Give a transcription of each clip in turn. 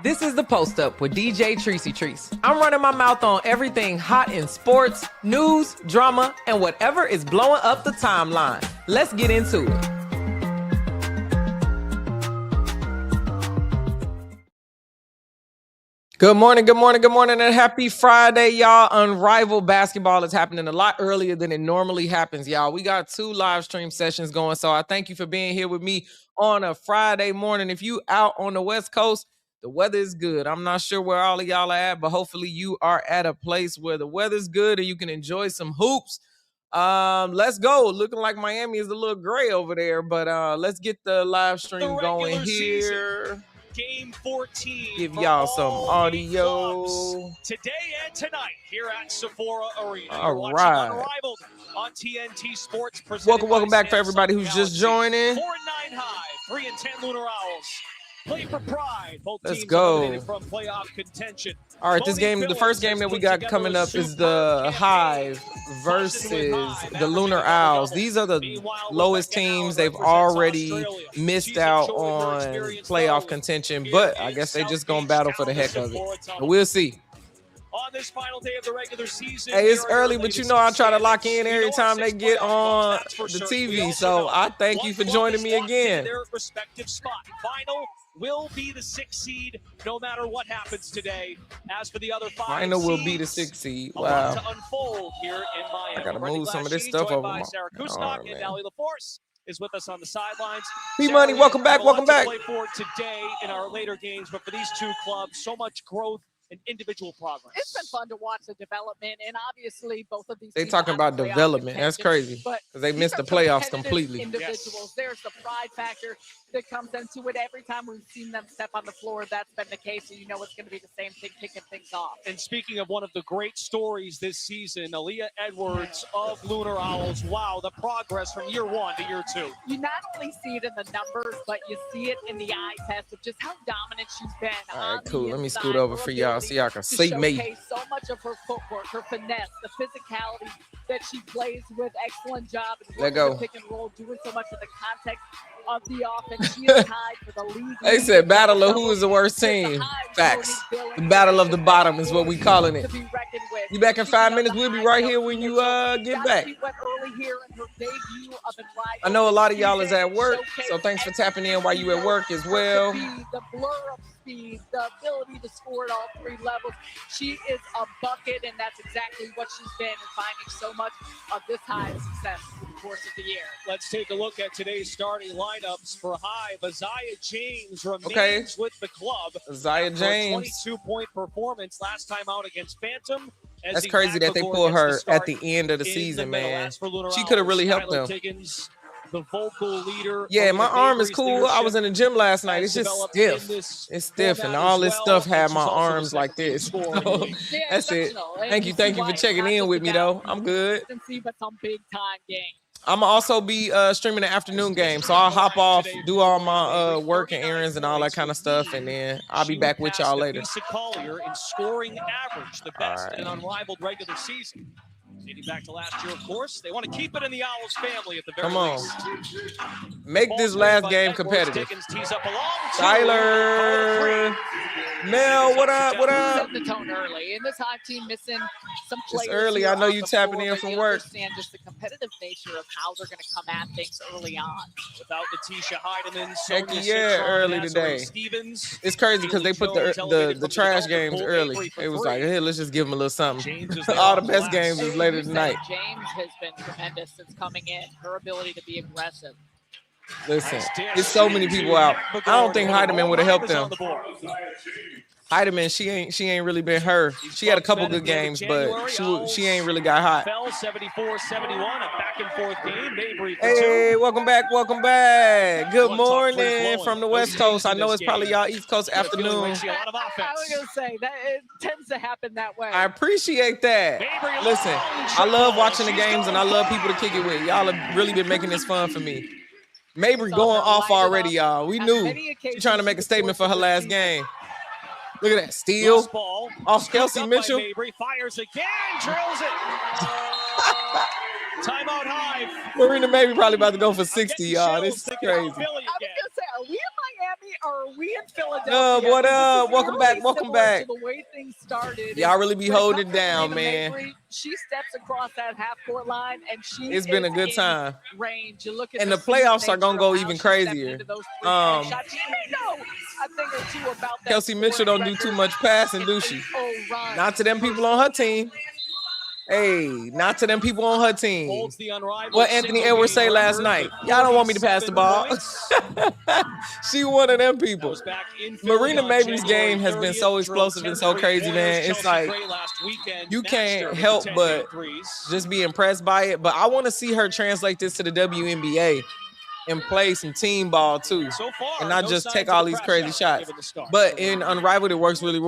This is The Post Up with DJ Treacy Treese. I'm running my mouth on everything hot in sports, news, drama, and whatever is blowing up the timeline. Let's get into it. Good morning, and happy Friday, y'all. Unrivaled basketball is happening a lot earlier than it normally happens, y'all. We got 2 live stream sessions going, so I thank you for being here with me on a Friday morning. If you out on the West Coast, the weather is good. I'm not sure where all of y'all are at, but hopefully you are at a place where the weather's good and you can enjoy some hoops. Let's go. Looking like Miami is a little gray over there, but let's get the live stream going here. Game 14. Give y'all some audio today and tonight here at Sephora Arena. All right. Unrivaled on TNT Sports. Welcome back for everybody who's just joining. 4-9 Hive, 3-10 Lunar Owls. Play for pride. Both Let's teams go from playoff contention. All right, this game, the first game that we got coming up is the Hive versus the Lunar Owls. These are the lowest teams. They've already missed out on playoff contention, but I guess they just gonna battle for the heck of it. But we'll see. On this final day of the regular season, hey, it's early, but you know I try to lock in every time they get on the TV. So I thank you for joining me again. Their respective spot. Final will be the 6th seed, no matter what happens today. As for the other 5 Final will be the seeds, 6th seed. Wow. Wow. To unfold here in Miami. I gotta move some of this stuff over my. Sarah Kusnak and Allie LaForce is with us on the sidelines. P-Money, welcome back, welcome back. Play for today in our later games, but for these 2 clubs, so much growth and individual progress. It's been fun to watch the development, and obviously both of these. They talking about development. That's crazy because they missed the playoffs completely. Individuals, yes. There's the pride factor that comes into it every time we've seen them step on the floor. That's been the case, and you know it's going to be the same thing, kicking things off. And speaking of one of the great stories this season, Aaliyah Edwards of Lunar Owls. Wow, the progress from year 1 to year 2. You not only see it in the numbers, but you see it in the eye test of just how dominant she's been. All right, cool. Let me scoot over for y'all so y'all can see me. So much of her footwork, her finesse, the physicality that she plays with. Excellent job. Let go. Pick and roll, doing so much of the context of the offense. She is tied for the league. They said battle of who is the worst team. Facts. The battle of the bottom is what we calling it. You back in 5 minutes. We'll be right here when you get back. I know a lot of y'all is at work, so thanks for tapping in while you at work as well. The blur of speed, the ability to score at all 3 levels. She is a bucket, and that's exactly what she's been, and finding so much of this Hive success through the course of the year. Let's take a look at today's starting lineups for Hive. Isaiah James remains with the club. Isaiah James. 22-point performance last time out against Phantom. That's crazy that they pulled her at the end of the season, man. She could have really helped them. The vocal leader. Yeah, my arm is cool. I was in the gym last night. It's just stiff. It's stiff, and all this stuff had my arms like this. So, that's it. Thank you for checking in with me, though. I'm good. But some big time games. I'm going to also be streaming the afternoon game, so I'll hop off, do all my work and errands and all that kind of stuff, and then I'll be back with y'all later. Collier in scoring average, the best in unrivaled regular season. Dating back to last year, of course. They want to keep it in the Owls family at the very least. Make this last game competitive. Tyler. Mel, what up? What up? Set the tone early. And this Hive team missing some players. It's early. I know you tapping in from work. Understand just the competitive nature of how they're going to come at things early on. Without Letitia Heidemann, heck yeah, early today. Stevens. It's crazy because they put the trash games early. It was like, hey, let's just give them a little something. All the best games is later tonight. James has been tremendous since coming in. Her ability to be aggressive. Listen, there's so many people out. I don't think Heidemann would have helped them. Heidemann, she ain't really been her. She had a couple good games, but she ain't really got hot. 74-71, a back and forth game. Hey, welcome back. Good morning from the West Coast. I know it's probably y'all East Coast afternoon. I was gonna say that it tends to happen that way. I appreciate that. Listen, I love watching the games and I love people to kick it with. Y'all have really been making this fun for me. Mabry going off already, y'all. We knew she's trying to make a statement for her last game. Look at that steal off Kelsey Mitchell. Mabry fires again, drills it. Timeout Hive. Marina Mabry probably about to go for 60, y'all. This is crazy. I was gonna say, are we in Miami are we in Philadelphia? What up? This is Welcome really back. Welcome similar back. to the way things started. Y'all really be When it holding comes it to down, Serena man. Mabry, she steps across that half-court line, and It's been a good in time. range. You look at And the the playoffs nature are gonna of go how even she stepped crazier. into those three-point shots. She may know a thing or two about that Kelsey Mitchell don't do too much passing, do she? Not to them people on her team. Hey, not to them people on her team. Holds the unrivaled What Anthony Edwards say last night? Y'all don't want me to pass the ball. She one of them people. Marina Mabry's game has been so explosive and so crazy, man. It's like you can't help but just be impressed by it. But I want to see her translate this to the WNBA and play some team ball too, and not just take all these crazy shots. But in Unrivaled, it works really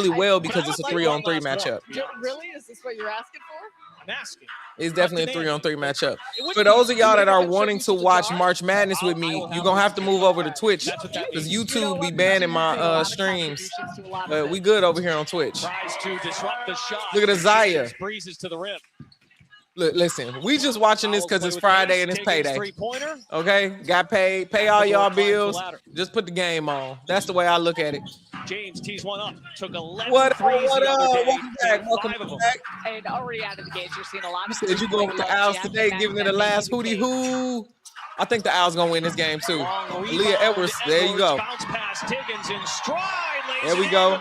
well because it's a 3-on-3 matchup. Really? Is this what you're asking for? I'm asking. It's definitely a 3-on-3 matchup. For those of y'all that are wanting to watch March Madness with me, you're going to have to move over to Twitch because YouTube be banning my streams. But we good over here on Twitch. Look at Isaiah. Breezes to the rim. Look, listen, we just watching this because it's Friday and it's payday. Okay? Got paid. Pay all y'all bills. Just put the game on. That's the way I look at it. James tees one up. Took 11 What threes the other day. Welcome back. Welcome back. And already out of the gates, you're seeing a lot of. You said you going with the Owls today, giving it a last hootie hoo. I think the Owls gonna win this game too. Leah Edwards, there you go. Bounce pass, Tiggins in stride. There we go.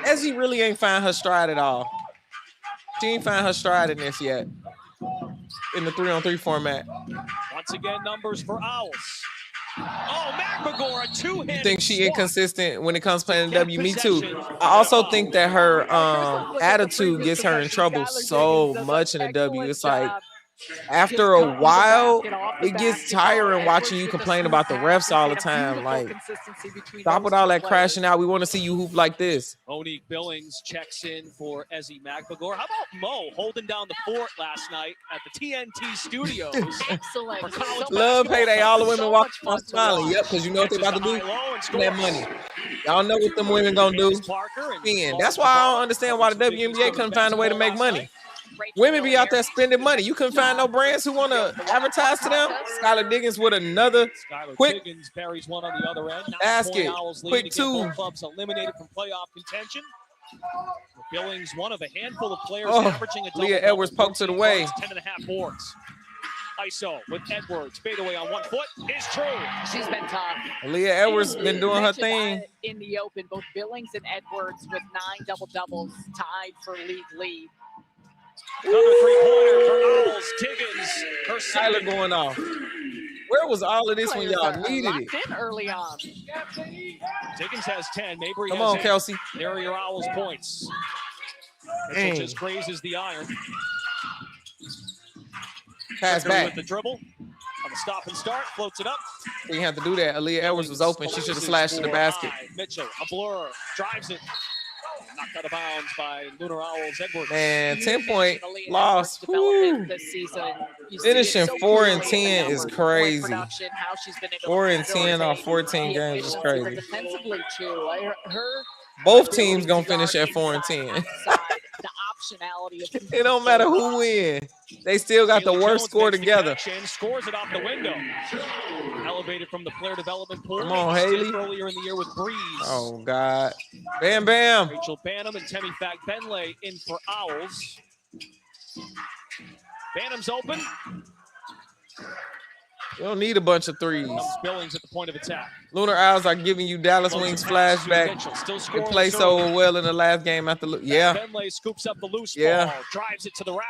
Ezzy really ain't find her stride at all. She ain't find her stride in this yet. In the 3-on-3 format. Once again, numbers for Owls. Oh, McMagor, a two-handed. You think she inconsistent when it comes to playing the W? Me too. I also think that her attitude gets her in trouble so much in the W. It's like after a while, it gets tiring watching you complain about the refs all the time. Like, stop with all that crashing out. We want to see you hoop like this. Monique Billings checks in for Ezzy McMagor. How about Mo holding down the fort last night at the TNT studios? Excellent. Love payday. All the women walking on smiling. Yep, because you know what they about to do? That money. Y'all know what them women gonna do. Spend. That's why I don't understand why the WNBA couldn't find a way to make money. Women be out there spending money. You couldn't find no brands who want to advertise to them. Skylar Diggins with another quick buries one on the other end. basket. Quick two. Clubs eliminated from playoff contention. Billings, one of a handful of players averaging a double. Leah Edwards pokes it away. 10.5 boards. ISO with Edwards. Fade away on 1 foot is true. She's been tough. Leah Edwards been doing her thing. In the open, both Billings and Edwards with 9 double-doubles tied for league lead. Another three-pointer for Owls. Tiggins, her Tyler second. going off. Where was all of this when y'all needed it? In early on. Tiggins has 10. Mabry Come has on, 8. Kelsey. There are your Owls points. Mitchell just grazes the iron. Pass With back. the dribble. On the stop and start. Floats it up. She didn't have to do that. Aaliyah Edwards was open. She should have slashed to the basket. Mitchell, a blur. Drives it. Knocked out of bounds by Lunar Owls. Edwards. Man, 10-point loss. Finishing 4 and 10 is crazy. 4 and 10 off 14 games is crazy. Both teams gonna finish at 4 and 10. It don't matter who wins. They still got the worst score together. Scores it off the window. Elevated from the player development pool. Come on, Haley. Earlier in the year with Breeze. Oh, God. Bam, bam. Rachel Banham and Temi Fag-Benlay in for Owls. Banham's open. You don't need a bunch of threes. Billings at the point of attack. Lunar Owls are giving you Dallas Wings flashback. They play so well in the last game after. Yeah. Benlay scoops up the loose ball. Drives it to the rack.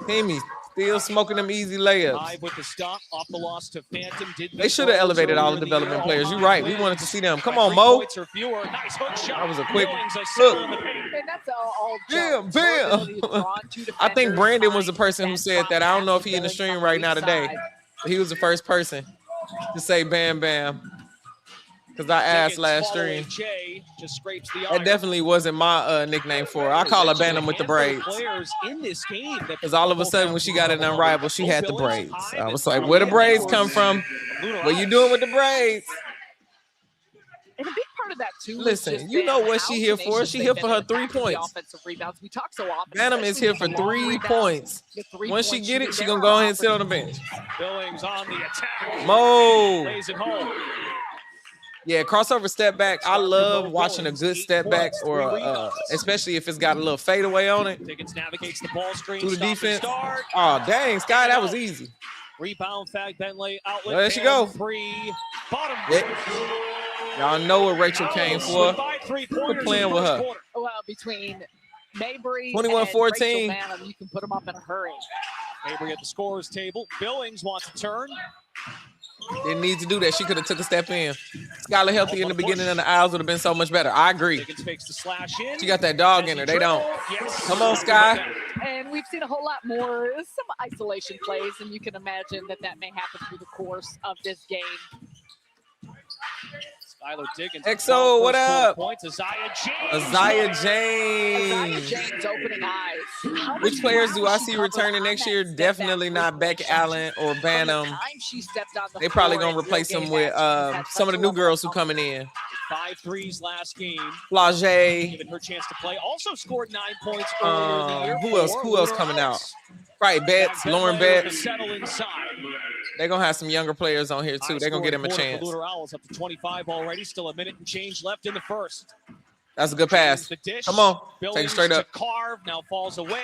Timmy still smoking them easy layups. Hive with the stop off the loss to Phantom. They should have elevated all the development players. You're right. We wanted to see them. Come on, Mo. Nice hook shot. That was a quick look. Bam, bam. I think Brandon was the person who said that. I don't know if he's in the stream right now today. But he was the first person to say bam, bam. Because I asked last stream. That definitely wasn't my nickname for her. I call her Bantam with the braids. Because all of a sudden when she got an Unrivaled, she had the braids. I was like, where the braids come from? What you doing with the braids? And a big part of that too. Listen, you know what she here for. She here for her 3 points. We talk so often. Bantam is here for 3 points. Once she get it, she gonna go ahead and sit on the bench. Billings on the attack. Mo. Lays it home. Yeah, crossover step back. I love watching a good step back, or especially if it's got a little fadeaway on it. Diggins navigates the ball screen. Through the defense. Start. Oh, dang, Sky, that was easy. Rebound, Fag Bentley, outlet. There she go. Three. Bottom. Y'all know what Rachel came for. We're playing with her. Well, between Mabry 21-14. and you can put them up in a hurry. Mabry at the scorer's table. Billings wants to turn. Didn't need to do that. She could have took a step in. Skylar healthy in the beginning of the Owls would have been so much better. I agree. She got that dog in her. They don't. Yes. Come on, Sky. And we've seen a whole lot more, some isolation plays, and you can imagine that may happen through the course of this game. Skylar Diggins. XO, what up? Isaiah James opening eyes. Which players do I see returning next year? Definitely not Becky Allen or Bantam. They probably going to replace them with some of the new girls who coming in. 5 threes last game. Flage. Given her chance to play. Also scored 9 points earlier in the year. Who else coming out? Right, Betts, Lauren Betts. Settle inside. They're going to have some younger players on here, too. They're going to get them a chance. The Lunar Owls up to 25 already. Still a minute and change left in the first. That's a good pass. Come on. Take it straight up. Carve now falls away.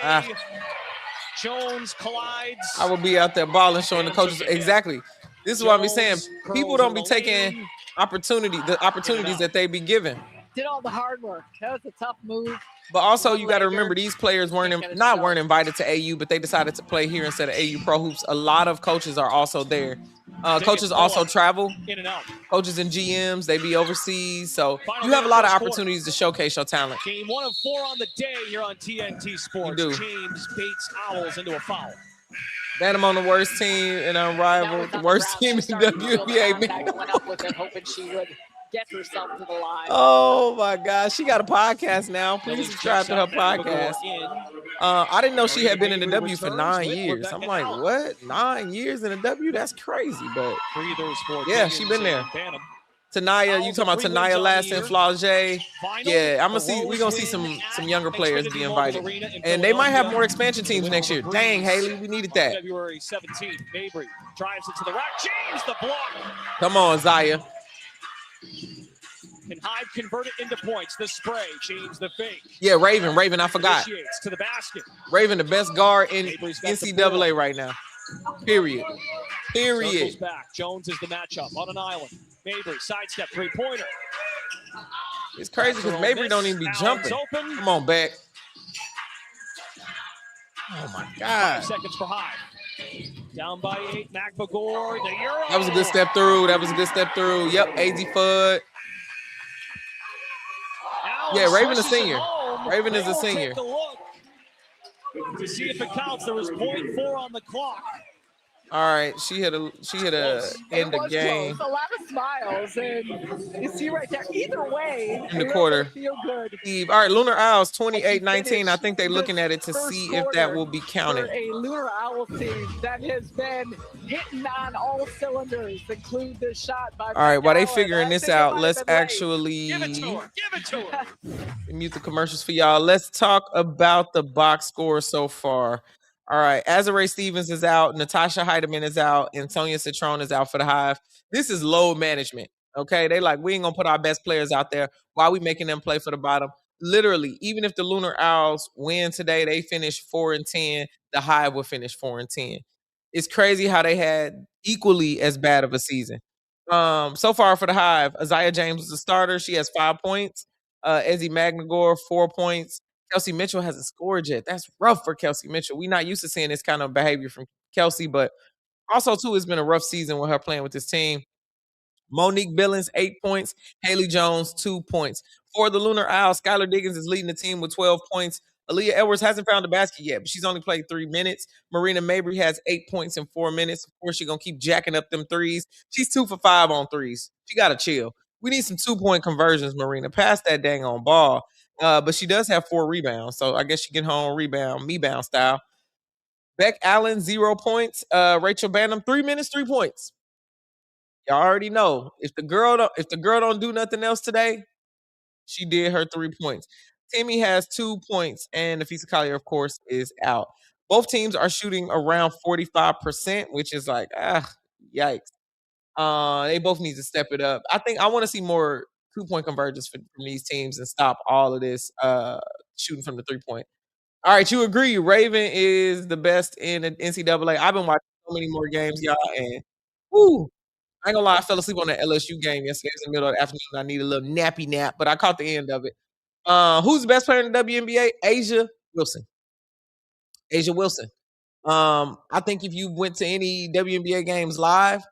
Jones collides. I will be out there balling, showing the coaches. Exactly. This is what I'm saying. People don't be taking the opportunities that they be given. Did all the hard work. That was a tough move. But also, you got to remember, these players weren't invited to AU, but they decided to play here instead of AU Pro Hoops. A lot of coaches are also there. Coaches also travel. In and out. Coaches and GMs, they be overseas. So you have a lot of opportunities to showcase your talent. Game 1 of 4 on the day here on TNT Sports. James baits Owls into a foul. Bantam on the worst team in Unrivaled, the worst team in WNBA. Went up with it, hoping she would get herself to the line. Oh my gosh, she got a podcast now. Please subscribe to her podcast. I didn't know she had been in the W for 9 years. I'm like, what? 9 years in the W? That's crazy. But yeah, she been there. Tanaya, you talking about Tanaya Lass and Flage? Yeah, we're gonna see some younger players be invited. And they might have more expansion teams next year. Dang, Haley, we needed that. February 17th, Mabry drives it to the rack. James the block. Come on, Zaya. And Hive convert it into points. The spray, James the fake. Yeah, Raven, I forgot. To the basket. Raven, the best guard in NCAA right now. Period. Circles back. Jones is the matchup on an island. Mabry, sidestep, three-pointer. It's crazy because Mabry don't even be jumping. Come on, back. Oh, my God. 5 seconds for Hive. Down by 8, McBagor, the Euro. That was a good step through. Yep, AZ Fudd. Yeah, Raven a senior. Raven is a senior. To see if it counts, there was 0.4 on the clock. All right, she hit a end the game. Close. A lot of smiles, and you see right there. Either way, in the quarter. Feel good. Eve. All right, Lunar Owls 28-19. I think they're looking at it to see if that will be counted. For a Lunar Owls team that has been hitting on all cylinders, include this shot by. All right, while they figuring this out, let's actually give it to her. Mute the commercials for y'all. Let's talk about the box score so far. All right, Azarae Stevens is out, Natasha Heidemann is out, and Sonia Citron is out for the Hive. This is load management, okay? They like, we ain't going to put our best players out there. Why are we making them play for the bottom? Literally, even if the Lunar Owls win today, they finish 4-10, the Hive will finish 4-10. It's crazy how they had equally as bad of a season. So far for the Hive, Isaiah James is a starter. She has 5 points. Ezzy Magnagor, 4 points. Kelsey Mitchell hasn't scored yet. That's rough for Kelsey Mitchell. We're not used to seeing this kind of behavior from Kelsey, but also, too, it's been a rough season with her playing with this team. Monique Billings, 8 points. Haley Jones, 2 points. For the Lunar Owls, Skylar Diggins is leading the team with 12 points. Aaliyah Edwards hasn't found the basket yet, but she's only played 3 minutes. Marina Mabry has 8 points in 4 minutes. Of course, she's going to keep jacking up them threes. She's 2 for 5 on threes. She got to chill. We need some 2-point conversions, Marina. Pass that dang on ball. But she does have 4 rebounds, so I guess she can home rebound, me-bound style. Beck Allen, 0 points. Rachel Bantam, 3 minutes, 3 points. Y'all already know. If the girl don't do nothing else today, she did her 3 points. Timmy has 2 points, and Nafisa Collier, of course, is out. Both teams are shooting around 45%, which is like, yikes. They both need to step it up. I think I want to see more 2-point convergence from these teams and stop all of this shooting from the 3-point. All right, you agree Raven is the best in the NCAA. I've been watching so many more games, y'all, and whoo, I ain't gonna lie, I fell asleep on that LSU game yesterday. It was in the middle of the afternoon. I need a little nappy nap, but I caught the end of it. Who's the best player in the WNBA? A'ja Wilson. A'ja Wilson. I think if you went to any WNBA games live,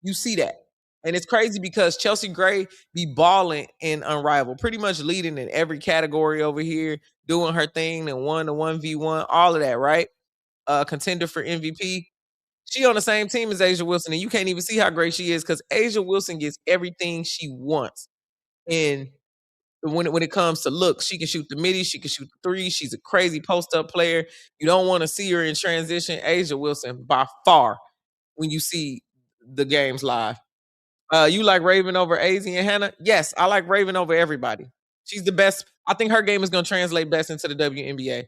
you see that. And it's crazy because Chelsea Gray be balling in Unrivaled, pretty much leading in every category over here, doing her thing and 1-1v1, all of that, right? Contender for MVP. She on the same team as A'ja Wilson, and you can't even see how great she is because A'ja Wilson gets everything she wants. And when it comes to looks, she can shoot the midi, she can shoot the three. She's a crazy post-up player. You don't want to see her in transition. A'ja Wilson, by far, when you see the games live. You like Raven over AZ and Hannah? Yes, I like Raven over everybody. She's the best. I think her game is going to translate best into the WNBA.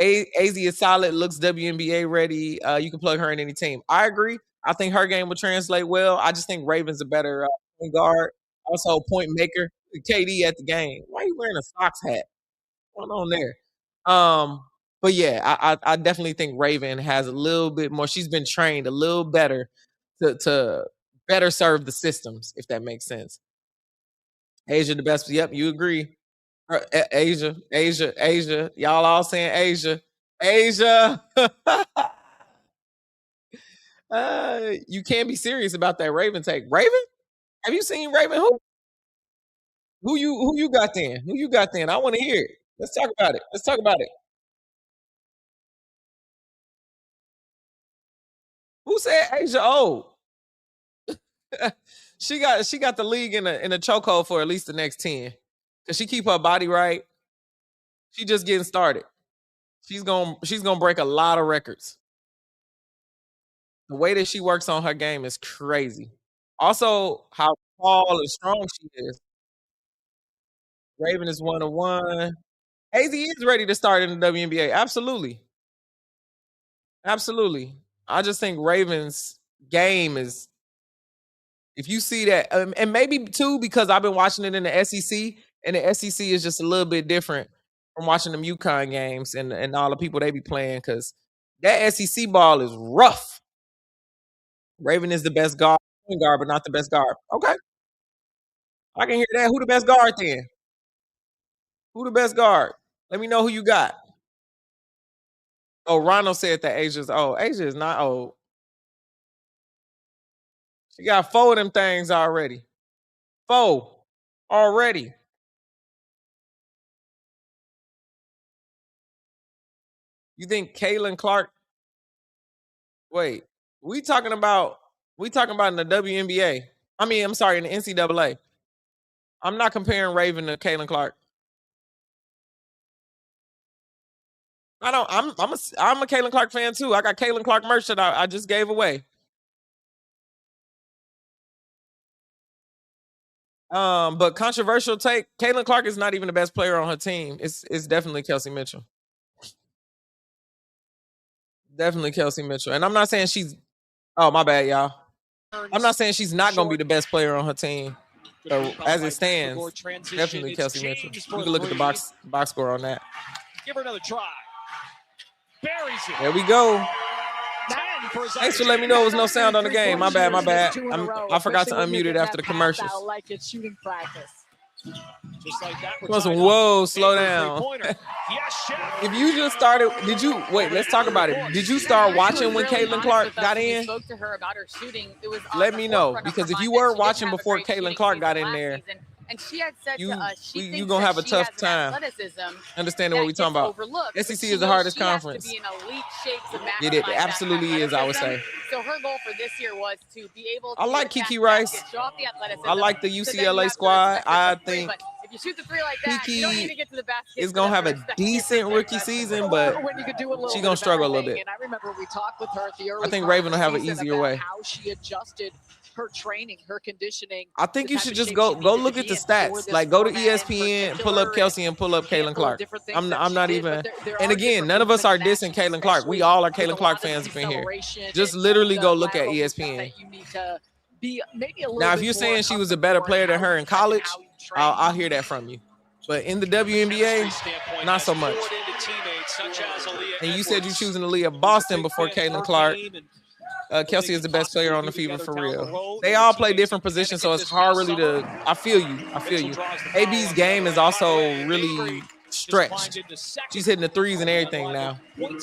AZ is solid, looks WNBA ready. You can plug her in any team. I agree. I think her game will translate well. I just think Raven's a better point guard, also a point maker. KD at the game. Why are you wearing a Sox hat? What's going on there? But yeah, I definitely think Raven has a little bit more. She's been trained a little better to better serve the systems, if that makes sense. A'ja the best. Yep, you agree. A'ja. Y'all all saying A'ja. You can't be serious about that Raven take. Raven? Have you seen Raven? Who you got then? Who you got then? I want to hear it. Let's talk about it. Who said A'ja old? she got the league in a chokehold for at least the next 10. Cause she keep her body right. She just getting started. She's gonna break a lot of records. The way that she works on her game is crazy. Also, how tall and strong she is. Raven is 1-1. AZ is ready to start in the WNBA. Absolutely. I just think Raven's game is, if you see that, and maybe too because I've been watching it in the SEC, and the SEC is just a little bit different from watching them UConn games and all the people they be playing, because that SEC ball is rough. Raven is the best guard, but not the best guard. Okay. I can hear that. Who the best guard then? Who the best guard? Let me know who you got. Oh, Ronald said that A'ja's old. A'ja is not old. She got 4 of them things already. 4 already. You think Caitlin Clark? Wait, we talking about in the WNBA. I mean, I'm sorry, in the NCAA. I'm not comparing Raven to Caitlin Clark. I'm a Caitlin Clark fan too. I got Caitlin Clark merch that I just gave away. But controversial take, Caitlin Clark is not even the best player on her team. It's definitely Kelsey Mitchell. Definitely Kelsey Mitchell. And I'm not saying she's, oh, my bad, y'all. I'm not saying she's not going to be the best player on her team. So as it stands, definitely Kelsey Mitchell. You can look at the box score on that. Give her another try. Buries it. There we go. Thanks for letting me know there was no sound on the game. My bad. I forgot to unmute it after the commercials. Like it's shooting practice. Just like that. Whoa, slow down. If you just started, let's talk about it. Did you start watching when Caitlin Clark got in? Spoke to her about her shooting. It was let me know, because if you weren't watching before Caitlin Clark got in there, and she had said to us, you're going to have a tough time understanding what we're talking about. SEC is the hardest conference. It absolutely is, I would say. So her goal for this year was to be able to I like Kiki Rice. I like the UCLA squad. I think if you shoot the 3 like that, Kiki you don't need to get to the basket. is going to have a decent rookie season, but she's going to struggle a little bit. And I remember we talked with her at the early I think Raven will have an easier way. How she adjusted her training, her conditioning. I think you should just go look at the stats. Like, go to ESPN, pull up Kelsey and pull up Caitlin Clark. I'm not even. And again, none of us are dissing Caitlin Clark. We all are Caitlin Clark fans up in here. Just literally go look at ESPN. be maybe a little Now, if bit you're more saying she up was the a better board, player than how her you in prep and college, how you train. I'll hear that from you. But in the WNBA, not so much. And you said you're choosing Aaliyah Boston before Caitlin Clark. Kelsey is the best player on the Fever for real. They all play different positions, so it's hard really to. I feel you. AB's game is also really stretched. She's hitting the threes and everything now. You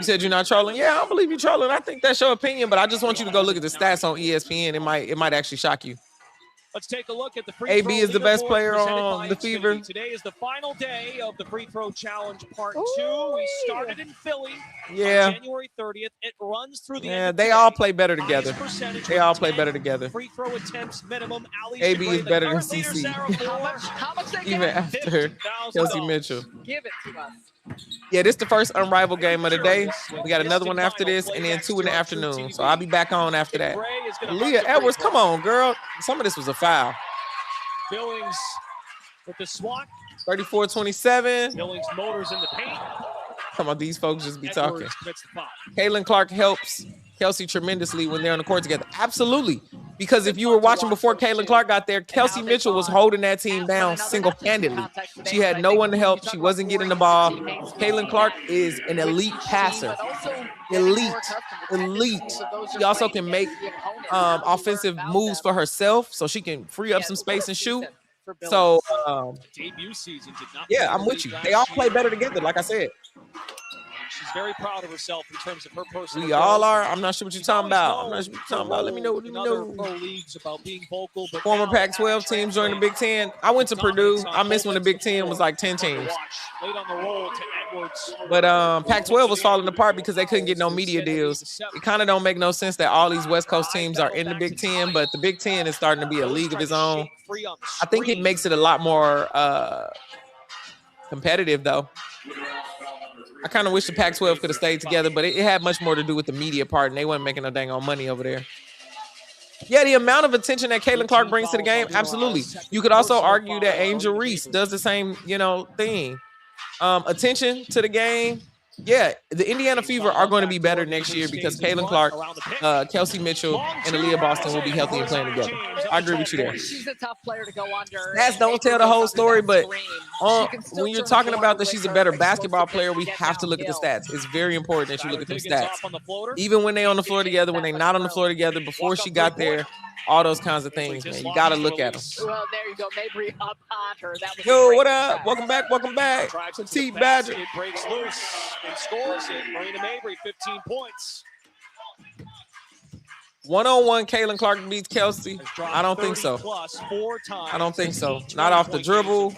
said you're not trolling. Yeah, I don't believe you're trolling. I think that's your opinion, but I just want you to go look at the stats on ESPN. It might actually shock you. Let's take a look at the free AB throw is the best leaderboard player presented on by the Fever. Xfinity. Today is the final day of the free throw challenge part 2. We started in Philly on January 30th. It runs through the end of they today. all play better together. Highest They all play 10 better together. Free throw attempts minimum. AB is better than CC. How much they Even get? after Kelsey Mitchell. Give it to us. Yeah, this is the first Unrivaled game of the day. We got another one after this, and then 2 in the afternoon. So I'll be back on after that. Leah Edwards, come on, girl. Some of this was a foul. Billings with the swat. 34-27. Billings motors in the paint. Come on, these folks just be talking. Edwards commits the foul. Caitlin Clark helps Kelsey tremendously when they're on the court together. Absolutely. Because if you were watching before Caitlin Clark got there, Kelsey Mitchell was holding that team down single-handedly. She had no one to help. She wasn't getting the ball. Caitlin Clark is an elite passer. Elite. She also can make offensive moves for herself, so she can free up some space and shoot. So, debut season did not. Yeah, I'm with you. They all play better together, like I said. She's very proud of herself in terms of her personal. We all are. I'm not sure what you're talking about. I'm not sure what you're talking about. Let me know. Pro leagues about being vocal, but former Pac-12 teams joined the Big Ten. I went to Purdue. I missed when the Big Ten was like 10 teams. Late on the roll to Edwards. But Pac-12 was falling apart because they couldn't get no media deals. It kind of don't make no sense that all these West Coast teams are in the Big Ten, but the Big Ten is starting to be a league of its own. I think it makes it a lot more competitive, though. I kind of wish the Pac-12 could have stayed together, but it had much more to do with the media part, and they weren't making no dang on money over there. Yeah, the amount of attention that Caitlin Clark brings to the game, absolutely. You could also argue that Angel Reese does the same, thing. Attention to the game. Yeah, the Indiana Fever are going to be better next year because Caitlin Clark, Kelsey Mitchell, and Aaliyah Boston will be healthy and playing together. I agree with you there. She's a tough player to go under. Stats don't tell the whole story, but when you're talking about that she's a better basketball player, we have to look at the stats. It's very important that you look at them stats. Even when they're on the floor together, when they're not on the floor together, before she got there, all those kinds of things, man. You got to look at them. Well, there you go. Mabry up on her. That was yo, what up? Welcome back. Petite Badger. It breaks loose and scores it. Marina Mabry, 15 points. 1-on-1, Caitlin Clark beats Kelsey. I don't think so. I don't think so. Not off the dribble.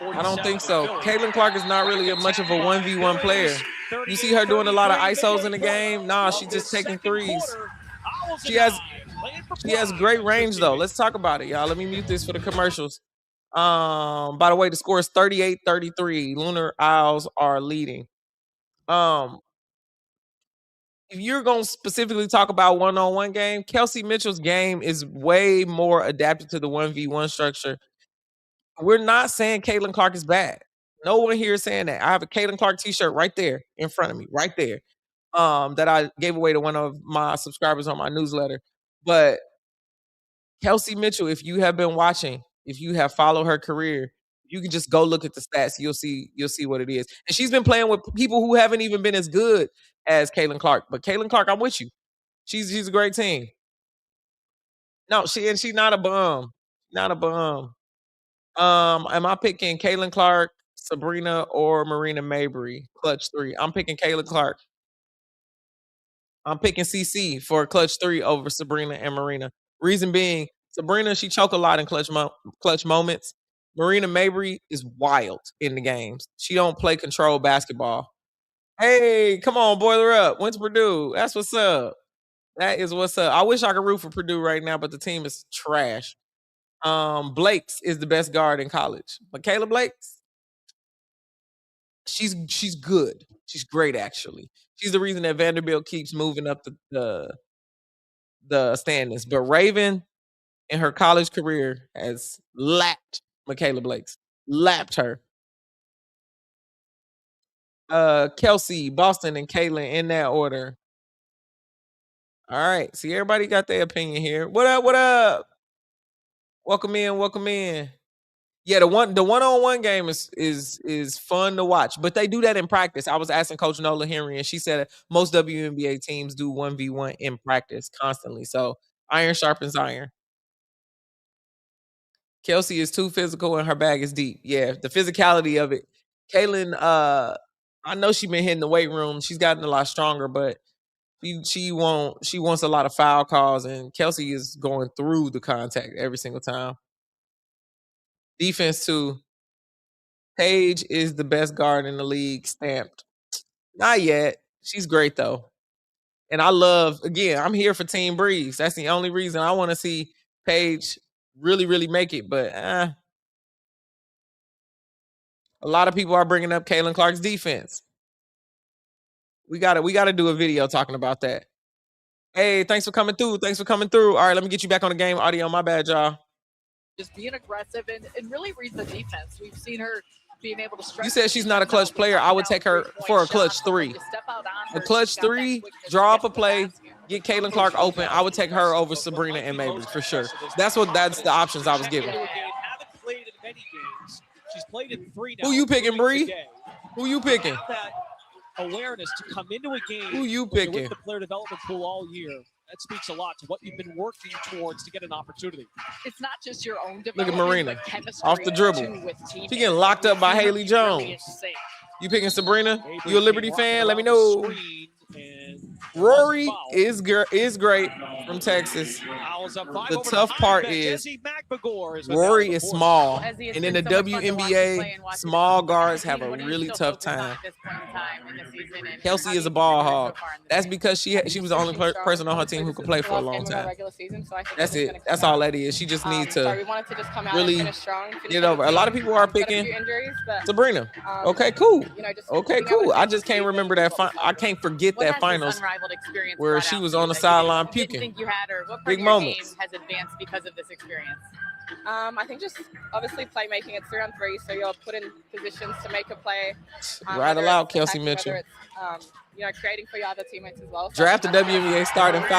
I don't think so. Caitlin Clark is not really much of a 1v1 player. You see her doing a lot of ISOs in the game? Nah, she's just taking threes. She has great range, though. Let's talk about it, y'all. Let me mute this for the commercials. By the way, the score is 38-33. Lunar Owls are leading. If you're going to specifically talk about one-on-one game, Kelsey Mitchell's game is way more adapted to the 1v1 structure. We're not saying Caitlin Clark is bad. No one here is saying that. I have a Caitlin Clark t-shirt right there in front of me, right there, that I gave away to one of my subscribers on my newsletter. But Kelsey Mitchell, if you have been watching, if you have followed her career, you can just go look at the stats. You'll see what it is. And she's been playing with people who haven't even been as good as Caitlin Clark. But Caitlin Clark, I'm with you. She's a great team. No, she's not a bum. Not a bum. Am I picking Caitlin Clark, Sabrina, or Marina Mabry? Clutch 3. I'm picking Caitlin Clark. I'm picking CC for clutch 3 over Sabrina and Marina. Reason being, Sabrina, she choke a lot in clutch moments. Marina Mabry is wild in the games. She don't play control basketball. Hey, come on, boiler up. Went to Purdue. That's what's up. That is what's up. I wish I could root for Purdue right now, but the team is trash. Blake's is the best guard in college. Michaela Blake's, she's good. She's great, actually. She's the reason that Vanderbilt keeps moving up the standings. But Raven, in her college career, has lapped Michaela Blake's. Lapped her. Kelsey, Boston, and Caitlin in that order. All right. See, everybody got their opinion here. What up? What up? Welcome in. Welcome in. Yeah, the one-on-one game is fun to watch, but they do that in practice. I was asking Coach Nola Henry, and she said most WNBA teams do 1v1 in practice constantly. So iron sharpens iron. Kelsey is too physical and her bag is deep. Yeah, the physicality of it. Kaylin, I know she's been hitting the weight room. She's gotten a lot stronger, but she wants a lot of foul calls, and Kelsey is going through the contact every single time. Defense too. Paige is the best guard in the league, stamped. Not yet. She's great though. And I love, again, I'm here for Team Breeze. That's the only reason I want to see Paige really, really make it. But a lot of people are bringing up Caitlin Clark's defense. We gotta do a video talking about that. Hey, thanks for coming through. Thanks for coming through. All right, let me get you back on the game audio. My bad, y'all. Just being aggressive and really read the defense. We've seen her being able to stretch. You said she's not a clutch player. I would take her for a clutch 3. A clutch 3, draw up a play, get Caitlin Clark open. I would take her over Sabrina and Mabry for sure. That's the options I was given. Haven't played in many games. She's played in 3 now. Who you picking, Bree? Who you picking? That awareness to come into a game. Who you picking? With the player development pool all year. That speaks a lot to what you've been working towards to get an opportunity. It's not just your own development. Look at Marina off the dribble. She getting locked up by Haley Jones. You picking Sabrina? You a Liberty fan? Let me know. Rory is great from Texas. The tough part is Rory is small, and in the WNBA, small guards have a really tough time. Kelsey is a ball hog. That's because she was the only person on her team who could play for a long time. That's it. That's all that is. She just needs to really get over. A lot of people are picking Sabrina. Okay, cool. Okay, cool. I just can't remember that. I can't forget that finals where she was on the sideline puking. Think you had, or what part Big of your moments. game has advanced because of this experience? I think just obviously playmaking. It's 3-on-3, so you're put in positions to make a play. Right aloud, Kelsey Mitchell. Whether it's, creating for your other teammates as well. So Draft the WNBA starting 5.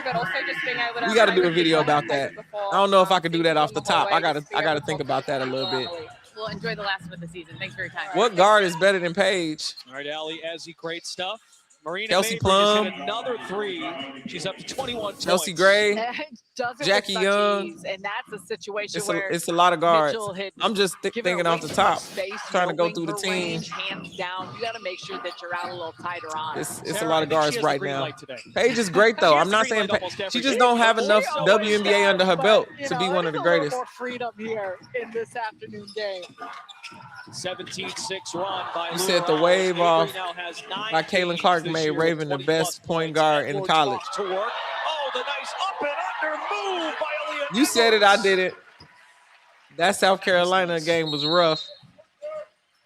But also just being able to We got to do a video about that. I don't know if I could do that off the top. I gotta think about that a little bit. Well, enjoy the last of the season. Thanks for your time. What guard is better than Paige? All right, Allie, Ezzy, great stuff. Marina Kelsey Mabry Plum. just hit another 3. She's up to 21 Chelsea points. Gray. Jackie Young. And that's a situation where It's a lot of guards. Mitchell had I'm just given thinking her off the way too top, much space, trying to go wing through the for team. range, hands down. You got to make sure that you're out a little tighter on. It's Sarah, a lot I of think guards she has the right green now. light today. Paige is great though. She has I'm the not green saying light almost every she just game. don't have enough We always WNBA have, under her but, belt you to know, be one of the there's a little greatest. more freedom here in this afternoon game. 17-6 run by You Lunar said the Owls. wave Mabry off now has 9 by Caitlin games Clark this made year with Raven the 20+ best point points. guard in Edwards college. off to work. Oh, the nice up and under move by Aaliyah You said it, I Edwards. did it. That South Carolina game was rough.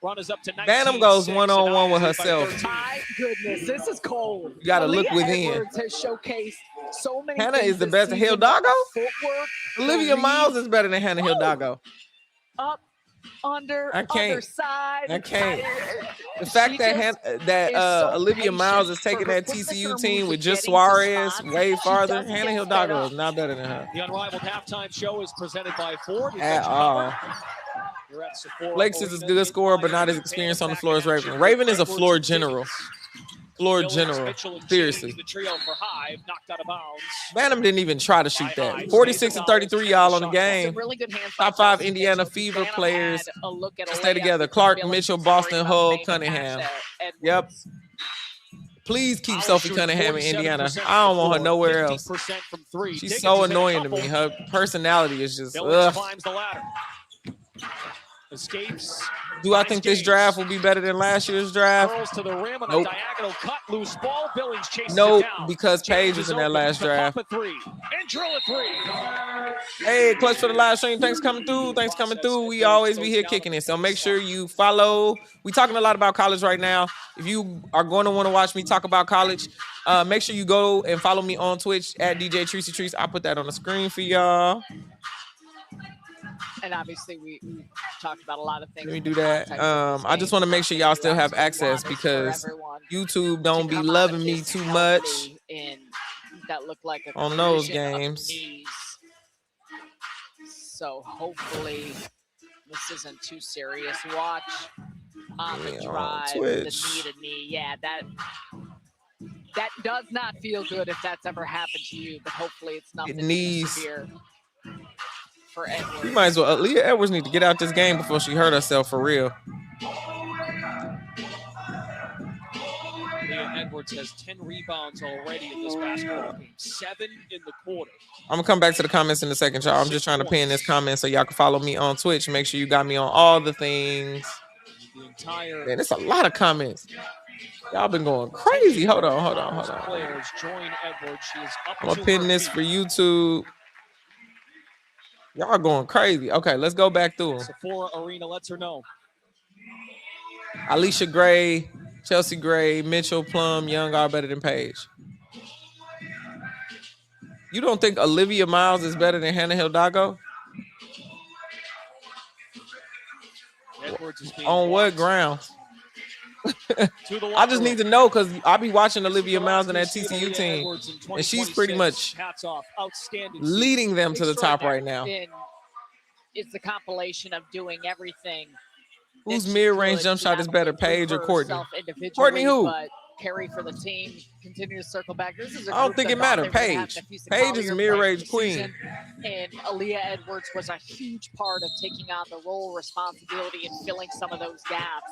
Run is up to 19-6. Bantam goes and one-on-one with Owls lead by herself. 13. My goodness, this is cold. You gotta look Aaliyah within. Edwards has showcased so many Hannah things is the this best. season. Hidalgo? Footwork, Olivia the Miles read, is better than Hannah Hidalgo. up, under, I can't. other side. I can't. The fact that Olivia Miles is taking that TCU team with just Suarez way farther, Hannah Hidalgo is not better than her The Unrivaled halftime show is presented by Ford. at all. You're at Sephora Flakes is a Ocean. good scorer, but not as experienced on the floor as Raven. Raven is a floor general. Floor general. Seriously. The trio for Hive knocked out of bounds. Bantam didn't even try to shoot that. 46 and 33, y'all, on the game. Really good hand Top 5 Indiana Fever players. Stay together. Clark, Mitchell, Boston, Hull, Cunningham. Yep. Please keep Sophie Cunningham in Indiana. I don't want her nowhere else. 50% from 3. She's Diggins so is in annoying to trouble. me. Her personality is just, Billings ugh. climbs the ladder. Escapes. Do I think this draft will be better than last year's draft? Curls to the rim on Nope. a diagonal cut. Loose ball. Billings chases Nope, it down. because Paige was in that open. last The draft. pop at 3. And drill at 3. Hey, clutch for the live stream. Thanks coming through. Thanks coming through. We always be here kicking it. So make sure you follow. We talking a lot about college right now. If you are going to want to watch me talk about college, make sure you go and follow me on Twitch at DJ Treacy Trees. I'll put that on the screen for y'all. And obviously, we talked about a lot of things. Let me do that. I just want to make sure y'all still have access because YouTube don't be loving me too much. that looked like a on those collision of games. knees. So hopefully this isn't too serious. Watch on the drive, the knee to knee. Yeah, that does not feel good if that's ever happened to you, but hopefully it's nothing too severe for Edwards. You might as well. Leah Edwards need to get out this game before she hurt herself for real. Leah Edwards has 10 rebounds already in this basketball game, 7 in the quarter. I'm going to come back to the comments in a second, y'all. I'm just trying to pin this comment so y'all can follow me on Twitch. Make sure you got me on all the things. Man, there's a lot of comments. Y'all been going crazy. Hold on. Players join Edwards. She is up I'm going to pin this for YouTube. Y'all going crazy. Okay, let's go back through them. Sephora Arena lets her know. Alicia Gray, Chelsea Gray, Mitchell, Plum, Young are better than Paige. You don't think Olivia Miles is better than Hannah Hidalgo? On what grounds? I just need to know because I be watching Olivia Miles and that TCU team, and she's pretty much leading them to the top right now. It's the compilation of doing everything. Whose mid-range jump shot is better, Paige or Courtney? Courtney who? But carry for the team. Continue to circle back. This is I don't think it matters. Paige. Paige is a mid-range queen. And Aaliyah Edwards was a huge part of taking on the role, responsibility, and filling some of those gaps.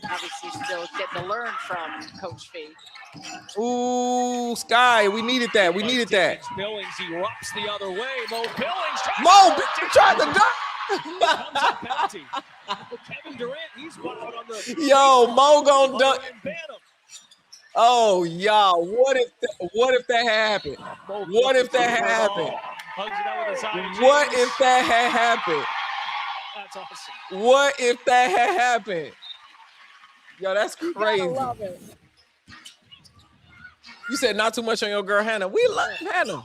Obviously, still getting to learn from Coach Fee. Ooh, Sky, we needed that. We needed that. Billings erupts the other way. Mo Billings tried to dunk. Kevin Durant, he's one out on the. Yo, Mo gonna dunk. Oh, y'all, what if that had happened? What if that had happened? What if that had happened? That's awesome. What if that had happened? Yo, that's crazy. You love it. You said not too much on your girl Hannah. We love Hannah.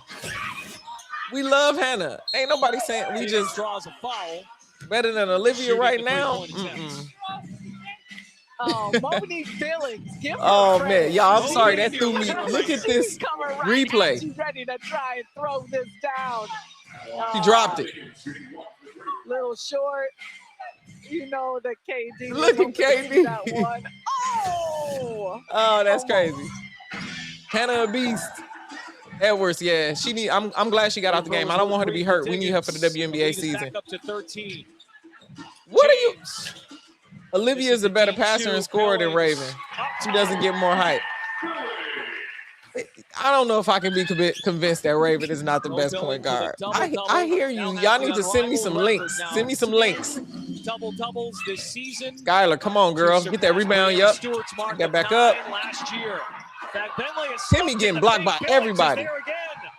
We love Hannah. Ain't nobody saying we just draws a foul. Better than Olivia right now. Oh, Monique Billings. Give her man, y'all, I'm sorry that threw me. Look at this replay. She's ready to try and throw this down. She dropped it. Little short. You know that KD. Look at KD. That one. Oh, that's crazy. Hannah a beast. Edwards, yeah, she need. I'm glad she got out the game. I don't want her to be hurt. We need her for the WNBA season. Up to 13. What are you? Olivia is a better passer and scorer than Raven. She doesn't get more hype. I don't know if I can be convinced that Raven is not the best point guard. I hear you. Y'all need to send me some links. Send me some links. Double doubles this season. Skylar, come on, girl. Get that rebound. Yup. Get back up. Last year. Timmy getting blocked by everybody.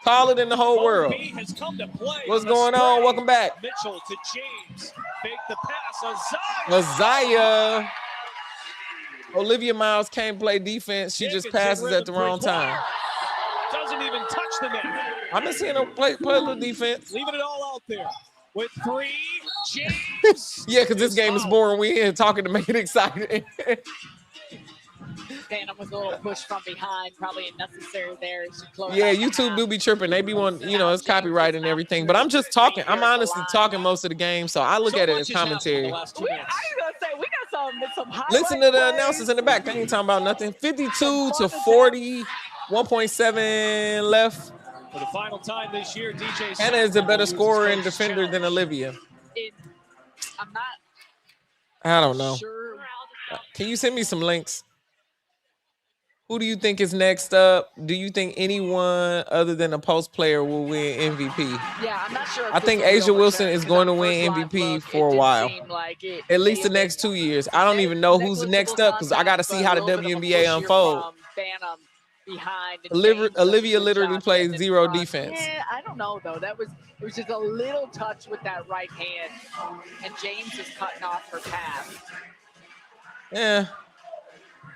Taller than the whole world. What's going on? Welcome back. Mitchell to James. Fake the pass. Azaya. Olivia Miles can't play defense. She just passes at the wrong time. Doesn't even touch the net. I've been seeing her play a little defense. Leaving it all out there. With 3, James. Yeah, because this game is boring. We here talking to make it exciting. Phantom was a little push from behind, probably unnecessary there. Yeah, YouTube do be tripping. They be one, it's copyright and everything. But I'm just talking. I'm honestly talking most of the game, so I look at it as commentary. I was gonna say we got some highlights. Listen to the announcers in the back. They ain't talking about nothing. 52-40, 1.7 left. For the final time this year, DJ Hannah is a better scorer and defender than Olivia. I'm not. I don't know. Sure. Can you send me some links? Who do you think is next up? Do you think anyone other than a post player will win MVP? Yeah, I'm not sure. I think Asia Wilson is going to win MVP for a while. At least the next 2 years. I don't even know who's next up because I got to see how the WNBA unfolds. Olivia literally plays zero defense. Yeah, I don't know though. It was just a little touch with that right hand, and James is cutting off her pass. Yeah.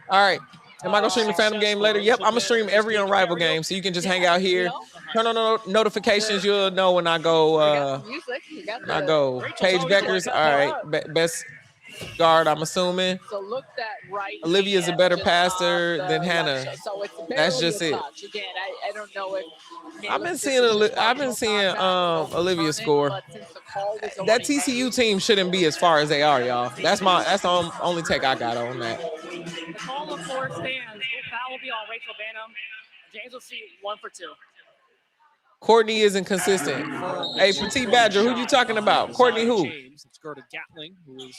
All right. Am I gonna stream the Phantom game later? Yep, I'm gonna stream every Unrivaled game, so you can just hang out here. Turn on notifications. You'll know when I go. Paige Beckers. All right, best guard, I'm assuming. So look that right. Olivia's a better just passer off than the Hannah. left. So it's barely That's just a it. touch. Again, I don't know if I've been seeing Olivia score. but since the call was That TCU team shouldn't be as far as they are, y'all. That's the only take I got on that. The call on the floor stands. Foul will be on Rachel Banham. James will see 1 for 2. Courtney isn't consistent. Hey, Petite Badger, who you talking about? Courtney who? James. It's Gerda Gatling, who is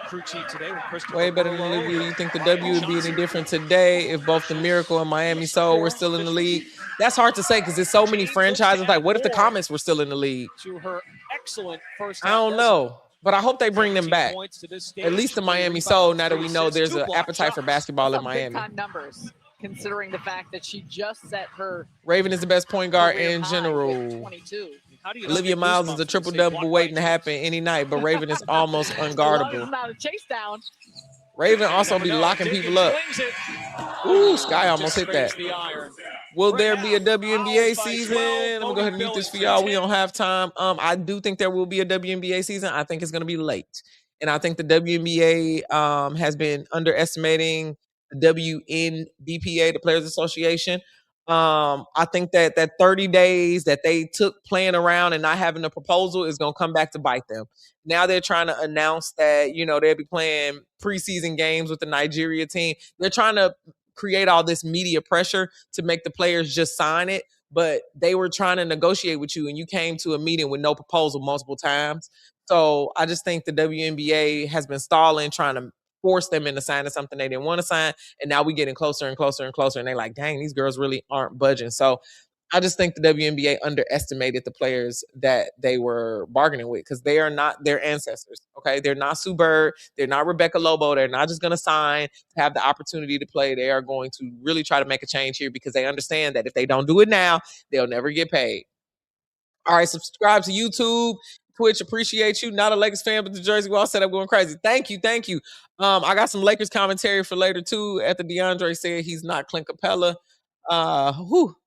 crew chief today with Christopher. Way better than Olivia. You think the W would be any different today if both the Miracle and Miami Soul were still in the league? That's hard to say because there's so many franchises. Like, what if the Comets were still in the league? To her excellent first. I don't know, but I hope they bring them back. At least the Miami Soul. Now that we know there's an appetite for basketball in Miami. Big-time numbers, considering the fact that she just set her. Raven is the best point guard in general. 22. Olivia Miles is a triple-double waiting to happen any night, but Raven is almost unguardable. Not a chase down. Raven also be locking people up. Ooh, Sky almost hit that. Will there be a WNBA season? I'm gonna go ahead and mute this for y'all. We don't have time. I do think there will be a WNBA season. I think it's gonna be late, and I think the WNBA has been underestimating the WNBPA, the Players Association. I think that 30 days that they took playing around and not having a proposal is going to come back to bite them. Now they're trying to announce that, they'll be playing preseason games with the Nigeria team. They're trying to create all this media pressure to make the players just sign it, but they were trying to negotiate with you and you came to a meeting with no proposal multiple times. So I just think the WNBA has been stalling, trying to force them into signing something they didn't want to sign. And now we're getting closer and closer and closer. And they're like, dang, these girls really aren't budging. So I just think the WNBA underestimated the players that they were bargaining with because they are not their ancestors. Okay. They're not Sue Bird. They're not Rebecca Lobo. They're not just going to sign to have the opportunity to play. They are going to really try to make a change here because they understand that if they don't do it now, they'll never get paid. All right. Subscribe to YouTube. Twitch, appreciate you. Not a Lakers fan, but the Jersey Wall setup going crazy. Thank you. I got some Lakers commentary for later too. After DeAndre said he's not Clint Capella.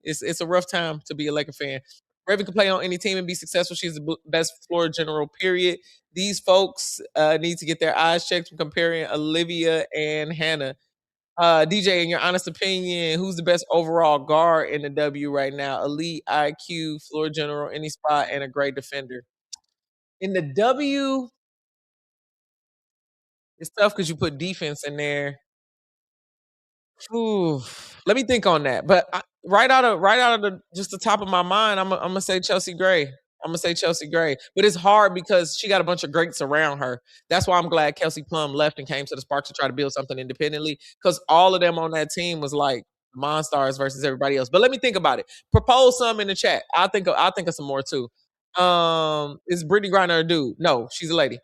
It's a rough time to be a Laker fan. Raven can play on any team and be successful. She's the best floor general, period. These folks need to get their eyes checked from comparing Olivia and Hannah. DJ, in your honest opinion, who's the best overall guard in the W right now? Elite IQ, floor general, any spot, and a great defender. In the W, it's tough because you put defense in there. Ooh, let me think on that. But right out of just the top of my mind, I'm gonna say Chelsea Gray. But it's hard because she got a bunch of greats around her. That's why I'm glad Kelsey Plum left and came to the Sparks to try to build something independently. Because all of them on that team was like Monstars versus everybody else. But let me think about it. Propose some in the chat. I'll think of some more too. Is Brittany Griner a dude? No, she's a lady.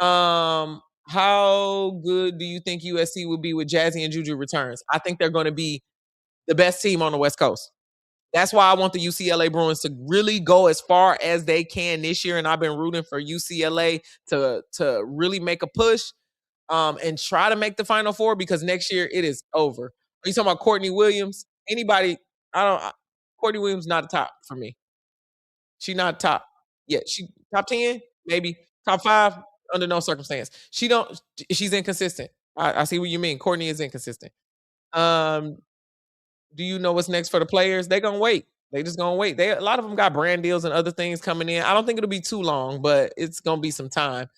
How good do you think USC will be with Jazzy and Juju returns? I think they're going to be the best team on the West Coast. That's why I want the UCLA Bruins to really go as far as they can this year, and I've been rooting for UCLA to really make a push and try to make the Final Four because next year it is over. Are you talking about Courtney Williams? Anybody? Courtney Williams not the top for me. She not top. Yeah, she top 10, maybe top 5 under no circumstance. She's inconsistent. I see what you mean. Courtney is inconsistent. Do you know what's next for the players? They gonna wait. They just gonna wait. A lot of them got brand deals and other things coming in. I don't think it'll be too long, but it's gonna be some time.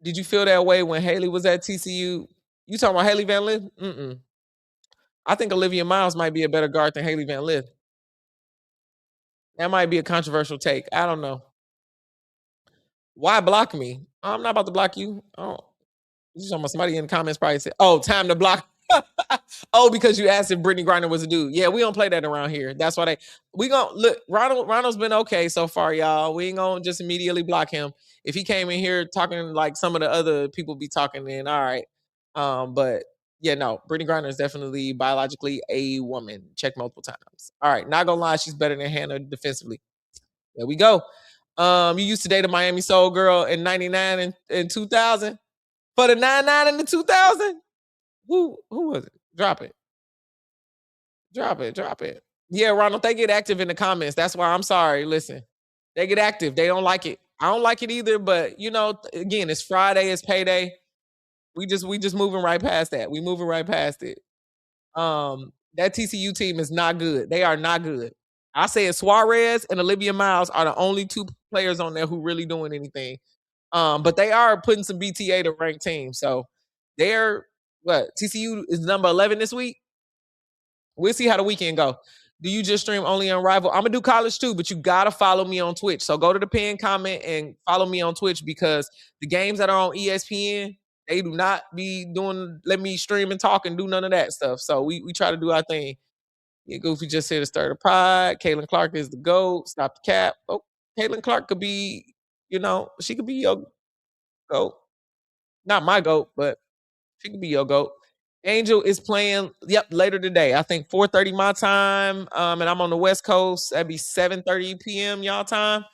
Did you feel that way when Haley was at TCU? You talking about Haley Van Lith? I think Olivia Miles might be a better guard than Haley Van Lith. That might be a controversial take. I don't know. Why block me? I'm not about to block you. Somebody in the comments probably said, "Oh, time to block." Oh, because you asked if Brittany Griner was a dude. Yeah, we don't play that around here. That's why we gonna look. Ronald's been okay so far, y'all. We ain't gonna just immediately block him. If he came in here talking like some of the other people be talking, then all right. But yeah, no, Brittany Griner is definitely biologically a woman. Check multiple times. All right, not gonna lie, she's better than Hannah defensively. There we go. You used to date a Miami Soul girl in 99 and 2000. For the 99 and the 2000? Who was it? Drop it. Yeah, Ronald, they get active in the comments. That's why I'm sorry. Listen, They get active. They don't like it. I don't like it either, but you know, again, it's Friday, it's payday. We just moving right past that. We moving right past it. That TCU team is not good. They are not good. I say Suarez and Olivia Miles are the only two players on there who really doing anything. But they are putting some BTA to ranked teams. So they're what? TCU is number 11 this week. We'll see how the weekend go. Do you just stream only on Rival? I'm gonna do college too, but you gotta follow me on Twitch. So go to the pinned comment and follow me on Twitch because the games that are on ESPN, they do not be doing let me stream and talk and do none of that stuff. So we try to do our thing. Yeah, Goofy just said to stir the pot. Caitlin Clark is the GOAT. Stop the cap. Oh, Caitlin Clark could be, you know, she could be your GOAT. Not my GOAT, but she could be your GOAT. Angel is playing, later today. I think 4:30 my time. And I'm on the West Coast. That'd be 7:30 p.m. y'all time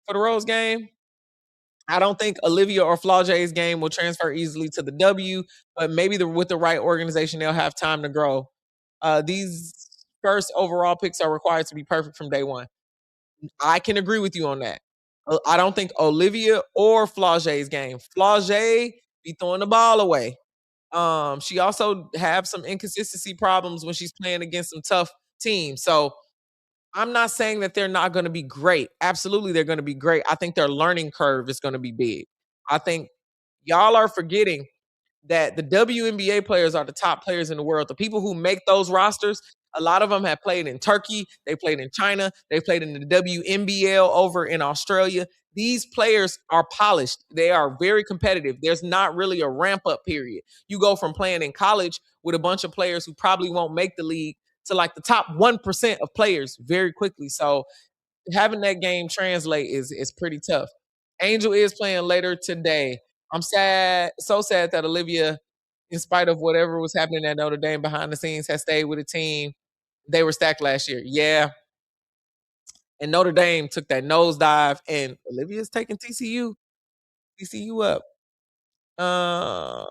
for the Rose game. I don't think Olivia or Flaujae's game will transfer easily to the W, but maybe with the right organization, they'll have time to grow. These first overall picks are required to be perfect from day one. I can agree with you on that. I don't think Olivia or Flaujae's game. Flaujae be throwing the ball away. She also have some inconsistency problems when she's playing against some tough teams. So I'm not saying that they're not going to be great. Absolutely, they're going to be great. I think their learning curve is going to be big. I think y'all are forgetting that the WNBA players are the top players in the world. The people who make those rosters, a lot of them have played in Turkey. They played in China. They played in the WNBA over in Australia. These players are polished. They are very competitive. There's not really a ramp up period. You go from playing in college with a bunch of players who probably won't make the league to like the top 1% of players very quickly. So having that game translate is pretty tough. Angel is playing later today. I'm sad, so sad that Olivia, in spite of whatever was happening at Notre Dame behind the scenes, has stayed with the team. They were stacked last year. Yeah. And Notre Dame took that nosedive, and Olivia's taking TCU up. No.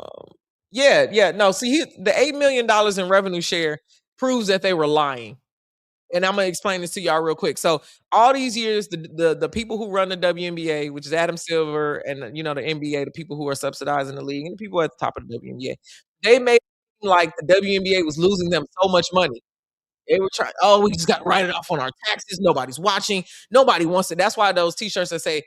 See, the $8 million in revenue share proves that they were lying. And I'm gonna explain this to y'all real quick. So all these years, the people who run the WNBA, which is Adam Silver, and you know the NBA, the people who are subsidizing the league, and the people at the top of the WNBA, they made it like the WNBA was losing them so much money. They were trying, we just got to write it off on our taxes. Nobody's watching. Nobody wants it. That's why those t-shirts that say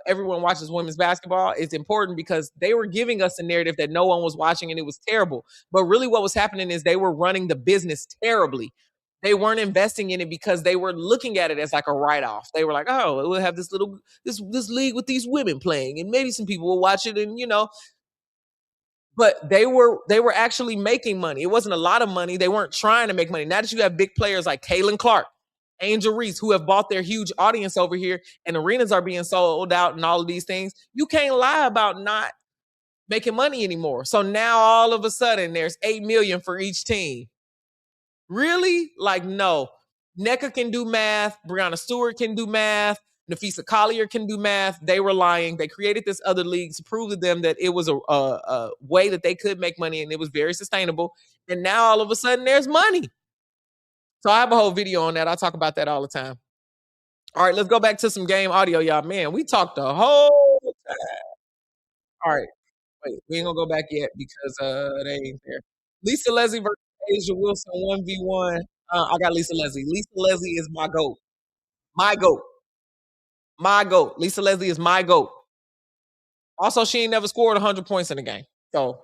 everyone watches women's basketball is important because they were giving us a narrative that no one was watching and it was terrible. But really what was happening is they were running the business terribly. They weren't investing in it because they were looking at it as like a write-off. They were like, oh, we'll have this league with these women playing and maybe some people will watch it and, you know, but they were actually making money. It wasn't a lot of money. They weren't trying to make money. Now that you have big players like Caitlin Clark, Angel Reese, who have bought their huge audience over here and arenas are being sold out and all of these things, you can't lie about not making money anymore. So now all of a sudden there's $8 million for each team. Really? Like, no. NECA can do math. Brianna Stewart can do math. Nafisa Collier can do math. They were lying. They created this other league to prove to them that it was a way that they could make money and it was very sustainable. And now all of a sudden there's money. So I have a whole video on that. I talk about that all the time. All right, let's go back to some game audio, y'all. Man, we talked the whole time. All right. Wait, we ain't gonna go back yet because they ain't there. Lisa Leslie versus Asia Wilson 1v1. I got Lisa Leslie. Lisa Leslie is my GOAT. My GOAT. My GOAT. Lisa Leslie is my GOAT. Also, she ain't never scored 100 points in a game. So,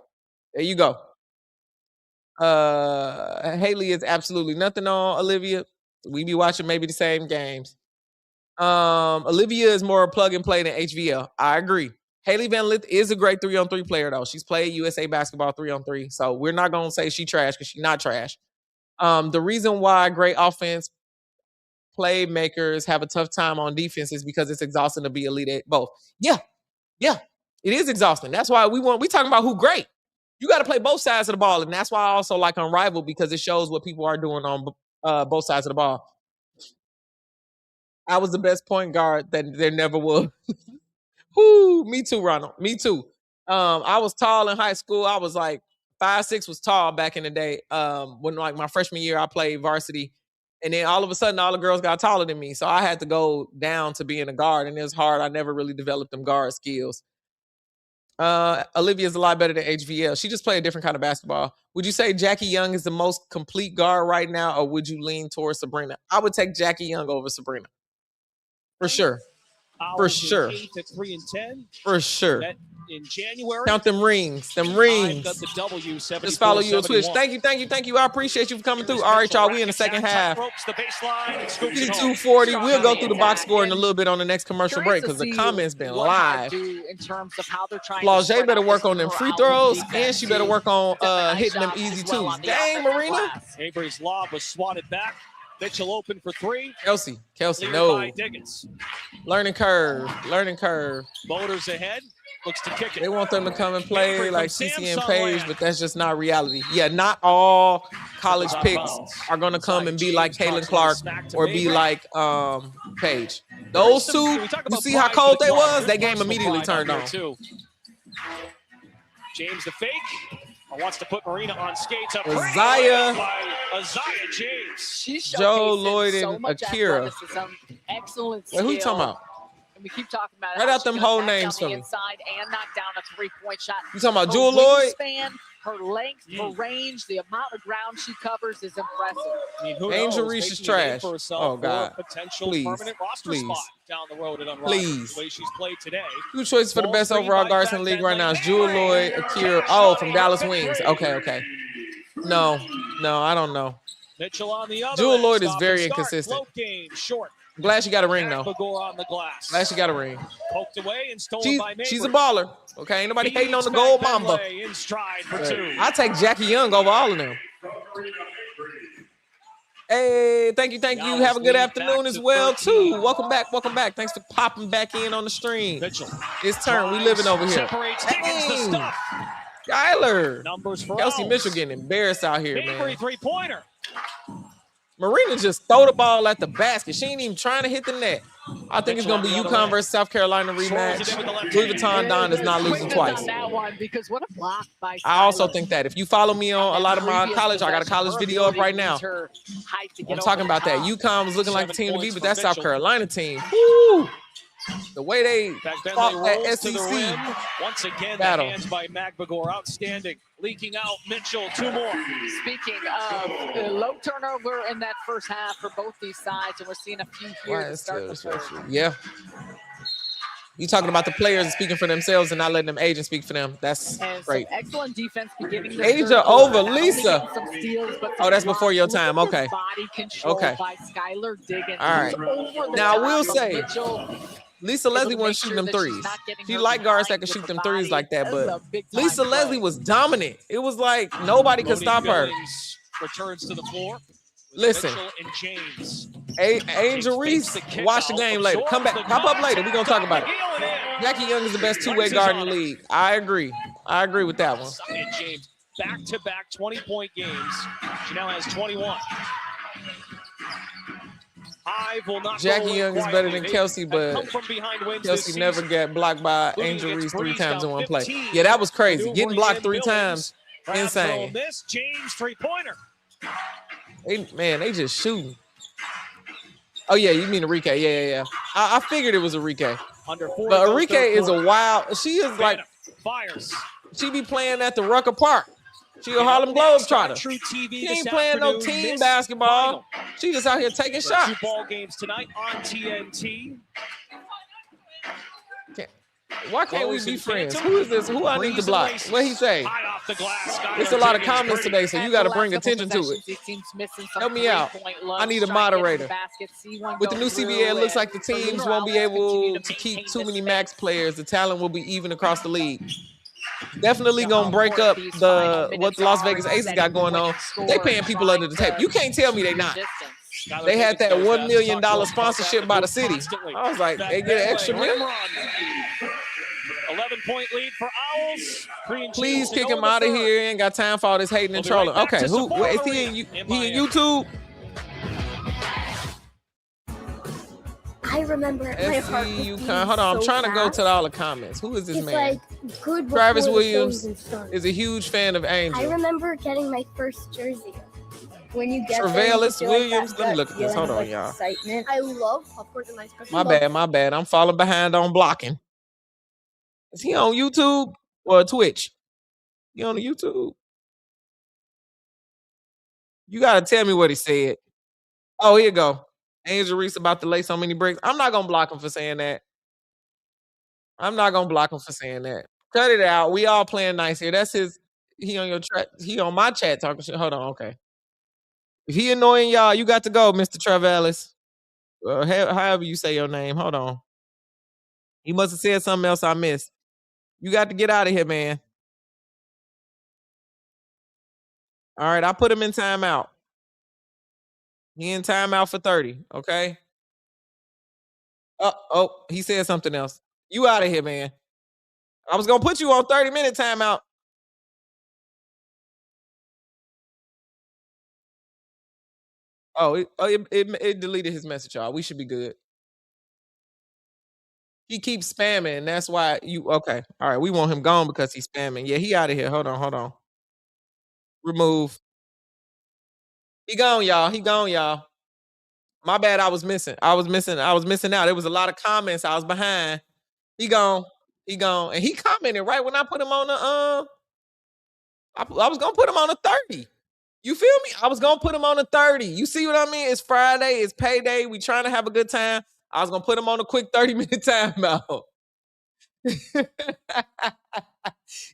there you go. Haley is absolutely nothing on Olivia. We be watching maybe the same games. Olivia is more plug and play than HVL. I agree. Haley Van Lith is a great 3-on-3 player, though. She's played USA basketball 3-on-3. So, we're not going to say she trash because she's not trash. The reason why great offense playmakers have a tough time on defense is because it's exhausting to be elite at both. Yeah, it is exhausting. That's why we talking about who great. You got to play both sides of the ball, and that's why I also like Unrivaled because it shows what people are doing on both sides of the ball. I was the best point guard that there never was. Whoo, me too, Ronald. Me too. I was tall in high school. I was like 5'6" was tall back in the day. When like my freshman year, I played varsity, And then all of a sudden, all the girls got taller than me. So I had to go down to being a guard. And it was hard. I never really developed them guard skills. Olivia's a lot better than HVL. She just played a different kind of basketball. Would you say Jackie Young is the most complete guard right now, or would you lean towards Sabrina? I would take Jackie Young over Sabrina. For sure. For sure. 8 at 3 and 10. For sure. In January. Count them rings. Them rings. Got the W, just follow you on Twitch. Thank you. I appreciate you for coming through. All right, y'all. We in the second half. 240. We'll go through the box score in a little bit on the next commercial break because the comments been live. In terms of how they're trying Flaugier better work on them free throws, and she better work on hitting them easy twos. Dang, Marina. Avery's lob was swatted back. Mitchell open for 3. Kelsey, no. Learning curve. Motors ahead. Looks to kick it. They want them to come and play like CC and Paige, but that's just not reality. Yeah, not all college picks are going to come and be like Caitlin Clark or be like Paige. Those two, you see how cold they was? That game immediately turned on. James the fake. Wants to put Marina on skates. Isaiah James. Joe Lloyd and Akira. Excellent Wait, who you talking about? We keep talking about write out them whole names for me. Inside and knock down a 3-point shot. You talking about Jewel Lloyd? Her length, her range, the amount of ground she covers is impressive. Angel Reese is trash. Oh God! Please. Down the road at Unrivaled. Please. The way she's played today. 2 choices for the best overall guards in the league right now is Jewel Lloyd, Akira. Oh, from Dallas Wings. Okay. No, I don't know. Mitchell on the other. Jewel Lloyd is very inconsistent. Short. I'm glad she got a ring though. On the glass. Glad she got a ring. Poked away and stolen by Mabry. She's a baller. Okay, ain't nobody hating on the gold mamba. In stride for 2. I take Jackie Young over all of them. Hey, thank you. Have a good afternoon as well too. Welcome back. Thanks for popping back in on the stream. Mitchell. It's turn. We living over here. Skyler. Numbers for Kelsey Owls. Mitchell getting embarrassed out here, man. 3-pointer. Marina just throw the ball at the basket. She ain't even trying to hit the net. I think it's going to be UConn versus South Carolina rematch. Louis Vuitton Don is not losing twice. Because what a block by I also think that. If you follow me on a lot of my college, I got a college video up right now. I'm talking about that. UConn was looking like the team to beat, but that South Carolina team. Woo! The way they fought that SEC once again, battle. The hands by Magbagor, outstanding. Leaking out, Mitchell, 2 more. Speaking of low turnover in that first half for both these sides, and we're seeing a few here to start the third. Yeah. You talking about the players speaking for themselves and not letting them agents speak for them. That's great. Excellent defense beginning. Asia over Lisa. Steals, oh, that's before your time. Okay. Body control by Skylar Diggins. All right. Now, I will say, Lisa Leslie wasn't shooting them threes. She liked guards that could shoot them threes like that, but Lisa Leslie was dominant. It was like nobody could stop her. Returns to the floor. Listen, and James. Angel Reese, watch the game later. Come back, pop up later. We're going to talk about it. Jackie Young is the best two-way guard in the league. I agree with that one. James, back-to-back 20-point games. She now has 21. Hive will not Jackie Young is better than Kelsey, but Kelsey never got blocked by Angel Reese 3 times in one play. Yeah, that was crazy. Getting blocked 3 times, insane. James 3-pointer. They just shooting. Oh, yeah, you mean Enrique. Yeah. I figured it was Enrique. But Enrique is a wild. She is like. Fires. She be playing at the Rucker Park. She a Harlem Globetrotter. She ain't playing no team basketball. She just out here taking shots. 2 ball games tonight on TNT. Why can't we be friends? Who is this? Who I need to block? What he say? It's a lot of comments today, so you got to bring attention to it. Help me out. I need a moderator. With the new CBA, it looks like the teams won't be able to keep too many max players. The talent will be even across the league. Definitely gonna break up what the Las Vegas Aces got going on. They paying people under the table. You can't tell me they not. They had that $1 million sponsorship by the city. I was like, they get an extra million. 11-point lead for Owls. Please kick him out of here. Ain't got time for all this hating and trolling. Okay, who is he in YouTube? I remember my heart was beating Hold on, I'm trying to go to all the comments. Who is this man? Like good Travis Williams is a huge fan of Angel. I remember getting my first jersey. when you get Travalis there, Williams. Let me look at this. Hold on, y'all. Excitement. I love popcorn and ice cream. My bad. I'm falling behind on blocking. Is he on YouTube or Twitch? He on the YouTube? You gotta tell me what he said. Oh, here you go. Angel Reese about to lay so many bricks. I'm not gonna block him for saying that. I'm not gonna block him for saying that. Cut it out. We all playing nice here. That's his. He on your chat. He on my chat talking shit. Hold on. Okay. If he annoying y'all, you got to go, Mr. Travalis. However you say your name. Hold on. He must have said something else I missed. You got to get out of here, man. All right, I put him in timeout. He in timeout for 30, okay? Oh, he said something else. You out of here, man. I was going to put you on 30-minute timeout. Oh, it deleted his message, y'all. We should be good. He keeps spamming. That's why you... Okay. All right, we want him gone because he's spamming. Yeah, he out of here. Hold on. Remove. He gone, y'all. My bad, I was missing out. There was a lot of comments. I was behind. He gone. And he commented right when I put him on the I was gonna put him on a 30. You feel me? I was gonna put him on a 30. You see what I mean? It's Friday, it's payday. We trying to have a good time. I was gonna put him on a quick 30-minute timeout.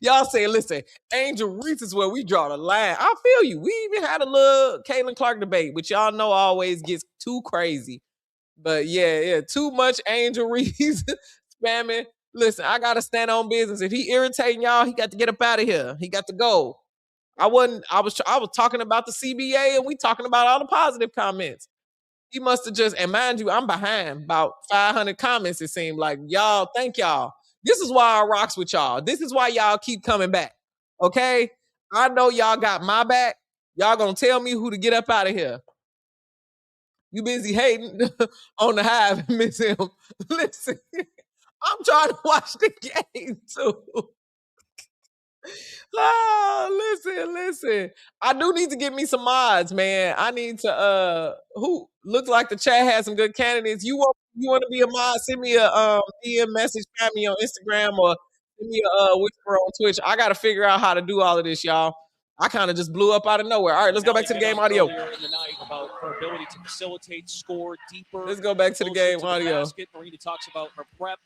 Y'all say, listen, Angel Reese is where we draw the line. I feel you. We even had a little Caitlin Clark debate, which y'all know always gets too crazy. But yeah, too much Angel Reese spamming. Listen, I gotta stand on business. If he irritating y'all, he got to get up out of here. He got to go. I was talking about the CBA and we talking about all the positive comments. He must have just, and mind you, I'm behind about 500 comments, it seemed like. Y'all, thank y'all. This is why I rocks with y'all. This is why y'all keep coming back. Okay? I know y'all got my back. Y'all gonna tell me who to get up out of here. You busy hating on the Hive and miss him. Listen, I'm trying to watch the game too. Listen. I do need to get me some mods, man. I need to who looks like the chat has some good candidates. You want to be a mod, send me a DM message, find me on Instagram or send me a whisper on Twitch. I gotta figure out how to do all of this, y'all. I kind of just blew up out of nowhere. All right, let's go back to the game audio. In the night about her ability to facilitate, score deeper. Let's go back to the game audio. Marina talks about her prep.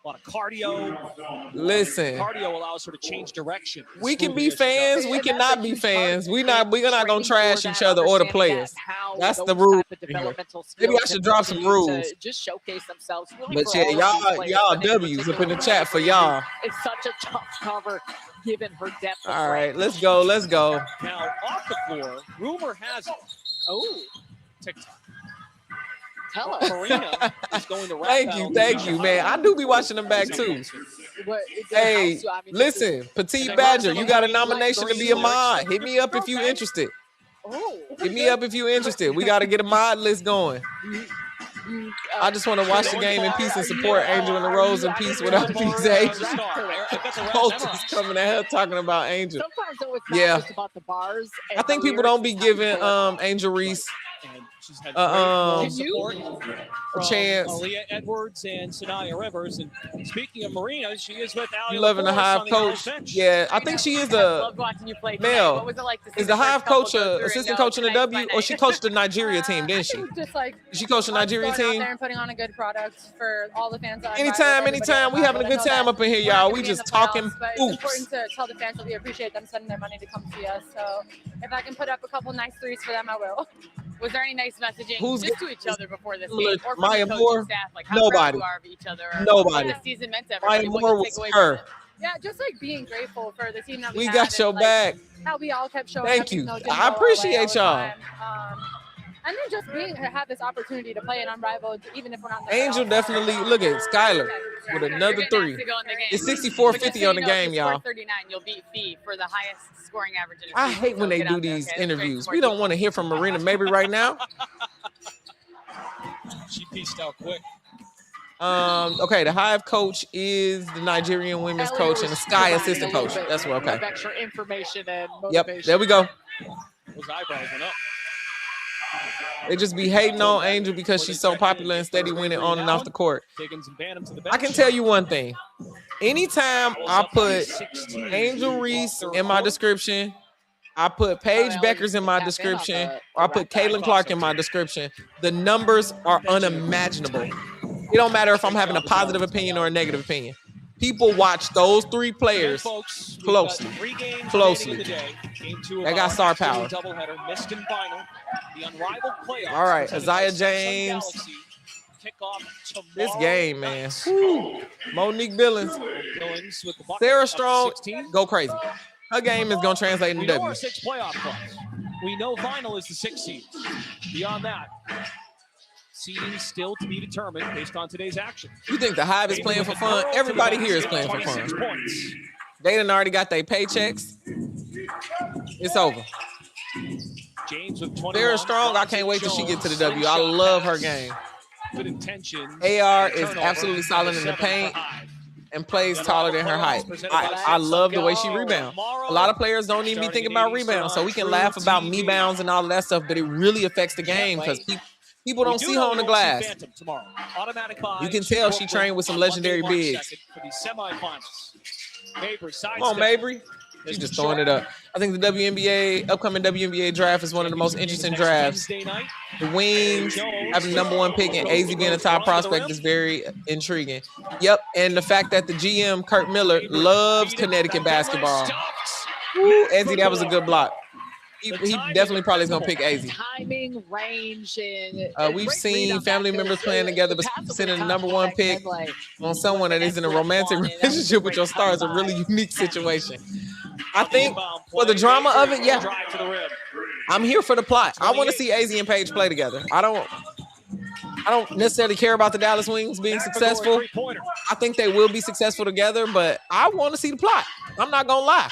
A lot of cardio. Listen, cardio allows her to change direction. We can be fans. We cannot be fans. We're not gonna trash each other or the players. That's the rule. Maybe I should drop some rules. Just showcase themselves. Really, but yeah, y'all W's up in the chat for y'all. It's such a tough cover given her depth. All right, let's go. Now off the floor, rumor has it. Oh, TikTok. Marina is going to Thank you, man. I do be watching them back too. Hey, listen, Petite Badger, you got a nomination to be a mod. Hit me up if you interested. Hit me up if you interested. We got to get a mod list going. I just want to watch the game in peace and support Angel and the Rose in peace without a piece of Angel. Post is coming at her talking about Angel. Sometimes it's not just about the bars. I think people don't be giving Angel Reese she's had great support from chance. Aaliyah Edwards and Sanaya Rivers. And speaking of Marina, she is with Ali. You loving the Hive coach? Yeah, I think she is a male. What was it like to see is the Hive coach assistant coach in the W, or she coached the Nigeria team, didn't she? Just like she coached the Nigeria going team. out there and putting on a good product for all the fans. Anytime, we having a good time up in here, y'all. We just talking It's important to tell the fans that we appreciate them spending their money to come see us. So if I can put up a couple nice threes for them, I will. Was there any nice messaging just to each other before this game, or from Maya the Moore? staff? Like how Nobody. proud you are of each other? Nobody. What the season meant to everybody. Maya Moore was her. Yeah, just like being grateful for the team that We had got your and, back. How we all kept showing Thank up, you. even though it didn't I go our way appreciate all the y'all. time. And then just have this opportunity to play an Unrivaled, even if we're not in the Angel playoffs. definitely, look at Skylar with another three. It's 64-50 on the game, y'all. 39, you'll beat Fee for the highest scoring average in a I season, hate so when they get do out there, these okay? interviews. We don't want to hear from Marina maybe right now. She pieced out quick. Okay, the Hive coach is the Nigerian women's coach and the Sky assistant coach. That's what, okay. Extra information and Yep, motivation. there we go. Those eyebrows went up. They just be hating on Angel because she's so popular and steady winning on and off the court. I can tell you one thing. Anytime I put Angel Reese in my description, I put Paige Beckers in my description, or I put Caitlin Clark in my description, the numbers are unimaginable. It don't matter if I'm having a positive opinion or a negative opinion. People watch those three players closely. They got star power. All right, Isaiah James. This game, man. Woo. Monique Billings. Sarah Strong, go crazy. Her game is going to translate into W. We know final is the 6th seed. Beyond that, seeding still to be determined based on today's action. You think the Hive is playing for fun? Everybody here is playing for fun. They done already got their paychecks. It's over. James with 21. Sarah Strong, I can't wait till she get to the W. I love her game. Good intention. AR is absolutely solid in the paint and plays taller than her height. I love the way she rebounds. A lot of players don't even be thinking about rebounds, so we can laugh about me bounds and all of that stuff, but it really affects the game because people don't see her on the glass. You can tell she trained with some legendary bigs. Come on, Mabry. She's just throwing it up. I think the upcoming WNBA draft is one of the most interesting drafts. The Wings having the number 1 pick and AZ being a top prospect is very intriguing. Yep, and the fact that the GM, Kurt Miller, loves Connecticut basketball. Woo, AZ, that was a good block. He definitely probably is going to pick AZ. Timing, range, and we've seen family members playing together, but sending the number 1 pick on someone that is in a romantic relationship with your star is a really unique situation. I think for the drama of it, yeah, I'm here for the plot. I want to see AZ and Paige play together. I don't necessarily care about the Dallas Wings being successful. I think they will be successful together, but I want to see the plot. I'm not gonna lie.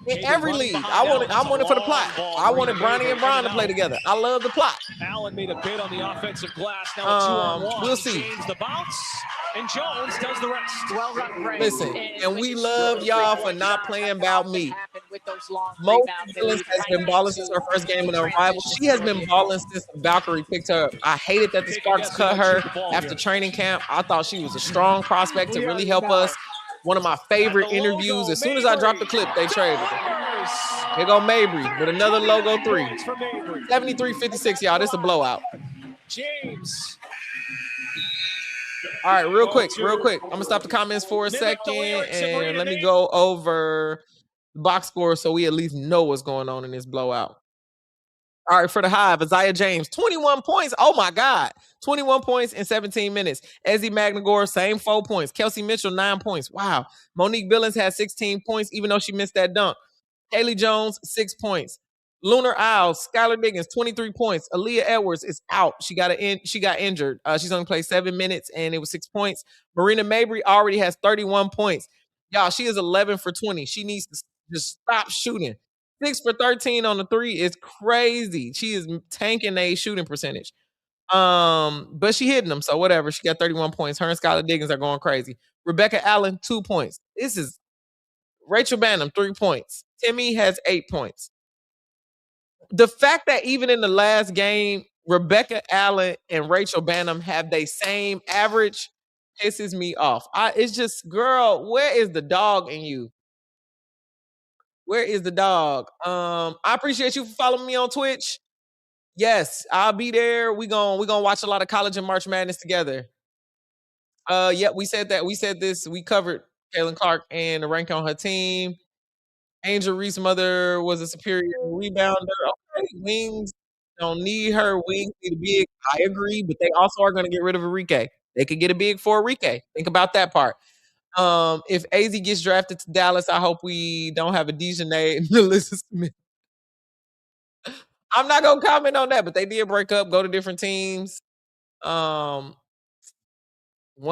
In every league, I want it for the plot. I wanted Bronny and Bron to play together. I love the plot. Allen made a bid on the offensive glass. Now 2-on-1. We'll see. James the bounce, and Jones does the rest. Well run break. Listen, and we love y'all for not playing about me. Mo Billings has been balling since her first game in Unrivaled. She has been balling since Valkyrie picked her up. I hated that the Sparks cut her after training camp. I thought she was a strong prospect to really help us. One of my favorite interviews. As soon as I dropped the clip, they traded her. Here go Mabry with another logo 3. 73-56, y'all. This is a blowout. James. All right, real quick. I'm going to stop the comments for a second, and let me go over the box score so we at least know what's going on in this blowout. All right, for the Hive, Isaiah James, 21 points. Oh, my God. 21 points in 17 minutes. Ezzy Magnagor, same 4 points. Kelsey Mitchell, 9 points. Wow. Monique Billings had 16 points, even though she missed that dunk. Haley Jones, 6 points. Lunar Owls, Skylar Diggins, 23 points. Aaliyah Edwards is out. She got injured. She's only played 7 minutes, and it was 6 points. Marina Mabry already has 31 points. Y'all, she is 11 for 20. She needs to just stop shooting. 6 for 13 on the 3 is crazy. She is tanking a shooting percentage. But she hitting them, so whatever. She got 31 points. Her and Skylar Diggins are going crazy. Rebecca Allen, 2 points. This is Rachel Bannum, 3 points. Timmy has 8 points. The fact that even in the last game, Rebecca Allen and Rachel Bannum have the same average pisses me off. It's just, girl, where is the dog in you? Where is the dog? I appreciate you for following me on Twitch. Yes, I'll be there. We gonna watch a lot of college and March Madness together. Yeah, we said that. We said this. We covered Caitlin Clark and the rank on her team. Angel Reese's mother was a superior rebounder. Okay, Wings don't need her. Wings need a big. I agree, but they also are going to get rid of Enrique. They could get a big for Enrique. Think about that part. If AZ gets drafted to Dallas, I hope we don't have a Dejanay and Melissa Smith. I'm not gonna comment on that, but they did break up, go to different teams. One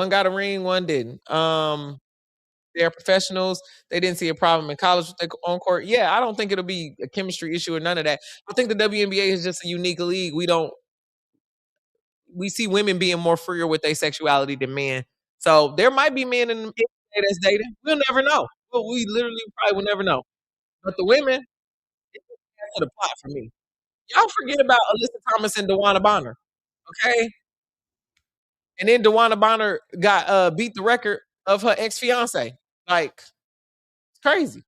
got a ring, one didn't. They're professionals. They didn't see a problem in college with their on court. Yeah, I don't think it'll be a chemistry issue or none of that. I think the WNBA is just a unique league. We see women being more freer with their sexuality than men. So there might be men in the NBA that's dating. We'll never know. Well, we literally probably will never know. But the women, it's to the plot for me. Y'all forget about Alyssa Thomas and DeWanna Bonner, okay? And then DeWanna Bonner got beat the record of her ex-fiance. Like, it's crazy.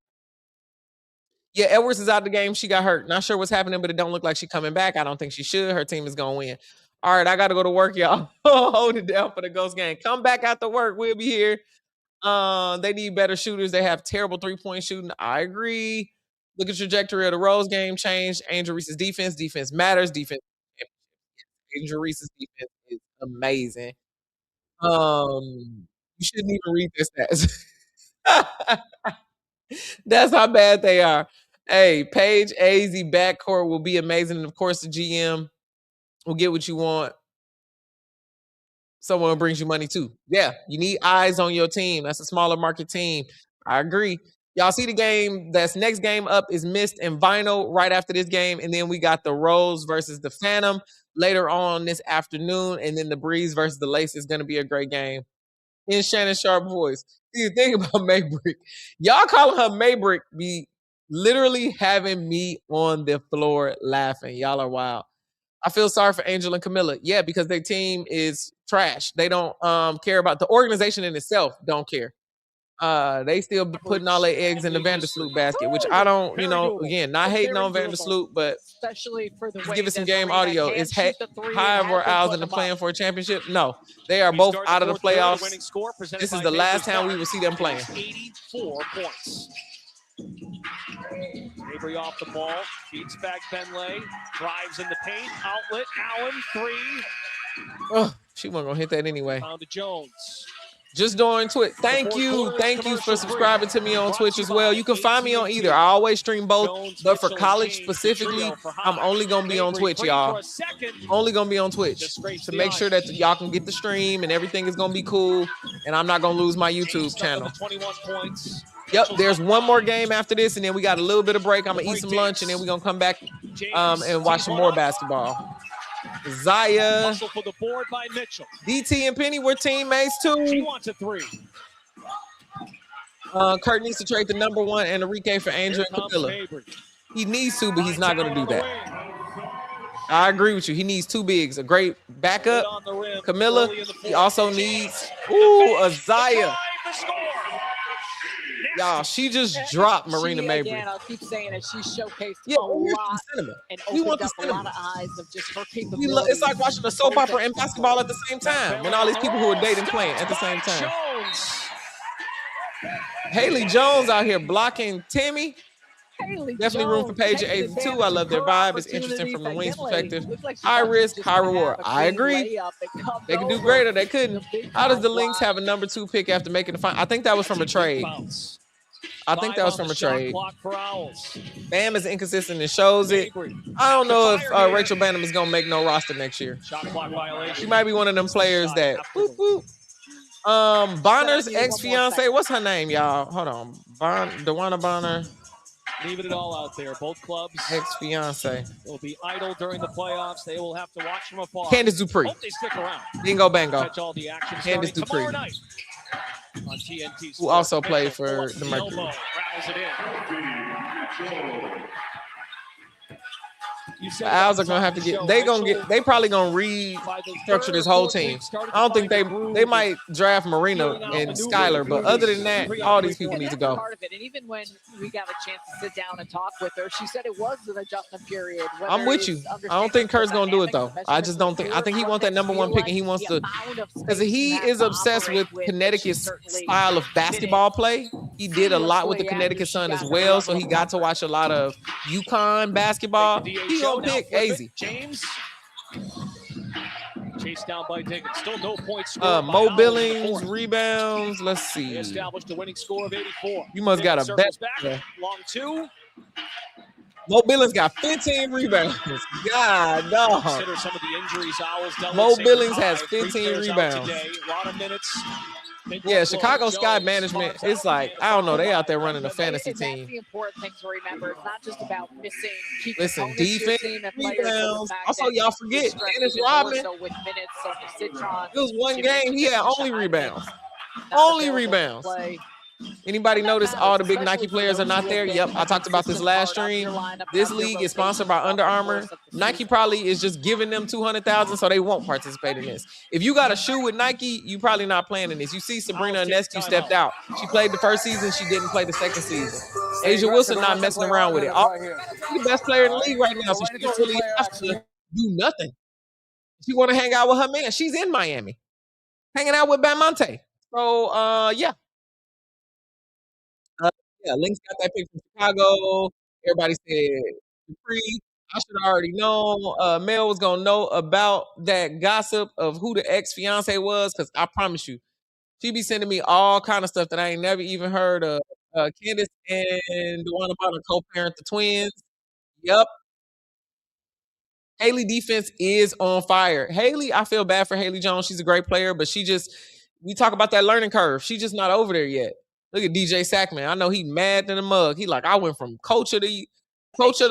Yeah, Edwards is out of the game. She got hurt. Not sure what's happening, but it don't look like she's coming back. I don't think she should. Her team is going to win. All right, I got to go to work, y'all. Hold it down for the Ghost game. Come back after work. We'll be here. They need better shooters. They have terrible three-point shooting. I agree. Look at the trajectory of the Rose game changed. Angel Reese's defense. Defense matters. Defense. Angel Reese's defense is amazing. You shouldn't even read this stats. That's how bad they are. Hey, Paige, AZ backcourt will be amazing. And of course, the GM will get what you want. Someone brings you money too. Yeah, you need eyes on your team. That's a smaller market team. I agree. Y'all see the game that's next game up is Mist and Vinyl right after this game. And then we got the Rose versus the Phantom later on this afternoon. And then the Breeze versus the Lace is going to be a great game. In Shannon Sharp voice. See, the thing about Maybrick, y'all calling her Maybrick be literally having me on the floor laughing. Y'all are wild. I feel sorry for Angel and Camilla. Yeah, because their team is trash. They don't care about the organization in itself. Don't care. They still putting all their eggs in the Vandersloot basket, which I don't, again, not hating on Vandersloot, but especially for the give it some game audio. Is Hive or Owls in the playing for a championship? No, they are both out of the playoffs. This is the last time we will see them playing. 84 points. Avery off the ball, beats back Benlay, drives in the paint, outlet, Allen, three. Oh, she wasn't gonna hit that anyway. Found to Jones. Just doing Twitch. Thank you for subscribing to me on Twitch as well. You can find me on either. I always stream both, but for college specifically, I'm only gonna be on Twitch, y'all. Only gonna be on Twitch to make sure that y'all can get the stream and everything is gonna be cool, and I'm not gonna lose my YouTube channel. Yep, there's one more game after this, and then we got a little bit of break. I'm gonna eat some lunch, and then we're gonna come back and watch some more basketball. Zaya, for the board by Mitchell. DT and Penny were teammates too. She wants a three. Kurt needs to trade the number one and Enrique for Angel and Camilla. He needs to, but he's not going to do that. I agree with you. He needs two bigs. A great backup, Camilla. He also needs, a Zaya. Y'all, she just dropped Marina Mabry. Again, I'll keep saying it. She showcased a lot and opened up a lot of eyes of just her capabilities. It's like watching a soap opera and basketball at the same time when all these people who are dating playing at the same time. Haley Jones out here blocking Timmy. Definitely room for Paige at 82. I love their vibe. It's interesting from the wings perspective. High risk, high reward. I agree. They could do greater. They couldn't. How does the Lynx have a number 2 pick after making the final? I think that was from a trade. Bam is inconsistent and shows it. I don't know if Rachel Banham is going to make no roster next year. She might be one of them players that Bonner's ex-fiance. What's her name, y'all? Hold on. DeWanna Bonner. Leaving it all out there. Both clubs. Ex-fiance. Will be idle during the playoffs. They will have to watch from afar. Candace Dupree. Hope they stick around. Bingo bango. Catch all the action Candace Dupree. On TNT. Who also played for the Mercury. The Owls are gonna have to get. They probably gonna restructure this whole team. I don't think they might draft Marina and Skylar, but other than that, all these people need to go. Part of it. And even when we got a chance to sit down and talk with her, she said it was an adjustment period. I'm with you. I don't think Kurt's gonna do it though. I just don't think. I think he wants that number 1 pick, and he wants to, because he is obsessed with Connecticut's style of basketball play. He did a lot with the Connecticut Sun as well, so he got to watch a lot of UConn basketball. He gonna pick AZ. James chased down by Diggins. Still no points scored. Mo Billings rebounds. Let's see. Established a winning score of 84. You must got a bet. Long two. Mo Billings got 15 rebounds. God, dog. Consider some of the injuries Owls dealt Mo with. Billings has 15 rebounds. A lot of minutes. Yeah, Chicago Sky Management, it's like, I don't know, they out there running a fantasy team. That's the important thing to remember. It's not just about missing key Listen, defense, rebounds. Also, y'all forget, Dennis Rodman, it was one game, he had only rebounds. Only rebounds. Anybody notice all the big Nike players are not there? Yep, I talked about this last stream. This league is sponsored by Under Armour. Nike probably is just giving them $200,000, so they won't participate in this. If you got a shoe with Nike, you probably not playing in this. You see Sabrina Ionescu stepped out. She played the first season. She didn't play the second season. Asia Wilson not messing around with it. She's the best player in the league right now, so she don't really have to do nothing. She want to hang out with her man. She's in Miami, hanging out with Bamonte. So, yeah. Yeah, Link's got that pick from Chicago. Everybody said free. I should have already known. Mel was gonna know about that gossip of who the ex-fiance was, because I promise you, she be sending me all kind of stuff that I ain't never even heard of. Candace and the one about to co-parent the twins. Yep. Haley defense is on fire. Haley, I feel bad for Haley Jones. She's a great player, but we talk about that learning curve. She's just not over there yet. Look at DJ Sackman. I know he mad than a mug. He like, I went from coach of the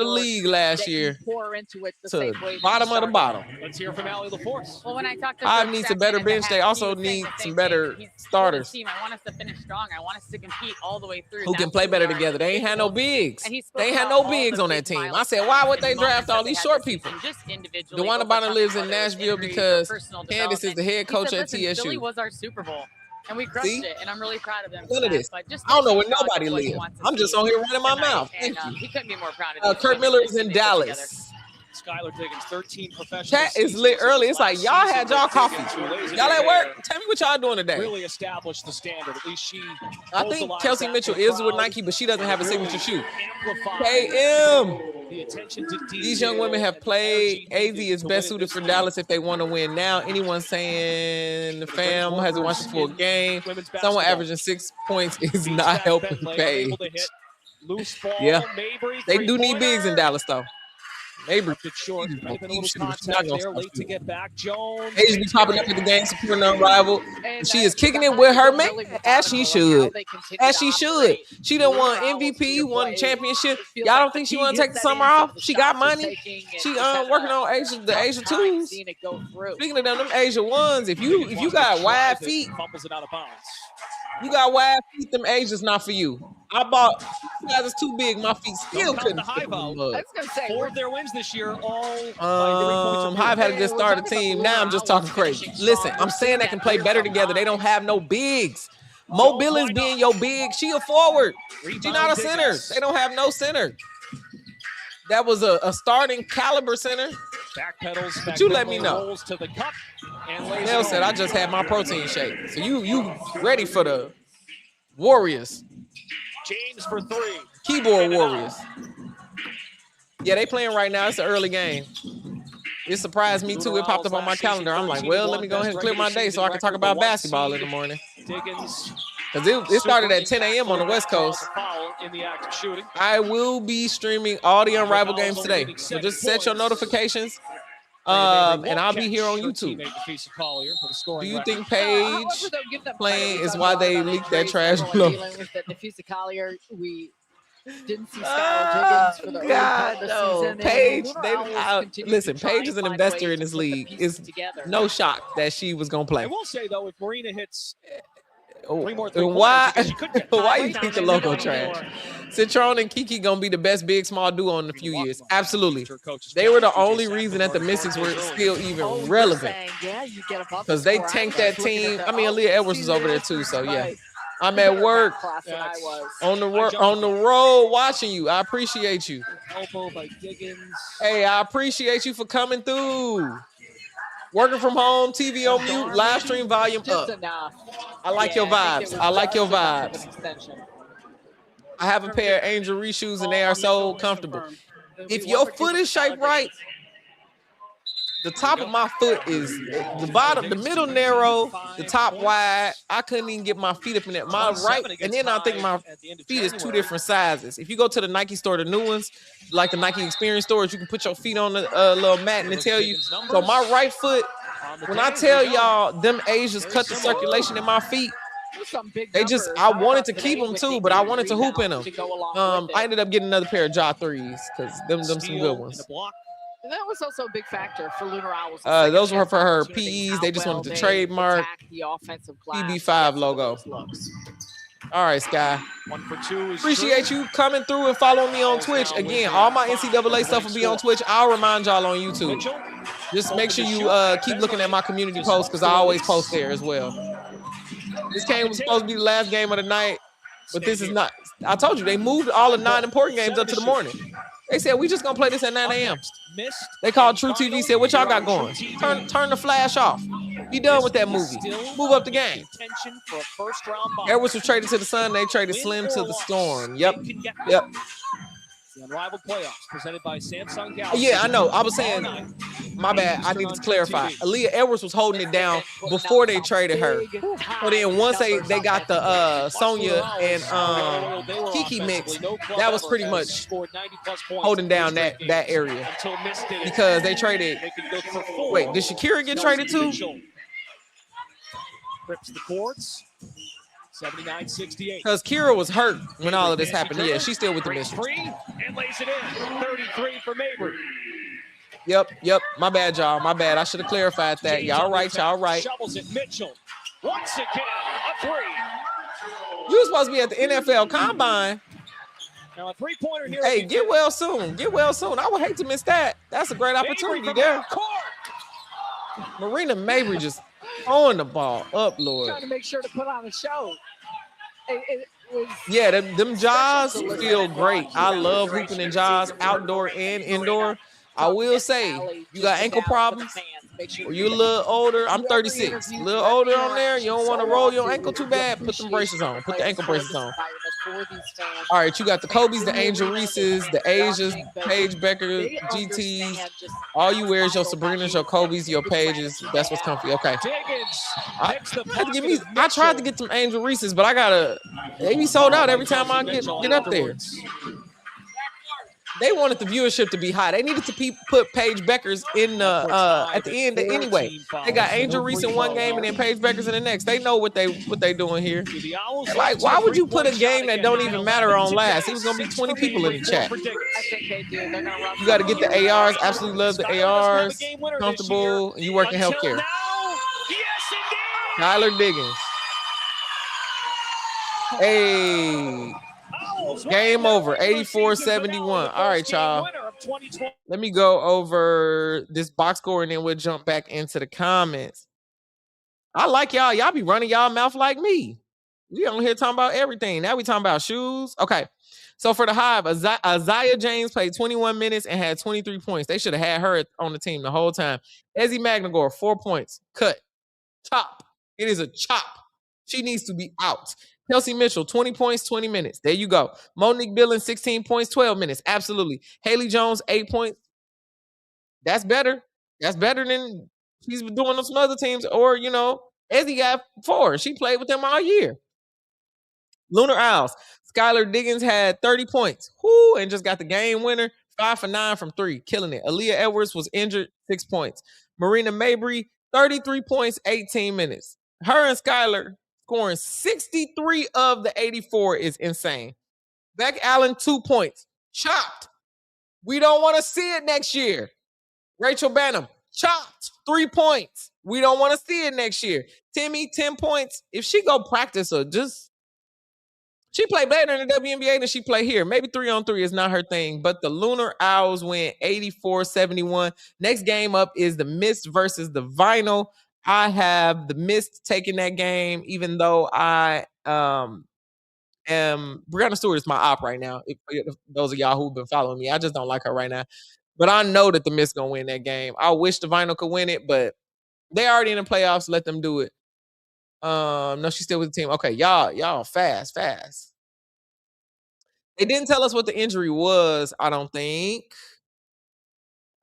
league last year to bottom of the bottom. Let's hear from Allie LaForce. Well, when I talked to Hive needs a better bench. They also need some better starters. Team. I want us to finish strong. I want us to compete all the way through. Who can play better together. They ain't had no bigs. They ain't had no bigs on that team. I said, why would they draft all these short people? DeWanda Bonner lives in Nashville because Candace is the head coach at TSU. Philly was our Super Bowl. And we crushed it, and I'm really proud of them. None of this. I don't know where nobody lives. I'm just on here running my mouth. Thank you. He couldn't be more proud of Kurt Miller is in Dallas. Skylar Diggins, 13 professional. Chat is lit early. It's like y'all had y'all coffee. Y'all at work? Tell me what y'all doing today. Really established the standard. At least she. I think Kelsey Mitchell is with Nike, but she doesn't have a signature shoe. KM. These young women have played. AZ is best suited for Dallas if they want to win now. Anyone saying the fam hasn't watched the full game, someone averaging 6 points is not helping Paige. Yeah, they do need bigs in Dallas though. Neighbor, short. Late to get back. Jones. Asia's be popping up at the game, supporting Unrivaled. She is kicking it with her man, as she should. As she should. She done won MVP, won the championship. Y'all don't think she want to take the summer off? She got money. She working on the Asia 2s. Speaking of them Asia 1s, if you got wide feet, fumbles it out of bounds. You got wide feet, them Asians not for you. I bought, you guys is too big, my feet still couldn't fit in the mud. I was gonna say 4 of their wins this year, all Hive had a good start of the team. Now I'm just talking crazy. Listen, I'm saying they can play better together. They don't have no bigs. Mo Billings being your big, she a forward. She not a center. They don't have no center. That was a starting caliber center. Backpedals, but you let me know. Rolls to the cup and Nell said, I just had my protein shake. So you ready for the Warriors. James for 3. Keyboard Warriors. Yeah, they playing right now. It's an early game. It surprised me too. It popped up on my calendar. I'm like, well, let me go ahead and clear my day so I can talk about basketball in the morning. Diggins. Because it started at 10 a.m. on the West Coast. In the act of shooting. I will be streaming all the Unrivaled games today. So just set your notifications. And I'll be here on YouTube. Do you think Paige playing is why they leaked that trash? Collier, we didn't see Skylar Diggins for the early part of the season. Paige, listen, Paige is an investor in this league. It's no shock that she was going to play. I will say, though, if Marina hits... Why you think the logo trash? Citron and Kiki gonna be the best big small duo in a few years. Absolutely. They were the only reason that the Mystics were still even relevant. Because they tanked that team. I mean, Aaliyah Edwards was over there too. So yeah. I'm at work on the road watching you. I appreciate you. Hey, I appreciate you for coming through. Working from home, TV on mute, live stream volume up. I like your vibes. I like your vibes. I have a pair of Angel Reese shoes and they are so comfortable. If your foot is shaped right, the top of my foot is the bottom, the middle narrow, the top wide. I couldn't even get my feet up in there. My right, and then I think my feet is 2 different sizes. If you go to the Nike store, the new ones, like the Nike Experience stores, you can put your feet on the little mat and it tell you. So my right foot, when I tell y'all them Asians cut the circulation in my feet, they just, I wanted to keep them too, but I wanted to hoop in them. I ended up getting another pair of Jaw 3s because them some good ones. And that was also a big factor for Lunar Owls. Those were for her PEs. They just wanted to trademark PB5 logo. All right, Sky. 1 for 2 is Appreciate true. you coming through and following me on Twitch. Again, all my NCAA stuff will be on Twitch. I'll remind y'all on YouTube. Mitchell, Just make sure you keep looking at my community posts because I always post there as well. This game was supposed to be the last game of the night, but this is not. I told you, they moved all the non-important games up to the morning. They said, we just going to play this at 9 a.m. They called True TV, said, what y'all got going? Turn the flash off. Be done with that movie. Move up the game. Edwards was traded to the Sun. They traded Slim to the Storm. Yep. The Unrivaled Playoffs presented by Samsung Galaxy. Yeah, I know. I was saying, my bad. I needed to clarify. Aaliyah Edwards was holding it down before they traded her. But then once they got the Sonya and Kiki mix, that was pretty much holding down that area. Because they traded. Wait, did Shakira get traded too? Grips the courts. 79-68. Because Kira was hurt when all of this happened. Yeah, she's still with the mission. And lays it in. 33 for Mabry. Yep. My bad, y'all. My bad. I should have clarified that. Y'all right. Shovels it. Mitchell. Once again, a three. You were supposed to be at the NFL Combine. Now a three-pointer here. Hey, get well soon. I would hate to miss that. That's a great opportunity there. Marina Mabry just throwing the ball up, Lord. Trying to make sure to put on a show. It was, yeah, them jaws feel great. I love hooping in jaws, outdoor and indoor. I will say, you got ankle problems, or you a little older. I'm 36. A little older on there. You don't want to roll your ankle too bad. Put them braces on. Put the ankle braces on. All right, you got the Kobe's, the Angel Reese's, the Asias, Paige Becker, GTs. All you wear is your Sabrinas, your Kobe's, your Pages. That's what's comfy. Okay. I tried to get some Angel Reese's, but they be sold out every time I get up there. They wanted the viewership to be high. They needed to put Paige Becker's in at the end anyway. They got Angel Reese in one game and then Paige Becker's in the next. They know what they doing here. Like, why would you put a game that don't even matter on last? It was gonna be 20 people in the chat. You got to get the ARs. Absolutely love the ARs. Comfortable. And you work in healthcare. Tyler Diggins. Hey. Game over, 84-71. All right, y'all. Let me go over this box score and then we'll jump back into the comments. I like y'all. Y'all be running y'all mouth like me. We on here talking about everything. Now we talking about shoes. Okay. So for the Hive, Isaiah James played 21 minutes and had 23 points. They should have had her on the team the whole time. Ezzy Magnagor, 4 points. Cut. Chop. It is a chop. She needs to be out. Kelsey Mitchell, 20 points, 20 minutes. There you go. Monique Billin, 16 points, 12 minutes. Absolutely. Haley Jones, 8 points. That's better. That's better than she's been doing on some other teams. Or, Ezzy got 4. She played with them all year. Lunar Owls. Skylar Diggins had 30 points. Whoo, and just got the game winner. 5 for 9 from 3. Killing it. Aaliyah Edwards was injured. 6 points. Marina Mabry, 33 points, 18 minutes. Her and Skylar scoring 63 of the 84 is insane. Beck Allen, 2 points. Chopped. We don't want to see it next year. Rachel Banham, chopped. 3 points. We don't want to see it next year. Timmy, 10 points. If she go practice or she play better in the WNBA than she play here. Maybe 3-on-3 is not her thing, but the Lunar Owls win 84-71. Next game up is the Mist versus the Vinyl. I have the Mist taking that game, even though I am Brianna Stewart is my op right now. If those of y'all who've been following me, I just don't like her right now. But I know that the Mist gonna win that game. I wish the Vinyl could win it, but they already in the playoffs. Let them do it. No, she's still with the team. Okay, y'all fast. They didn't tell us what the injury was, I don't think.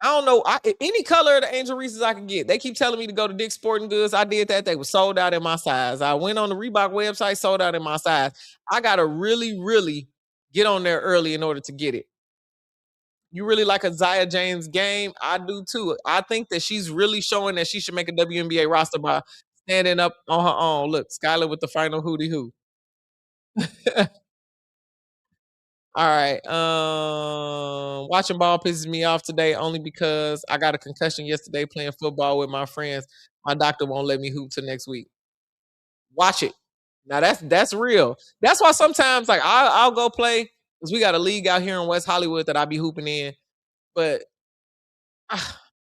I don't know. Any color of the Angel Reese's I can get. They keep telling me to go to Dick's Sporting Goods. I did that. They were sold out in my size. I went on the Reebok website, sold out in my size. I got to really, really get on there early in order to get it. You really like Isaiah James' game? I do too. I think that she's really showing that she should make a WNBA roster by standing up on her own. Look, Skylar with the final hootie hoo. All right. Watching ball pisses me off today only because I got a concussion yesterday playing football with my friends. My doctor won't let me hoop till next week. Watch it. Now that's real. That's why sometimes like I'll go play because we got a league out here in West Hollywood that I be hooping in, but I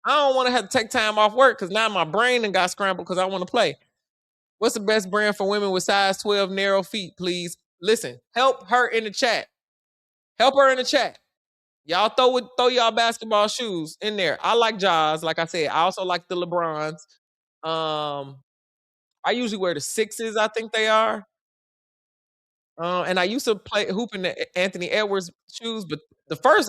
don't want to have to take time off work because now my brain done got scrambled because I want to play. What's the best brand for women with size 12 narrow feet, please? Listen, help her in the chat. Help her in the chat. Y'all throw y'all basketball shoes in there. I like Jaws, like I said. I also like the LeBrons. I usually wear the 6s, I think they are. And I used to play hooping the Anthony Edwards shoes, but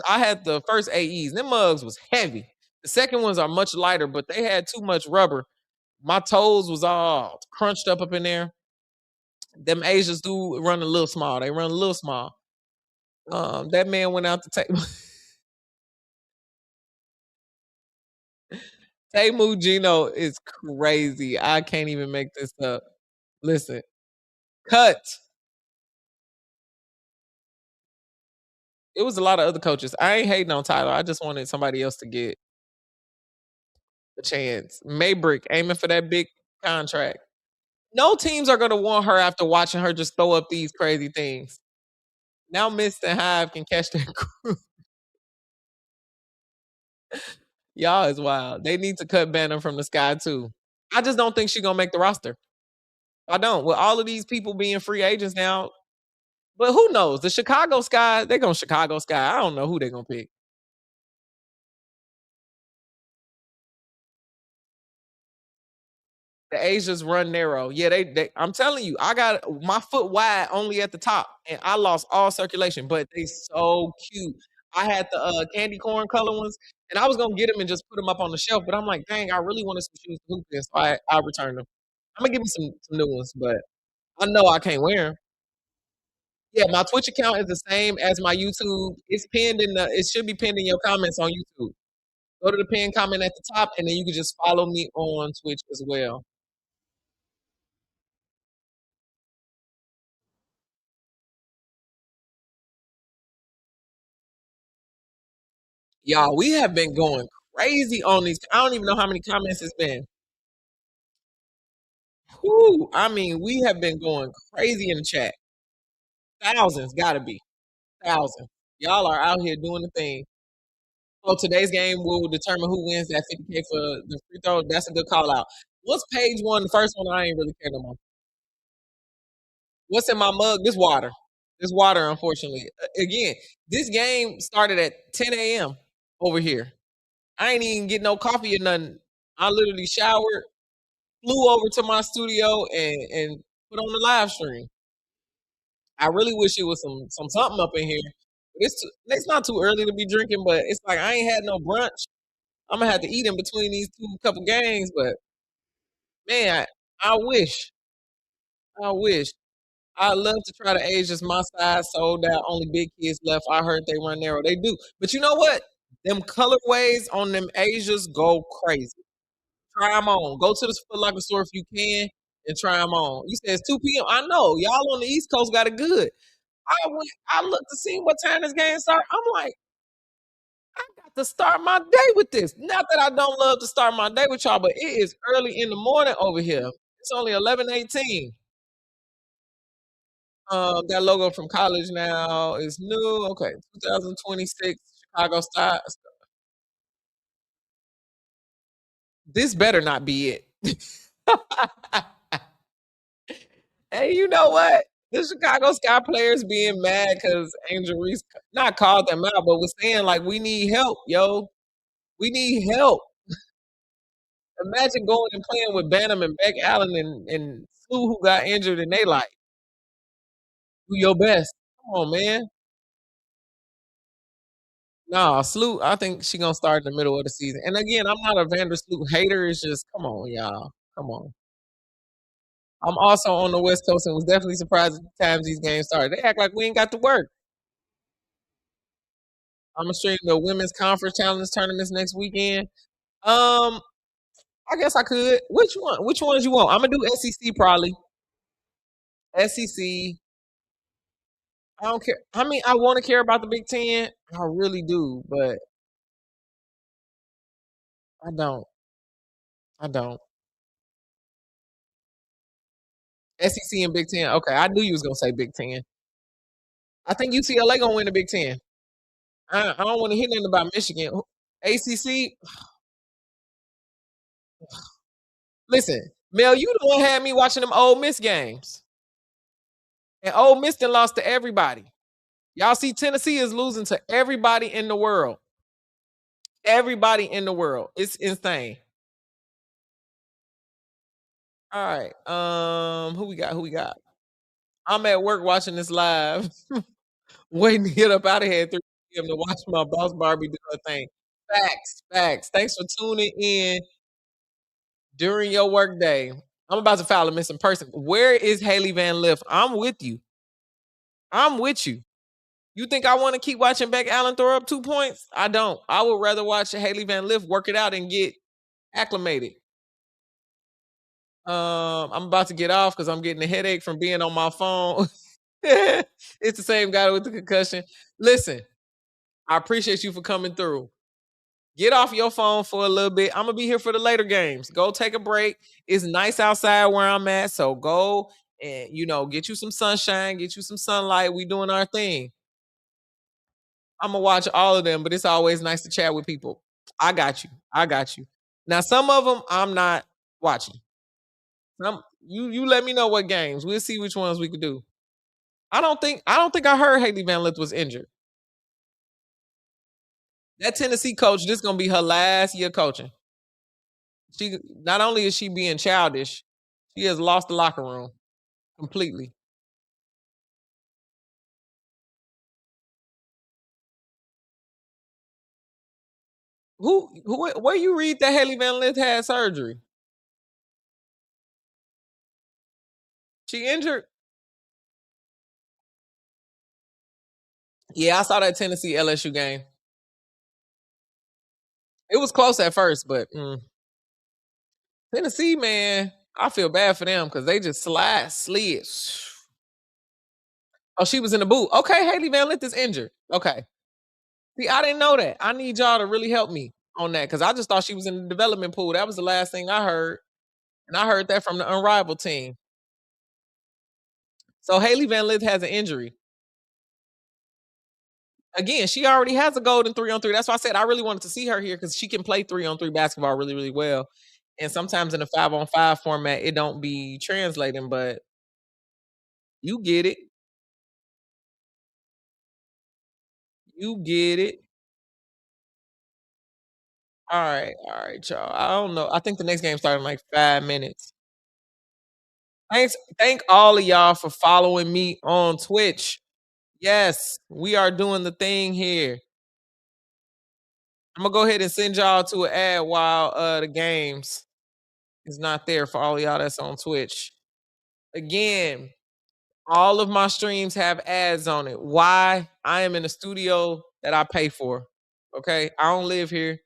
I had the first AEs. Them mugs was heavy. The second ones are much lighter, but they had too much rubber. My toes was all crunched up in there. Them Asians do run a little small. They run a little small. That man went out to table. Temu Gino is crazy. I can't even make this up. Listen, cut. It was a lot of other coaches. I ain't hating on Tyler. I just wanted somebody else to get a chance. Maybrick aiming for that big contract. No teams are gonna want her after watching her just throw up these crazy things. Now Mist and Hive can catch their crew. Y'all is wild. They need to cut Banner from the sky too. I just don't think she's gonna make the roster. I don't. With all of these people being free agents now, but who knows? The Chicago Sky, they're gonna Chicago Sky. I don't know who they're gonna pick. The Asians run narrow. Yeah, they I'm telling you, I got my foot wide only at the top, and I lost all circulation. But they so cute. I had the candy corn color ones, and I was gonna get them and just put them up on the shelf. But I'm like, dang, I really wanted some shoes to hoop in, so I returned them. I'm gonna give me some new ones, but I know I can't wear them. Yeah, my Twitch account is the same as my YouTube. It's pinned in the. It should be pinned in your comments on YouTube. Go to the pinned comment at the top, and then you can just follow me on Twitch as well. Y'all, we have been going crazy on these. I don't even know how many comments it's been. Whoo, I mean, we have been going crazy in the chat. Thousands, gotta be. Thousands. Y'all are out here doing the thing. So today's game will determine who wins that 50K for the free throw. That's a good call out. What's page one? The first one I ain't really care no more. What's in my mug? This water. This water, unfortunately. Again, this game started at 10 a.m. over here. I ain't even get no coffee or nothing. I literally showered, flew over to my studio and put on the live stream. I really wish it was some something up in here. It's not too early to be drinking, but it's like I ain't had no brunch. I'm gonna have to eat in between these couple games, but man, I wish. I wish. I love to try to age just my size, sold out, only big kids left. I heard they run narrow. They do. But you know what? Them colorways on them Asias go crazy. Try them on. Go to the Foot Locker store if you can and try them on. You said it's 2 p.m. I know. Y'all on the East Coast got it good. I looked to see what time this game started. I'm like, I got to start my day with this. Not that I don't love to start my day with y'all, but it is early in the morning over here. It's only 11:18. That logo from college now is new. Okay, 2026 Chicago style. This better not be it. Hey, you know what? The Chicago Sky players being mad because Angel Reese not called them out, but was saying like, "We need help, yo. We need help." Imagine going and playing with Banham and Beck Allen and Sue who got injured, and they like, "Do your best." Come on, man. Nah, Sloot, I think she gonna start in the middle of the season. And again, I'm not a Vandersloot hater. It's just, come on, y'all. Come on. I'm also on the West Coast and was definitely surprised at the times these games started. They act like we ain't got to work. I'm gonna stream the women's conference challenge tournaments next weekend. I guess I could. Which one? Which ones you want? I'm gonna do SEC probably. SEC. I don't care. I mean, I want to care about the Big Ten. I really do, but I don't. I don't. SEC and Big Ten. Okay, I knew you was gonna say Big Ten. I think UCLA gonna win the Big Ten. I don't want to hear nothing about Michigan. ACC. Listen, Mel, you the one had me watching them Ole Miss games, and Ole Miss then lost to everybody. Y'all see, Tennessee is losing to everybody in the world. Everybody in the world. It's insane. All right. Who we got? Who we got? I'm at work watching this live, waiting to get up out of here at 3 p.m. to watch my boss Barbie do her thing. Facts, facts. Thanks for tuning in during your work day. I'm about to file a missing person. Where is Haley Van Lith? I'm with you. I'm with you. You think I want to keep watching Beck Allen throw up 2 points? I don't. I would rather watch Haley Van Lith work it out and get acclimated. I'm about to get off because I'm getting a headache from being on my phone. It's the same guy with the concussion. Listen, I appreciate you for coming through. Get off your phone for a little bit. I'm gonna be here for the later games. Go take a break. It's nice outside where I'm at, so go and get you some sunshine, get you some sunlight. We doing our thing. I'm gonna watch all of them, but it's always nice to chat with people. I got you. I got you. Now, some of them I'm not watching. You let me know what games. We'll see which ones we could do. I don't think I heard Haley Van Lith was injured. That Tennessee coach, this gonna be her last year coaching. She not only is she being childish, she has lost the locker room completely. Where you read that Haley Van Lith had surgery? She injured? Yeah, I saw that Tennessee LSU game. It was close at first, but Tennessee, man, I feel bad for them because they just slid. Oh, she was in the boot. Okay, Haley Van Lith is injured. Okay. See, I didn't know that. I need y'all to really help me on that because I just thought she was in the development pool. That was the last thing I heard. And I heard that from the Unrivaled team. So Haley Van Lith has an injury. Again, she already has a golden 3-on-3. That's why I said I really wanted to see her here because she can play 3-on-3 basketball really, really well. And sometimes in the 5-on-5 format, it don't be translating, but you get it. You get it. All right, y'all. I don't know. I think the next game started in like 5 minutes. Thank all of y'all for following me on Twitch. Yes, we are doing the thing here. I'm gonna go ahead and send y'all to an ad while the games is not there for all of y'all that's on Twitch. Again, all of my streams have ads on it. Why? I am in a studio that I pay for. Okay, I don't live here.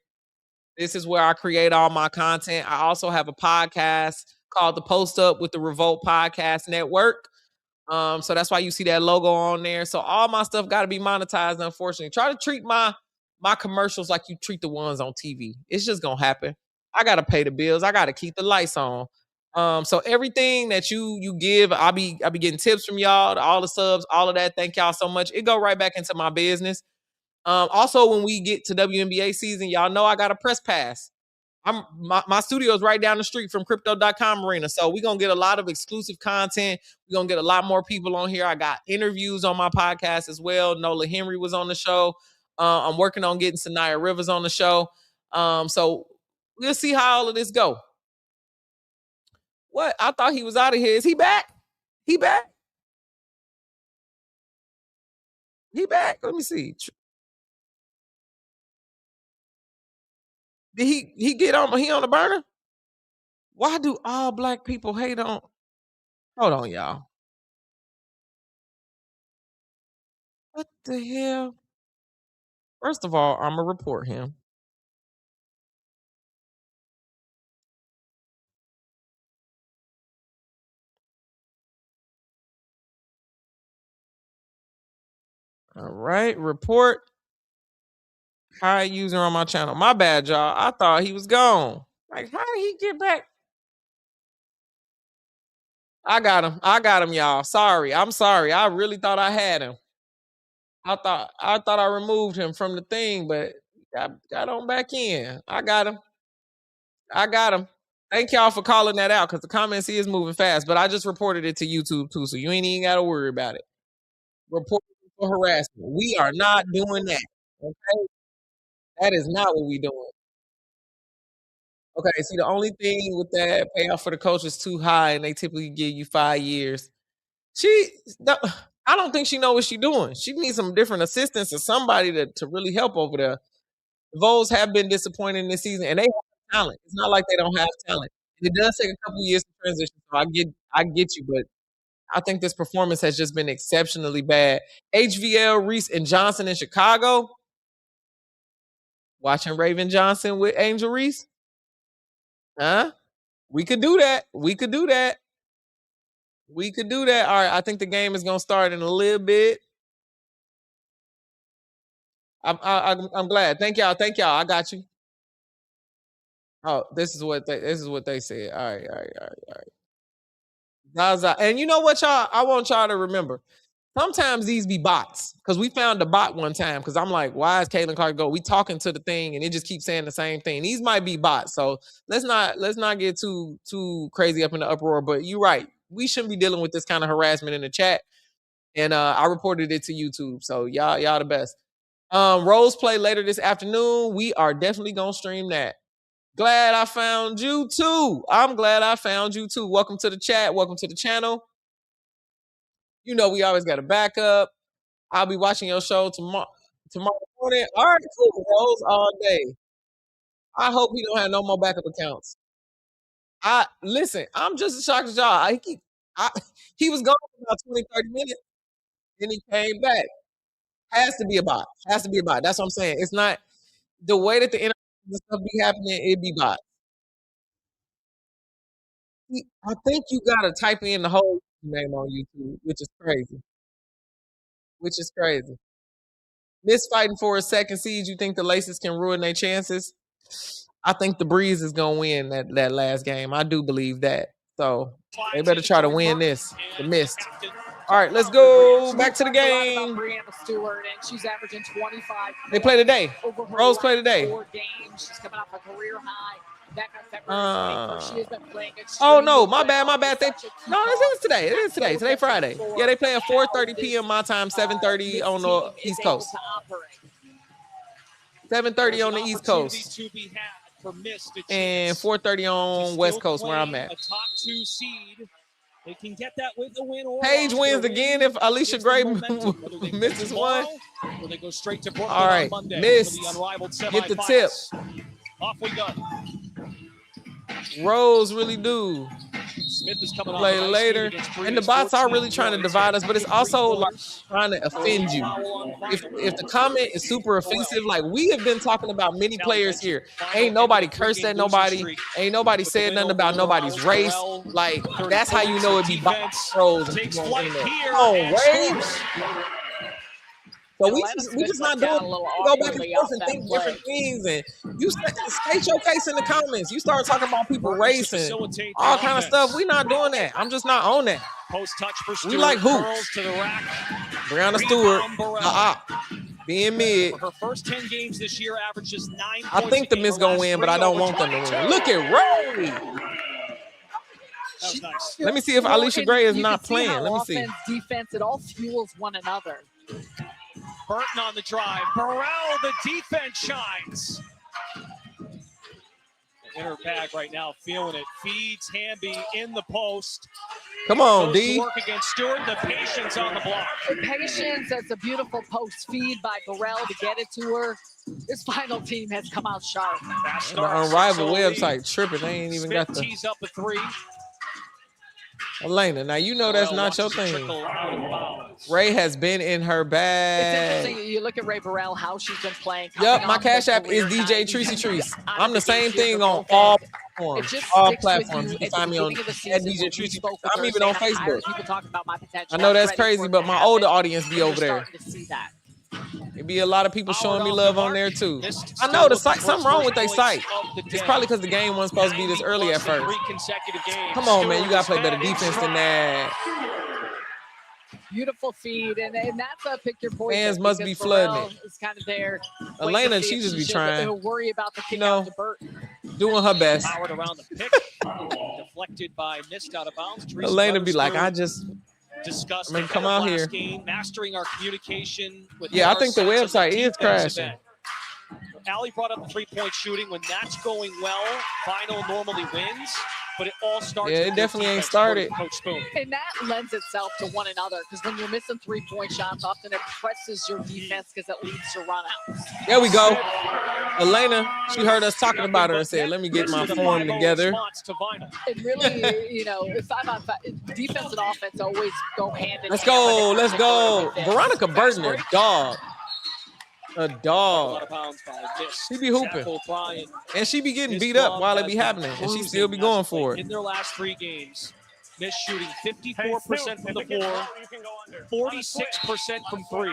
This is where I create all my content. I also have a podcast called The Post Up with the Revolt Podcast Network. So that's why you see that logo on there. So all my stuff got to be monetized, unfortunately. Try to treat my commercials like you treat the ones on TV. It's just gonna happen. I gotta pay the bills. I gotta keep the lights on. So everything that you give, I'll be getting tips from y'all, all the subs, all of that. Thank y'all so much. It go right back into my business. Also, when we get to WNBA season, y'all know I got a press pass. My studio is right down the street from crypto.com arena. So we're going to get a lot of exclusive content. We're going to get a lot more people on here. I got interviews on my podcast as well. Nola Henry was on the show. I'm working on getting Sanaya Rivers on the show. So we'll see how all of this go. What? I thought he was out of here. Is he back? He back? He back? Let me see. Did he get on? He on the burner? Why do all black people hate on? Hold on, y'all. What the hell? First of all, I'm gonna report him. All right, report high user on my channel. My bad, y'all. I thought he was gone. Like, how did he get back? I got him, y'all. Sorry. I'm sorry. I really thought I had him. I thought I removed him from the thing, but got on back in. I got him. Thank y'all for calling that out because the comments is moving fast, but I just reported it to YouTube too, so you ain't even got to worry about it. Report for harassment. We are not doing that. Okay? That is not what we doing. Okay, see, the only thing with that payoff for the coach is too high, and they typically give you 5 years. I don't think she know what she's doing. She needs some different assistance or somebody to really help over there. The Vols have been disappointing this season, and they have talent. It's not like they don't have talent. It does take a couple years to transition, so I get you, but I think this performance has just been exceptionally bad. HVL, Reese, and Johnson in Chicago. Watching Raven Johnson with Angel Reese? Huh? We could do that. All right, I think the game is gonna start in a little bit. I'm glad. Thank y'all. I got you. Oh, this is what they said. All right. Zaza. And you know what, y'all? I want y'all to remember. Sometimes these be bots. Because we found a bot one time. Because I'm like, why is Caitlin Clark go? We talking to the thing and it just keeps saying the same thing. These might be bots. So let's not get too crazy up in the uproar. But you're right. We shouldn't be dealing with this kind of harassment in the chat. And I reported it to YouTube. So y'all the best. Rose play later this afternoon. We are definitely gonna stream that. Glad I found you too. I'm glad I found you too. Welcome to the chat. Welcome to the channel. You know we always got a backup. I'll be watching your show tomorrow morning. All right, cool. Rose all day. I hope he don't have no more backup accounts. Listen, I'm just as shocked as y'all. He was gone for about 20, 30 minutes. Then he came back. Has to be a bot. That's what I'm saying. It's not the way that the internet stuff be happening, it be bots. I think you gotta type in the whole name on YouTube, which is crazy. Miss fighting for a second seed. You think the Laces can ruin their chances? I think the Breeze is gonna win that last game. I do believe that. So they better try to win this. The Mist. All right, let's go back to the game. Stewart, and she's averaging 25. They play today. Rose play today. 4 games. She's coming off a career high. Oh no, my bad. It is today. Today Friday. Yeah, they play at 4:30 p.m. my time, 7:30 on the East Coast. 7:30 on the East Coast. And 4:30 on West Coast where I'm at. A top 2 seed. They can get that with a win or Paige wins again if Alicia Gray misses one. They go straight to Brooklyn. All right, on Monday Mist. Get the tip. Off we go. Rose really do Smith is coming play later, and the bots are really trying to divide us, but it's also like trying to offend you. If the comment is super offensive, like we have been talking about many players here, ain't nobody cursed at nobody, ain't nobody said nothing about nobody's race. Like that's how you know it be bots trolls. Oh, Ray. So we just not doing. We go back and forth and think different things, and you state your case in the comments. You start talking about people racing, all kind of stuff. We not doing that. I'm just not on that. Post touch for Stewart. We like hoops. To the rack. Brianna Stewart, being mid. Her first 10 games this year averages 9 points. I think the Mist gonna win, but I don't want them to win. Look at Ray. Nice. Let me see if Alicia Gray is not playing. Let me see. Defense, it all fuels one another. Burton on the drive. Burrell, the defense shines. In her bag right now, feeling it. Feeds Hamby in the post. Come on, D. Work against Stewart. The patience on the block. The patience. That's a beautiful post feed by Burrell to get it to her. This final team has come out sharp. The Unrivaled website tripping. They ain't even got the. Tees up a 3. Elena, now you know that's not your thing. Ray has been in her bag. It's interesting. You look at Ray Burrell, how she's been playing. Yep, my Cash App is DJ Treacy Treese. I'm the same thing on all platforms. All platforms. You can find me on DJ Treacy. I'm even on Facebook. I know that's crazy, but my older audience be over there. It be a lot of people showing me Howard love off the on there mark. too. Missed I still know the looking site. for Something his wrong with their first site. points of the It's day. probably because the game wasn't supposed to be this early at 90+ in first. 3 consecutive games. Come on, man. Stewart You gotta is play better head in defense than stride. that. Beautiful feed, and that's a pick your poison. Fans must be because flooding Burrell it. is kind of there. Elena, waiting to see she if just be should, trying. worry about the kick You know, out to Burt. doing her best. Howard around the pick. Deflected by missed out of bounds. Teresa Elena be like, Weatherspoon I just discussed I mean, come out here. game, mastering our communication with Yeah, I our think the sense of website is defensive crashing. end. Allie brought up the three-point shooting. When that's going well, Vinyl normally wins, but it all starts. Yeah, it with definitely your ain't defense, started. Coach Spoon. And that lends itself to one another because when you're missing three-point shots, often it presses your defense because it leads to run-outs. There we go. Elena, she heard us talking about her and said, let me get my form together. And really, you know, 5-on-5, defense and offense always go hand in Let's hand. go. Let's go. Veronica Burton, a dog. A dog. She be hooping. And she be getting beat up while it be happening. And she still be going for it. In their last 3 games, missed shooting 54% from the floor, 46% from 3.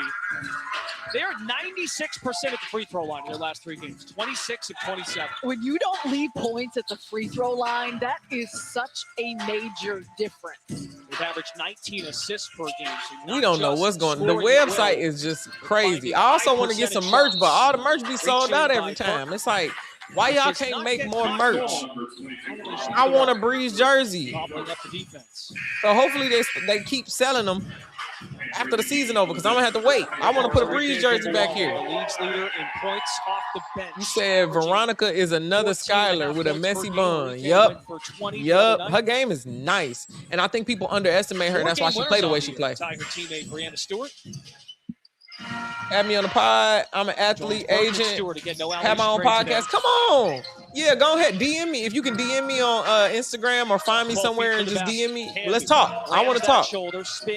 They're 96% at the free throw line in their last 3 games, 26 of 27. When you don't leave points at the free throw line, that is such a major difference. They've averaged 19 assists per game. So We don't know what's going on. The website is just crazy. I also want to get some merch, but all the merch be sold out every time. It's like, why y'all can't make more merch? I want a Breeze jersey. So hopefully they keep selling them after the season over, because I'm going to have to wait. I want to put a Breeze jersey back here. League's leader in points off the bench. You said Veronica is another Skylar with a messy bun. Yup. Yup. Her game is nice. And I think people underestimate her. That's why she played the way she plays. Tiger teammate Brianna Stewart. Have me on the pod. I'm an athlete agent. Have my own podcast. Come on. Yeah, go ahead. DM me. If you can DM me on Instagram or find me somewhere and just DM me. Let's talk. I want to talk.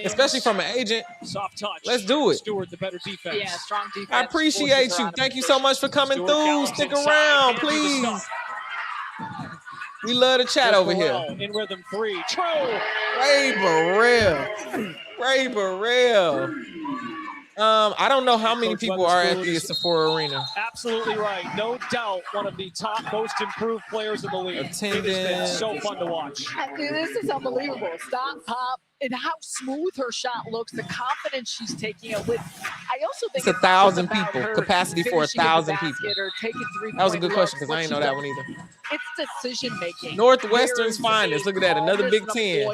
Especially from an agent. Soft touch. Let's do it. Stewart, the better defense. Yeah, strong defense. I appreciate you. Thank you so much for coming through. Stick around, please. We love to chat over here. In rhythm 3. True. Ray Burrell. Ray Burrell. I don't know how many people are at the Sephora Arena. Absolutely right. No doubt one of the top most improved players in the league. Attendance. It has been so fun to watch. I mean, this is unbelievable. Stop, pop, and how smooth her shot looks, the confidence she's taking it with. I also think it's 1,000 people. Capacity for 1,000 people. That was a good question because I didn't know that one either. It's decision making. Northwestern's finest. Look at that. Another Big Ten.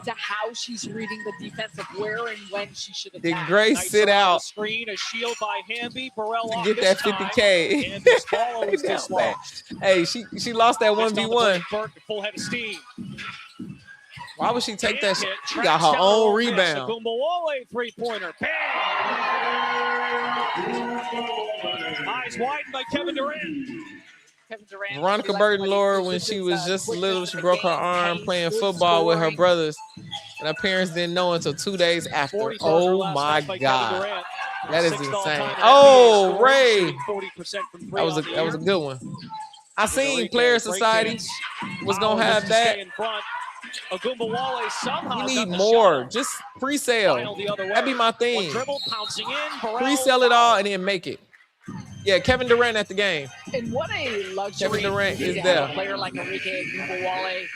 To how she's reading the defense of where and when she should attack. Did Grace sit out? Screen, a shield by Hamby. Burrell off get that 50K. And this ball was dislodged. Hey, she lost that 1v1. Full head of steam. Why would she take that? She got her own rebound. Gumbawale three-pointer. Bam! Eyes widened by Kevin Durant. Veronica Burton Laura, when she was just little, she broke her arm playing football with her brothers, and her parents didn't know until 2 days after. Oh my God, that is insane. Oh, Ray, that was a good one. I seen Player Society was gonna have that. We need more. Just pre-sale. That'd be my thing. Pre-sale it all and then make it. Yeah, Kevin Durant at the game. And what a luxury. Kevin Durant is there. Player like Enrique Gumbawale.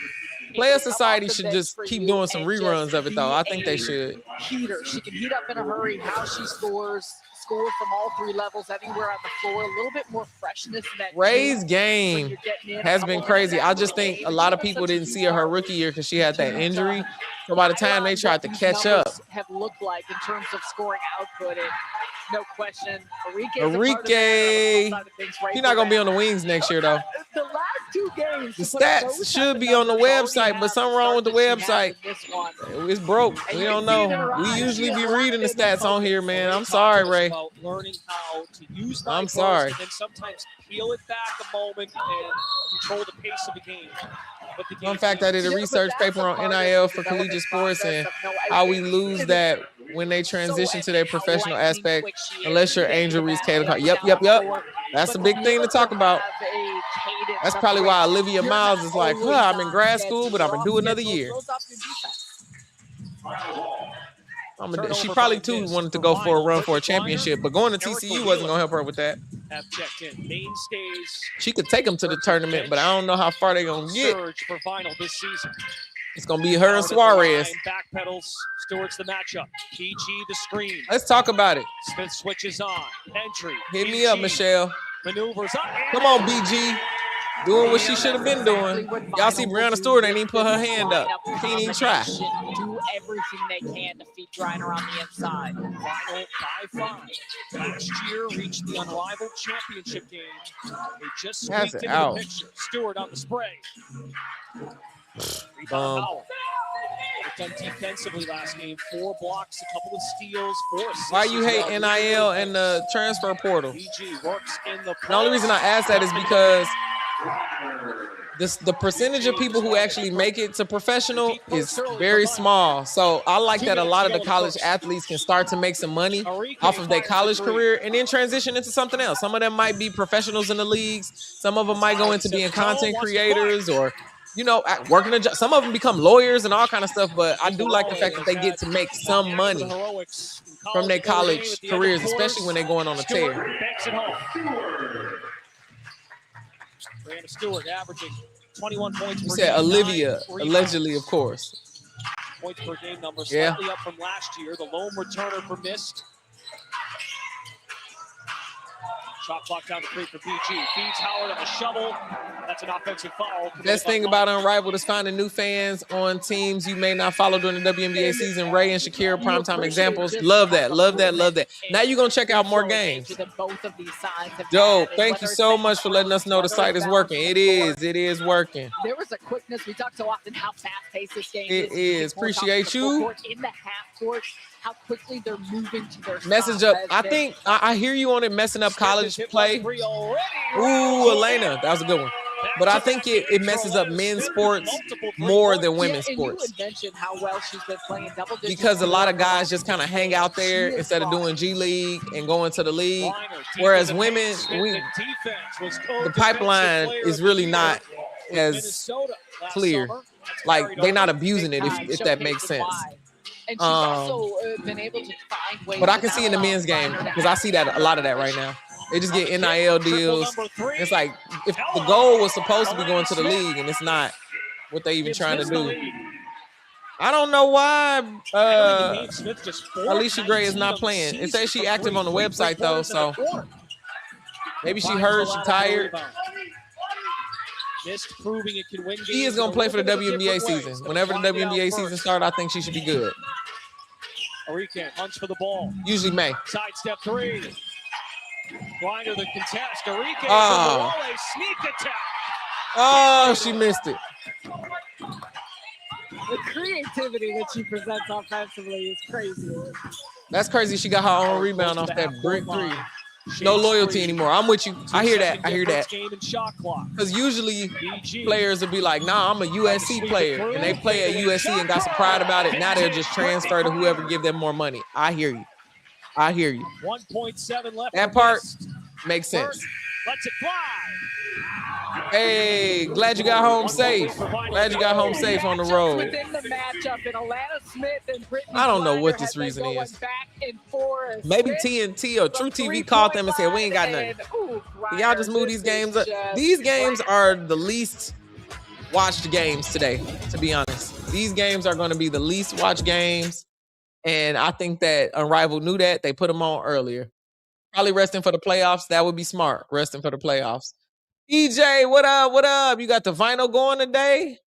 Player Society should just keep doing some reruns of it, though. I think they should. Heater. She can heat up in a hurry. How she scores from all 3 levels, anywhere on the floor. A little bit more freshness in that. Ray's game has been crazy. I just think a lot of people didn't see her rookie year because she had that injury. So by the time they tried to catch up, have looked like in terms of scoring output, no question. Enrique, he's not gonna be on the wings next year though. The last 2 games, the stats should be on the website, but something wrong with the website. It's broke. We don't know. We usually be reading the stats on here, man. I'm sorry, Ray. Learning how to use I'm sorry. And sometimes peel it back a moment and control the pace of the game. Fun fact, I did a research paper on NIL for collegiate sports and how we lose that when they transition to their professional aspect, unless your Angel Reese Cater. Yep. That's a big thing to talk about. That's probably why Olivia Miles is like, I'm in grad school, but I'm going to do another year. She probably too wanted to go for a run for a championship, but going to TCU wasn't gonna help her with that. Have checked in. Mainstays. She could take them to the tournament, but I don't know how far they're gonna get. Surge for final this season. It's gonna be her and Suarez. Backpedals. Stewart's the matchup. PG the screen. Let's talk about it. Smith switches on. Entry. Hit BG me up, Michelle. Maneuvers up. Come on, BG. Doing what she should have been doing. Y'all see Brianna Stewart ain't even put her hand up. She didn't even try. Do everything they can to feed Griner on the inside. Final 5-5. Last year reached the Unrivaled Championship game. They just squeaked into the picture. Stewart on the spray. Rebound foul. Done defensively last game. 4 blocks, a couple of steals, 4 assists. Why you hate NIL and the transfer portal? BG works in the only reason I ask that is because the percentage of people who actually make it to professional is very small. So I like that a lot of the college athletes can start to make some money off of their college career and then transition into something else. Some of them might be professionals in the leagues. Some of them might go into being content creators or, you know, working a job. Some of them become lawyers and all kind of stuff, but I do like the fact that they get to make some money from their college careers, especially when they're going on a tear. Brianna Stewart averaging 21 points per game. You said Olivia, allegedly, of course. Points per game number slightly up from last year. The lone returner for missed. Shot clock down the creek for PG. Feeds Howard on the shovel. That's an offensive foul. Best thing about Unrivaled is finding new fans on teams you may not follow during the WNBA season. Ray and Shakira, primetime examples. Love that, love that, love that. Now you're going to check out more games. Joe, thank you so much for letting us know the site is working. It is working. There was a quickness. We talk so often how fast-paced this game is. It is. Appreciate you. In the half court, how quickly they're moving to their message up. I think I hear you on it messing up college play. Ooh, Elena, that was a good one. But I think it messes up men's sports more than women's sports. You mentioned how well she's been playing double digits. Because a lot of guys just kind of hang out there instead of doing G League and going to the league. Whereas women, the pipeline is really not as clear. Like, they're not abusing it, if that makes sense. And she's also been able to find ways. But I can see in the men's game, because I see that a lot of that right now. They just get NIL deals. It's like, if the goal was supposed to be going to the league and it's not what they even trying to do. I don't know why Alicia Gray is not playing. It says she active on the website though, so maybe she hurt, she tired. She is going to play for the WNBA season. Whenever the WNBA season starts, I think she should be good. Arike hunts for the ball. Usually May. Sidestep 3. Griner the contest. Arike oh. Sneak attack. Oh, she missed it. The creativity that she presents offensively is crazy. That's crazy. She got her own rebound off that brick 3. No loyalty anymore. I'm with you. I hear that. Because usually players will be like, nah, I'm a USC player. And they play at USC and got some pride about it. Now they'll just transfer to whoever give them more money. I hear you. 1.7 left. That part makes sense. Lets it fly. Hey, glad you got home safe. Glad you got home safe on the road. Within the matchup, and Alana Smith and Brittany I don't know what this reason is. Maybe TNT or True TV called them and said, we ain't got nothing. Y'all just move these games up. These games are the least watched games today, to be honest. These games are going to be the least watched games. And I think that Unrivaled knew that. They put them on earlier. Probably resting for the playoffs. That would be smart. Resting for the playoffs. EJ, what up? What up? You got the vinyl going today?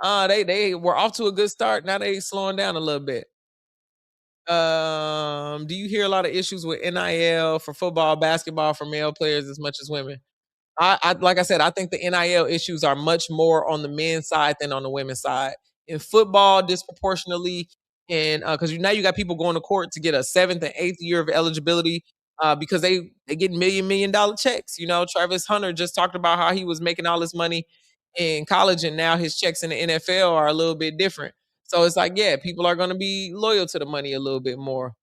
They were off to a good start. Now they slowing down a little bit. Do you hear a lot of issues with NIL for football, basketball for male players as much as women? I like I said, I think the NIL issues are much more on the men's side than on the women's side. In football, disproportionately, and because now you got people going to court to get a 7th and 8th year of eligibility. Because they get $1 million checks. You know, Travis Hunter just talked about how he was making all this money in college and now his checks in the NFL are a little bit different. So it's like, yeah, people are going to be loyal to the money a little bit more.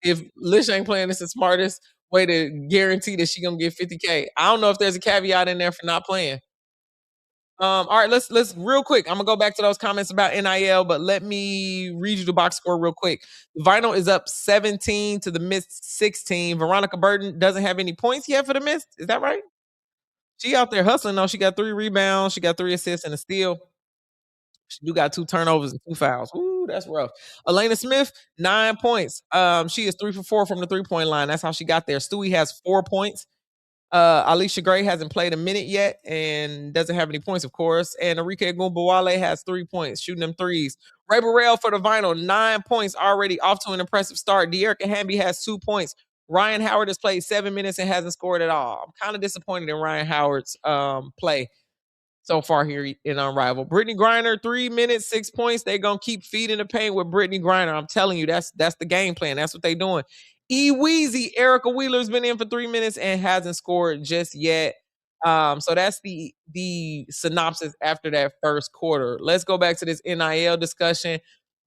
If Lish ain't playing, it's the smartest way to guarantee that she going to get $50K. I don't know if there's a caveat in there for not playing. All right, let's real quick. I'm gonna go back to those comments about NIL, but let me read you the box score real quick. The Vinyl is up 17 to the Mist 16. Veronica Burton doesn't have any points yet for the Mist. Is that right? She out there hustling though. She got 3 rebounds, she got 3 assists and a steal. She do got 2 turnovers and 2 fouls. Ooh, that's rough. Elena Smith, 9 points. She is 3 for 4 from the 3-point line. That's how she got there. Stewie has 4 points. Alicia Gray hasn't played a minute yet and doesn't have any points, of course. And Enrique Gumbawale has 3 points, shooting them threes. Ray Burrell for the Vinyl, 9 points already, off to an impressive start. De'Erica Hamby has 2 points. Ryan Howard has played 7 minutes and hasn't scored at all. I'm kind of disappointed in Ryan Howard's play so far here in Unrivaled. Brittany Griner, 3 minutes, 6 points. They're going to keep feeding the paint with Brittany Griner. I'm telling you, that's the game plan. That's what they're doing. Weezy, Erica Wheeler's been in for 3 minutes and hasn't scored just yet. So that's the synopsis after that first quarter. Let's go back to this NIL discussion.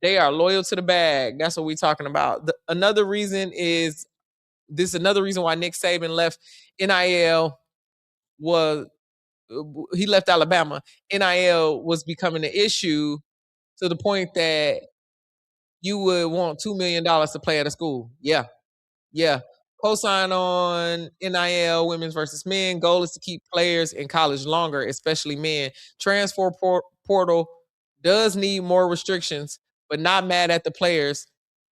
They are loyal to the bag. That's what we're talking about. Another reason why Nick Saban left NIL was he left Alabama. NIL was becoming an issue to the point that you would want $2 million to play at a school. Yeah. Co-sign on NIL, women's versus men. Goal is to keep players in college longer, especially men. Transfer portal does need more restrictions, but not mad at the players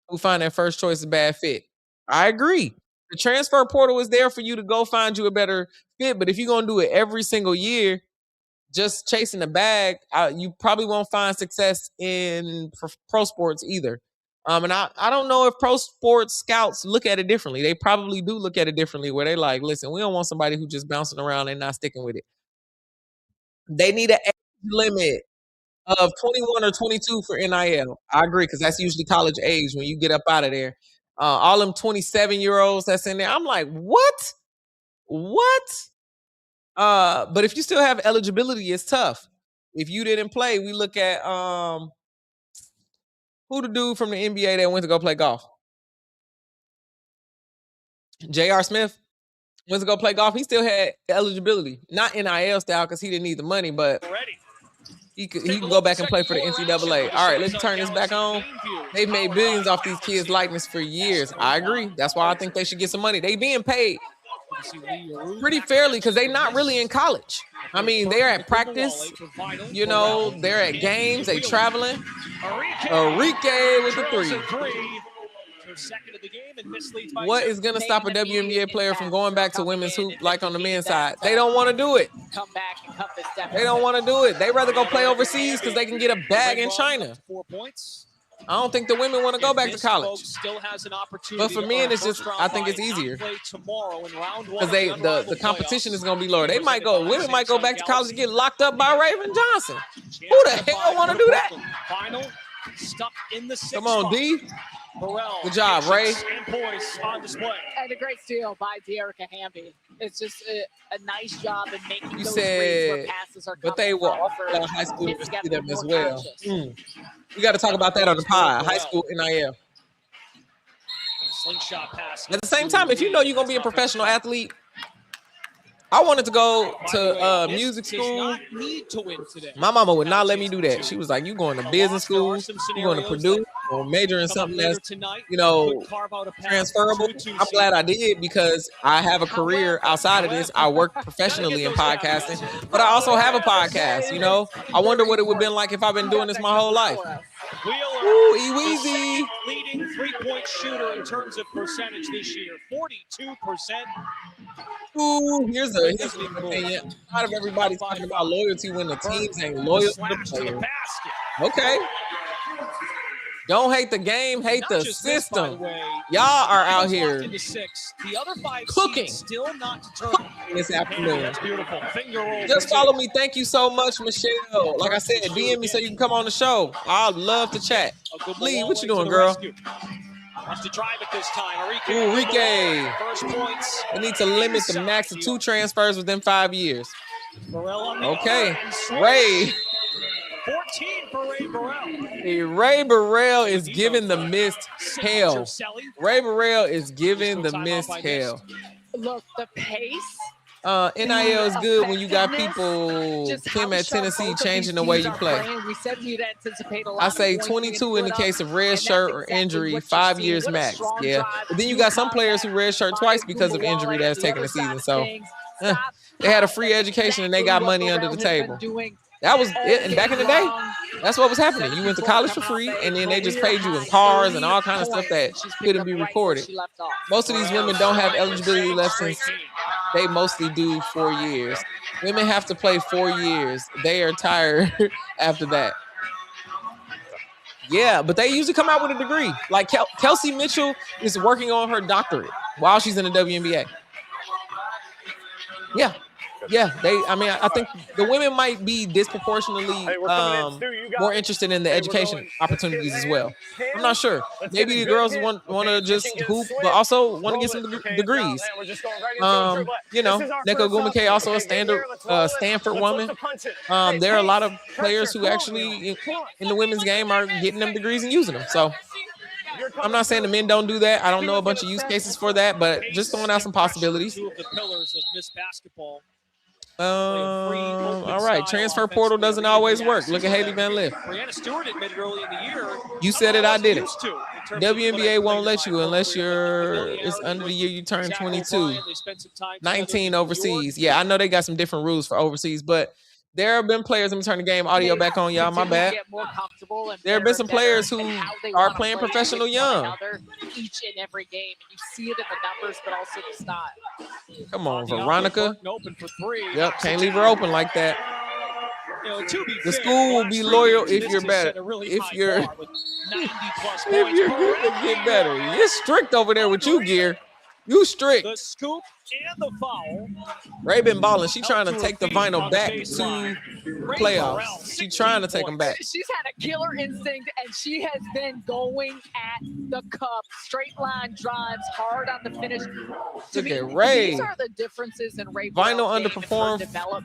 who find their first choice a bad fit. I agree. The transfer portal is there for you to go find you a better fit, but if you're going to do it every single year, just chasing the bag, you probably won't find success in pro sports either. And I don't know if pro sports scouts look at it differently. They probably do look at it differently, where they like, listen, we don't want somebody who just bouncing around and not sticking with it. They need an age limit of 21 or 22 for NIL. I agree, because that's usually college age when you get up out of there. All them 27-year-olds that's in there, I'm like, what? But if you still have eligibility, it's tough. If you didn't play, we look at who the dude from the NBA that went to go play golf? J.R. Smith went to go play golf. He still had eligibility, not NIL style because he didn't need the money, but he can go back and play for the NCAA. All right, let's turn this back on. They've made billions off these kids' likeness for years. I agree. That's why I think they should get some money. They being paid pretty fairly because they're not really in college. I mean, they're at practice, they're at games, they traveling. Enrique with the 3. What is going to stop a WNBA player from going back to women's hoop like on the men's side? They don't want to do it. They don't want to do it. They rather go play overseas because they can get a bag in China. 4 points. I don't think the women want to go back to college. But for men, it's just, I think it's easier. Because the competition is going to be lower. Women might go back to college and get locked up by Raven Johnson. Who the hell want to do that? Come on, D. Good job, Ray. And a great steal by De'Erica Hamby. It's just a nice job in making those reads where passes are coming. But they will offer high school to see them as well. We got to talk about that on the pod. High school NIL. Slingshot pass. At the same time, if you know you're going to be a professional athlete, I wanted to go to music school. My mama would not let me do that. She was like, you going to business school, you going to Purdue, or major in something that's, transferable. I'm glad I did because I have a career outside of this. I work professionally in podcasting, but I also have a podcast, I wonder what it would have been like if I've been doing this my whole life. Ooh, Eweezy. Leading 3-point shooter in terms of percentage this year, 42%. Ooh, here's an opinion. A lot of everybody's talking about loyalty when the teams ain't loyal to the player. Okay. Don't hate the game, hate the system. Y'all are out here cooking this afternoon. Just follow me. Thank you so much, Michelle. Like I said, DM me so you can come on the show. I'd love to chat. Lee, what you doing, girl? Wants to drive it this time. Enrique. First points. They need to limit the max of 2 transfers within 5 years. Okay. Ray. 14 for Ray Burrell. Hey, Ray Burrell is giving the Mist hell. Ray Burrell is giving the Mist hell. Look, the pace NIL is good when you got people, Kim at Tennessee, changing the way you play. We said we'd anticipate a lot I say of points 22 being in the put up, case of red and shirt that's or exactly injury, what 5 you're years seeing. max. Strong Yeah, drive, but then you got some players who red shirt twice because of injury that's taking the season. So they had a free education and they got money under the table. That was it. And back in the day, that's what was happening. You went to college for free, and then they just paid you in cars and all kind of stuff that couldn't be recorded. Most of these women don't have eligibility left since they mostly do 4 years. Women have to play 4 years. They are tired after that. Yeah, but they usually come out with a degree. Like Kelsey Mitchell is working on her doctorate while she's in the WNBA. Yeah. Yeah, I think the women might be disproportionately more interested in the education opportunities as well. I'm not sure. Maybe the girls want to just hoop, but also want to get some degrees. Neko Gumake, also a Stanford woman. There are a lot of players who actually in the women's game are getting them degrees and using them. So I'm not saying the men don't do that. I don't know a bunch of use cases for that, but just throwing out some possibilities. Two of the pillars of Miss Basketball. All right. Transfer portal doesn't always work. Look at Haley Van Lith. Brianna Stewart admitted early in the year. You said it, I did it. WNBA won't let you unless it's under the year you turn 22. 19 overseas. Yeah, I know they got some different rules for overseas, but there have been players. Let me turn the game audio back on, y'all. My bad. There have been some players who are playing professional young. Each and every game, and you see it in the numbers, but also the style. Come on, Veronica. Open for three. Yep, can't leave her open like that. The school will be loyal if you're better. If you're good to get better. You're strict over there with you, Gear. You strict. The scoop and the foul. Ray been balling. She trying to take the vinyl back to playoffs. She trying to take them back. She's had a killer instinct, and she has been going at the cup. Straight line drives, hard on the finish. Look at Ray. These are the differences in Ray. Vinyl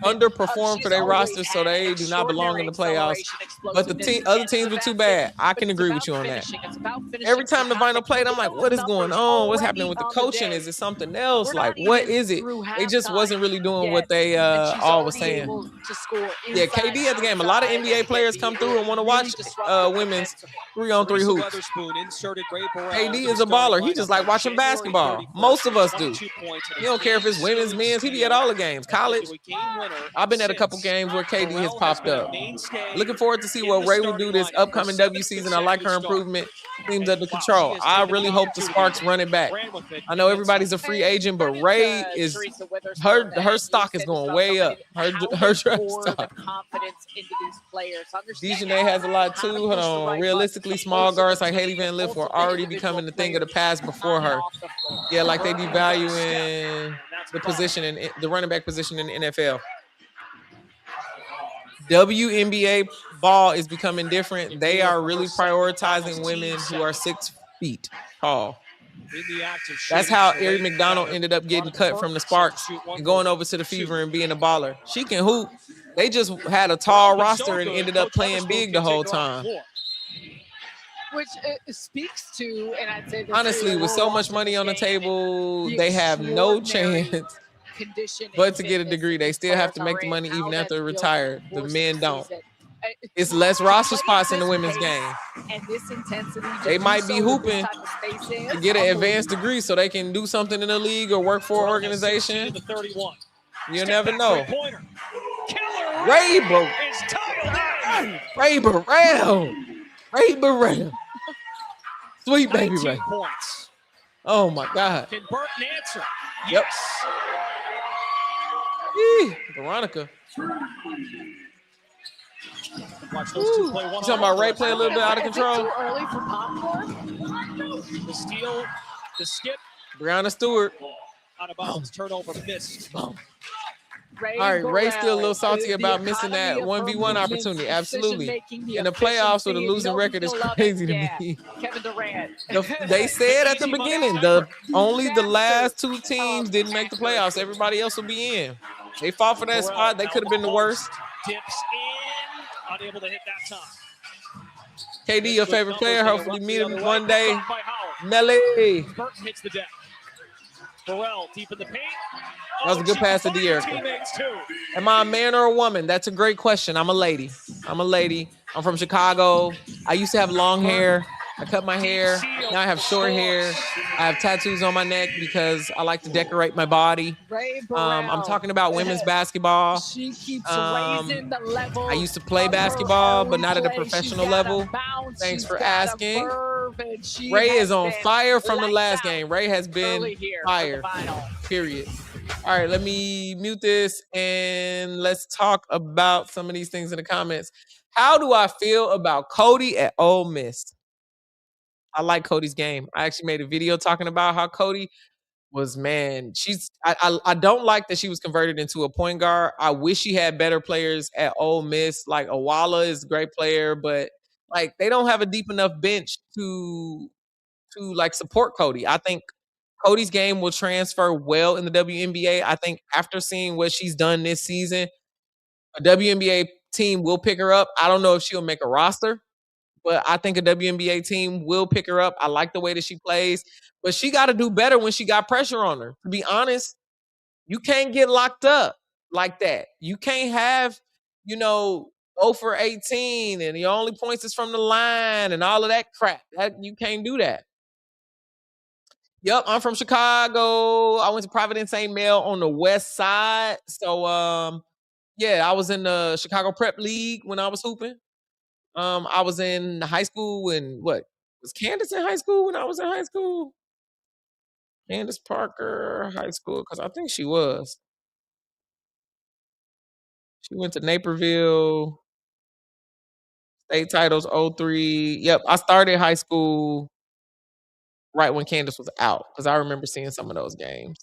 underperformed for their roster, so they do not belong in the playoffs. But the other teams were too bad. I can agree with you on that. Every time the Vinyl played, I'm like, what is going on? What's happening with the coaching? Is it something else? Like, what is it? They just wasn't really doing what they all was saying. Yeah, KD at the game. A lot of NBA players come through and want to watch women's 3-on-3 hoops. KD is a baller. He just like watching basketball. Most of us do. He don't care if it's women's, men's. He be at all the games. College. I've been at a couple games where KD has popped up. Looking forward to see what Ray will do this upcoming W season. I like her improvement. Teams under control. I really hope the Sparks run it back. I know everybody's a free agent, but Ray is her stock is going way up. Her draft stock. Dejanay has a lot too. Hold on. Realistically, small guards like Haley Van Lith were already becoming the thing of the past before her. Yeah, like they devaluing the position in the running back position in the NFL. WNBA ball is becoming different. They are really prioritizing women who are 6 feet tall. That's how Ari McDonald ended up getting cut from the Sparks and going over to the Fever and being a baller. She can hoop. They just had a tall roster and ended up playing big the whole time. Which speaks to, and I'd say honestly, with so much money on the table, they have no chance but to get a degree. They still have to make the money even after they're retired. The men don't. It's less roster spots in the women's game. And this intensity, they might be hooping to get an advanced degree so they can do something in the league or work for an organization. You never know. Ray Burrell. Sweet baby Ray. Oh my God. Can Burton answer? Yep. Veronica. Watch those two play one. You talking about Ray play a little bit out of control? Too early for popcorn. The steal, the skip. Brianna Stewart. Out of bounds. Turnover missed. All right, Ray's still a little salty about missing that 1v1 opportunity. Absolutely. In the playoffs with a losing record is crazy to me. Kevin Durant. They said at the beginning, only the last 2 teams didn't make the playoffs. Everybody else will be in. They fought for that spot. They could have been the worst. Dips in. Unable to hit that time. KD, your favorite player. Hopefully meet him one day. Melly. Burton hits the deck. Burrell deep in the paint. That was a good pass to De'Erica. Am I a man or a woman? That's a great question. I'm a lady. I'm from Chicago. I used to have long hair. I cut my hair. Now I have short hair. I have tattoos on my neck because I like to decorate my body. I'm talking about women's basketball. She keeps raising the level. I used to play basketball, but not at a professional level. Thanks for asking. Ray is on fire from the last game. Ray has been fire, period. All right, let me mute this and let's talk about some of these things in the comments. How do I feel about Cody at Ole Miss? I like Cody's game. I actually made a video talking about how Cody was, man, I don't like that she was converted into a point guard. I wish she had better players at Ole Miss. Like Awala is a great player, but like they don't have a deep enough bench to like support Cody. I think Cody's game will transfer well in the WNBA. I think after seeing what she's done this season, a WNBA team will pick her up. I don't know if she'll make a roster, but I think a WNBA team will pick her up. I like the way that she plays, but she got to do better when she got pressure on her. To be honest, you can't get locked up like that. You can't have, 0 for 18 and the only points is from the line and all of that crap. You can't do that. Yep, I'm from Chicago. I went to Providence St. Mel on the west side. So, yeah, I was in the Chicago Prep League when I was hooping. I was in high school was Candace in high school when I was in high school? Candace Parker High School, because I think she was. She went to Naperville. State titles 03. Yep, I started high school right when Candace was out, because I remember seeing some of those games.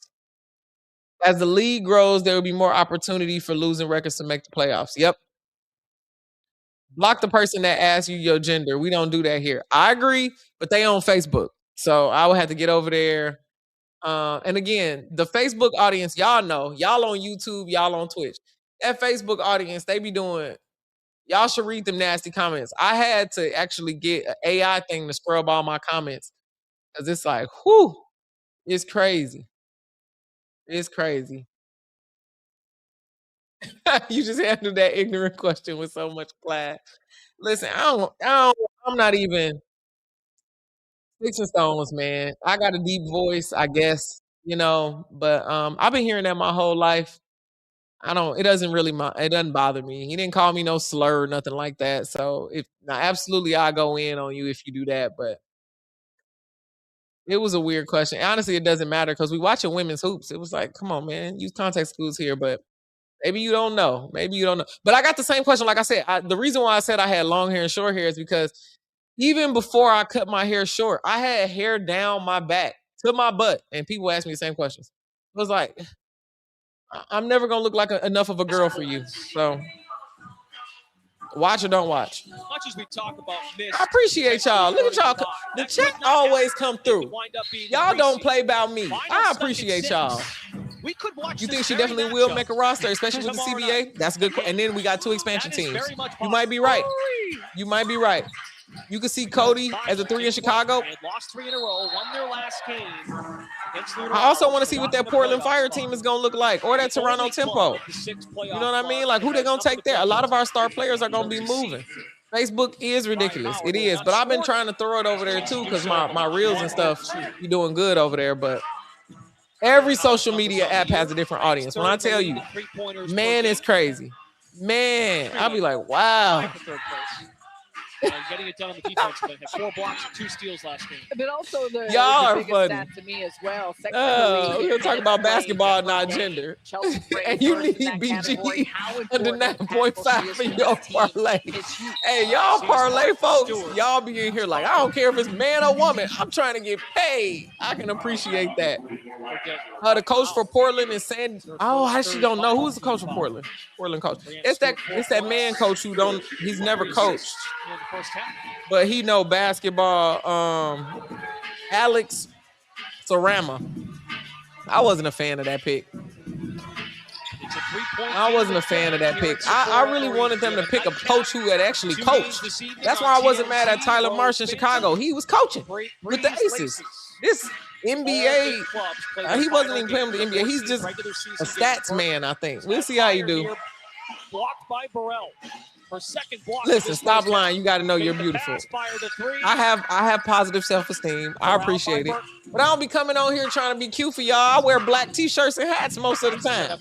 As the league grows, there will be more opportunity for losing records to make the playoffs. Yep. Block the person that asks you your gender. We don't do that here. I agree, but they on Facebook. So I would have to get over there. And again, the Facebook audience, y'all know. Y'all on YouTube, y'all on Twitch. That Facebook audience, they be doing, y'all should read them nasty comments. I had to actually get an AI thing to scrub all my comments. Because it's like, whew, it's crazy. It's crazy. You just handled that ignorant question with so much class. Listen, I'm not even sticks and stones, man. I got a deep voice, I guess, but I've been hearing that my whole life. It doesn't bother me. He didn't call me no slur or nothing like that. So absolutely I go in on you if you do that, but it was a weird question. Honestly, it doesn't matter because we watching women's hoops. It was like, come on, man, use context clues here, but maybe you don't know. But I got the same question. Like I said, the reason why I said I had long hair and short hair is because even before I cut my hair short, I had hair down my back to my butt, and people ask me the same questions. It was like, I'm never gonna look like enough of a girl for you. So watch or don't watch. As much as we talk about this, I appreciate y'all. Look at y'all. The chat always come through. Y'all don't play about me. I appreciate y'all. We could watch. You think she definitely will make a roster, especially with the CBA? That's good. And then we got 2 expansion teams. You might be right. You can see Cody as a 3 in Chicago. They lost 3 in a row, won their last game. I also want to see what that Portland Fire team is going to look like, or that Toronto Tempo. You know what I mean? Like, who they going to take there? A lot of our star players are going to be moving. Facebook is ridiculous. It is. But I've been trying to throw it over there, too, because my reels and stuff be doing good over there. But every social media app has a different audience. When I tell you, man, it's crazy. Man, I'll be like, wow. Getting it done on the defense, but had 4 blocks and 2 steals last game. And then also the y'all the are funny. Stat to me as well. We're gonna talk about basketball, not gender. And you need BG under 9.5 for your parlay. Hey, y'all parlay folks, y'all be in here like, I don't care if it's man or woman. I'm trying to get paid. I can appreciate that. The coach for Portland is saying, I actually don't know who's the coach for Portland. Portland coach. It's that man coach he's never coached. But he know basketball. Alex Sarama. I wasn't a fan of that pick. It's a 3-point. I wasn't a fan of that pick. I really wanted them to pick a coach who had actually coached. That's why I wasn't mad at Tyler Marsh in Chicago. He was coaching with the Aces. This NBA, he wasn't even playing with the NBA. He's just a stats man, I think. We'll see how you do. Blocked by Burrell. For second block. Listen, stop lying. You got to know you're beautiful. I have positive self-esteem. I appreciate it. But I don't be coming on here trying to be cute for y'all. I wear black t-shirts and hats most of the time.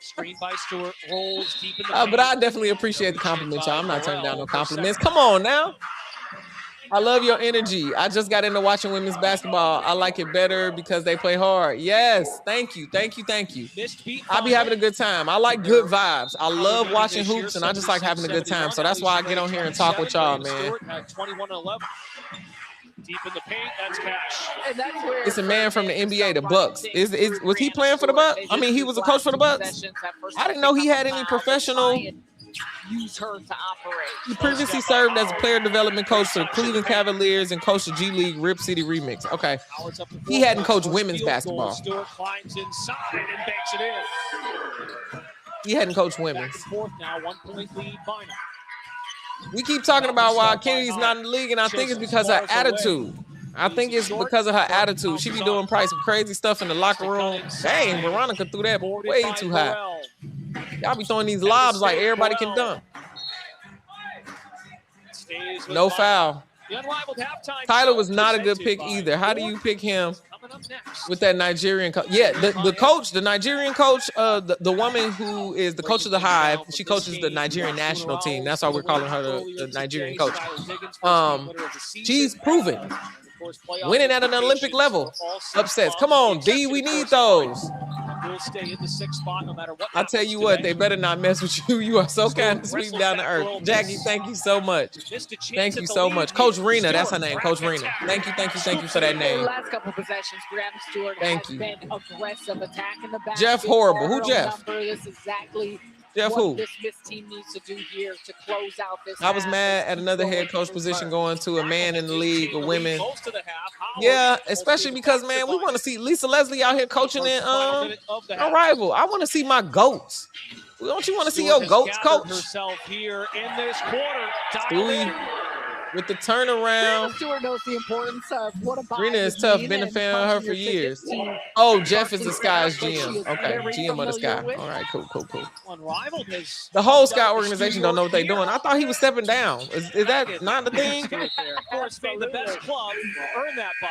Screen by Stewart, rolls deep in the but I definitely appreciate the compliment, y'all. I'm not turning down no compliments. Come on now. I love your energy. I just got into watching women's basketball. I like it better because they play hard. Yes. Thank you. Thank you. Thank you. I be having a good time. I like good vibes. I love watching hoops, and I just like having a good time. So that's why I get on here and talk with y'all, man. Deep in the paint, that's Cash. And that's where it's a man from the NBA, the Bucks. Was he playing for the Bucks? I mean, he was a coach for the Bucks. I didn't know he had any professional. Use her to operate. He previously served as a player development coach for the Cleveland Cavaliers and coached the G League Rip City Remix. Okay. He hadn't coached women's basketball. Stewart climbs inside and banks it in. He hadn't coached women's. Fourth now, 1-point lead final. We keep talking about why Kennedy's not in the league, and I think it's because of her attitude. I think it's because of her attitude. She be doing probably some crazy stuff in the locker room. Dang, Veronica threw that way too high. Y'all be throwing these lobs like everybody can dunk. No foul. Tyler was not a good pick either. How do you pick him with that Nigerian coach? Yeah, the coach, the Nigerian coach, the woman who is the coach of the Hive, she coaches the Nigerian national team. That's why we're calling her the Nigerian coach. She's proven. Winning at an Olympic level. Upsets. Come on, D, we need those. I tell you what, they better not mess with you. You are so kind and sweet down to earth. Jackie, thank you so much. Thank you so much. Coach Rena, that's her name, Coach Rena. Thank you for that name. Last couple possessions, Graham Stewart thank has you. Been aggressive attacking the basket. Jeff Horrible. Who Jeff? This is exactly Jeff what who? This Miss team needs to do here to close out this. I was mad at another head coach position going to a man in the league of women. Yeah, especially because, man, we want to see Lisa Leslie out here coaching in Unrivaled. I want to see my goats. Don't you want to see your goats, coach? Stewie with the turnaround. Stewart knows the importance of what a Rena is tough. Been a fan of her for years. Oh, Jeff is the Sky's GM. Okay, GM of the Sky. All right, cool. The whole Sky organization don't know what they're doing. I thought he was stepping down. Is that not the thing? Of course, made the best club earn that bye.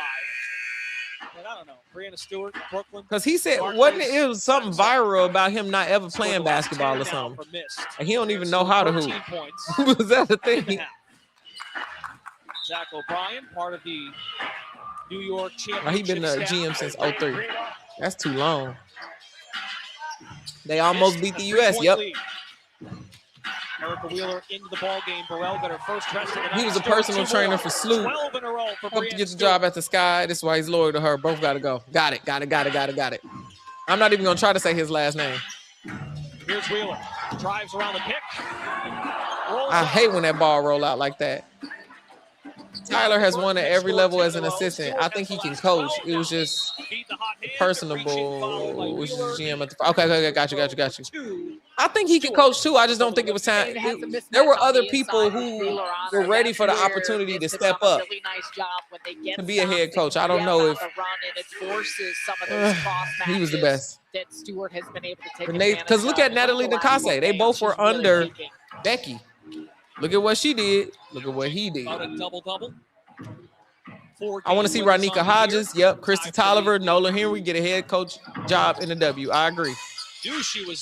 But I don't know. Brianna Stewart, Brooklyn. Because he said, it was something viral about him not ever playing basketball or something. And he don't even know how to hoop. Was that the thing? Zach O'Brien, part of the New York championship. He's been the GM since 2003. That's too long. They almost beat the U.S. Yep. Erica Wheeler into the ball game. Burrell got her first rest of the night. He was a personal trainer for Sloop. 12 in a row for Hope to get the job at the Sky. This is why he's loyal to her. Both got to go. Got it. I'm not even going to try to say his last name. Here's Wheeler. Drives around the pick. I hate when that ball roll out like that. Tyler has won at every level as an assistant. I think he can coach. It was just personable. It was just GM at the okay, got you. I think he can coach too. I just don't think it was time. There were other people who were ready for the opportunity to step up to be a head coach. I don't know if he was the best. That Stewart has been able to take because look at Natalie Nakase. They both were under Becky. Look at what she did. Look at what he did. Double. I want to see Ronika Hodges. Yep. Christy Tolliver, Nolan Henry get a head coach job in the W. I agree.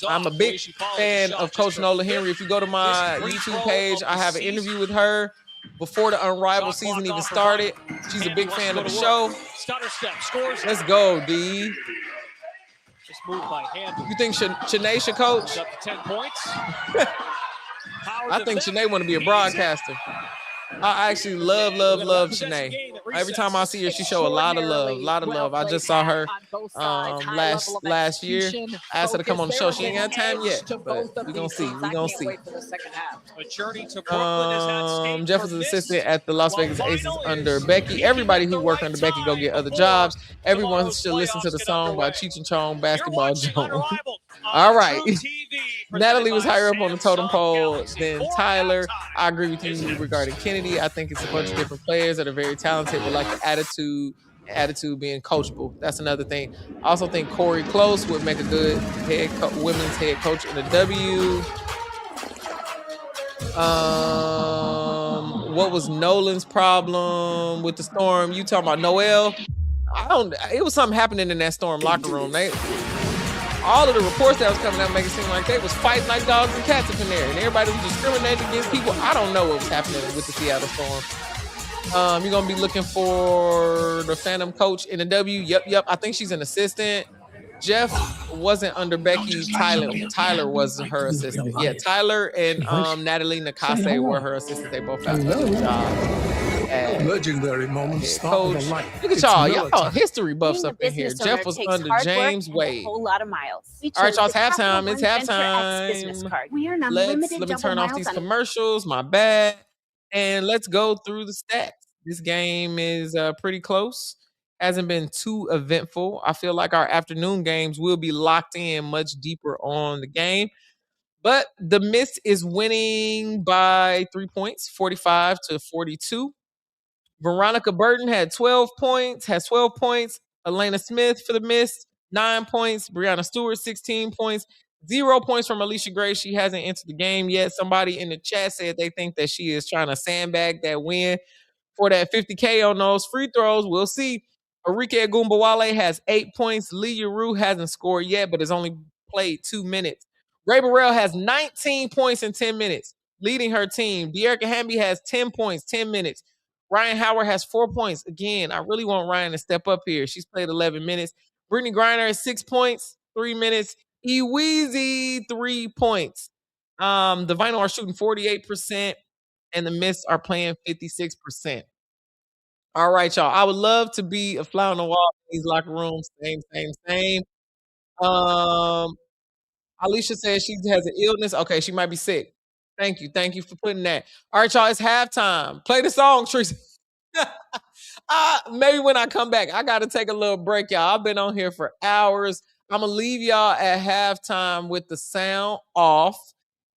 I'm a big fan of Coach Nolan Henry. If you go to my YouTube page, I have an interview with her before the Unrivaled season even started. She's a big fan of the show. Let's go, D. You think Shanae should coach? 10 points. I think Shanae want to be a broadcaster. I actually love Shanae. Every time I see her, she show a lot of love. I just saw her last year. I asked her to come on the show. She ain't got time yet, but we're gonna see. We're gonna see. A journey to Brooklyn is at stake. Jeff is assistant at the Las Vegas Aces under Becky. Everybody who work under Becky go get other jobs. Everyone should listen to the song by Cheech and Chong, Basketball Jones. All right. Natalie was higher up on the totem pole than Tyler. I agree with you regarding Kennedy. I think it's a bunch of different players that are very talented, but like the attitude being coachable. That's another thing. I also think Corey Close would make a good women's head coach in the W. What was Nolan's problem with the Storm? You talking about Noel? It was something happening in that Storm locker room. All of the reports that was coming out make it seem like they was fighting like dogs and cats up in there, and everybody was discriminating against people. I don't know what was happening with the Seattle Storm. You're gonna be looking for the Phantom coach in the W. Yep. I think she's an assistant. Jeff wasn't under Becky. Tyler was her assistant. Yeah, Tyler and Natalie Nakase were her assistants. They both got good jobs. Legendary moments. Coach, look at y'all history buffs up in here. Jeff was under James Wade. A whole lot of miles. All right, y'all, it's halftime. It's halftime. Let me turn off these commercials. My bad. And let's go through the stats. This game is pretty close. Hasn't been too eventful. I feel like our afternoon games will be locked in much deeper on the game. But the Mist is winning by 3 points, 45-42. Veronica Burton has 12 points. Elena Smith for the Mist, 9 points. Brianna Stewart, 16 points. 0 points from Alicia Gray. She hasn't entered the game yet. Somebody in the chat said they think that she is trying to sandbag that win for that 50K on those free throws. We'll see. Arike Agumbawale has 8 points. Leah Rue hasn't scored yet, but has only played 2 minutes. Ray Burrell has 19 points in 10 minutes, leading her team. De'Erica Hamby has 10 points, 10 minutes. Ryan Howard has 4 points. Again, I really want Ryan to step up here. She's played 11 minutes. Brittany Griner has 6 points, 3 minutes. Eweezy, 3 points. The Vinyl are shooting 48%, and the Mist are playing 56%. All right, y'all. I would love to be a fly on the wall in these locker rooms. Same. Alicia says she has an illness. Okay, she might be sick. Thank you for putting that. All right, y'all, it's halftime. Play the song, Teresa. Maybe when I come back, I got to take a little break, y'all. I've been on here for hours. I'm going to leave y'all at halftime with the sound off.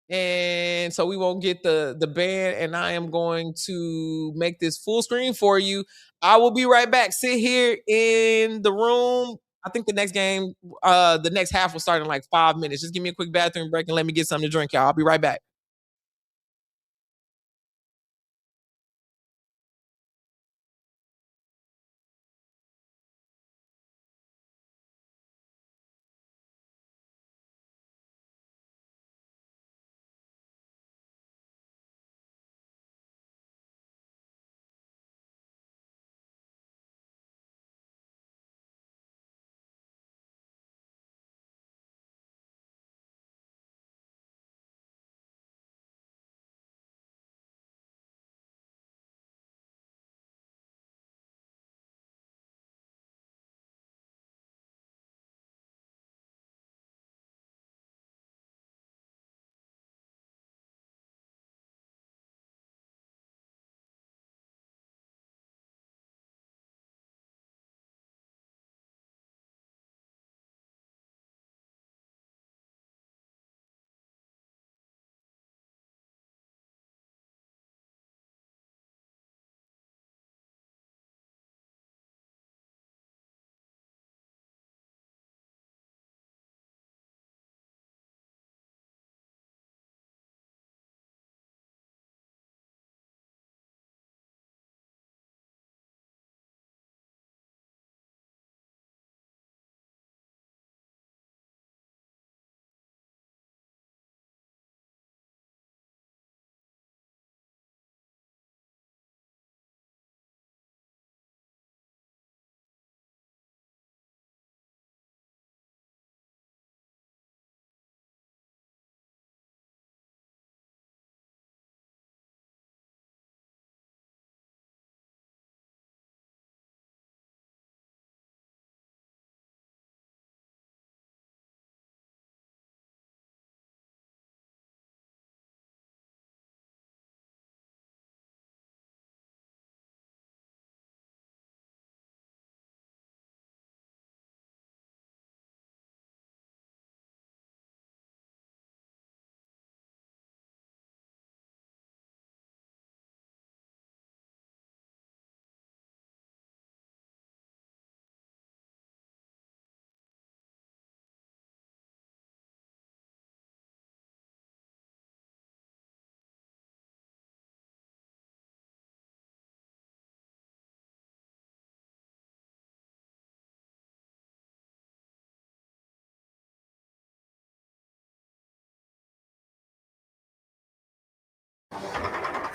And so we won't get the band, and I am going to make this full screen for you. I will be right back. Sit here in the room. I think the next game, the next half will start in like 5 minutes. Just give me a quick bathroom break and let me get something to drink, y'all. I'll be right back.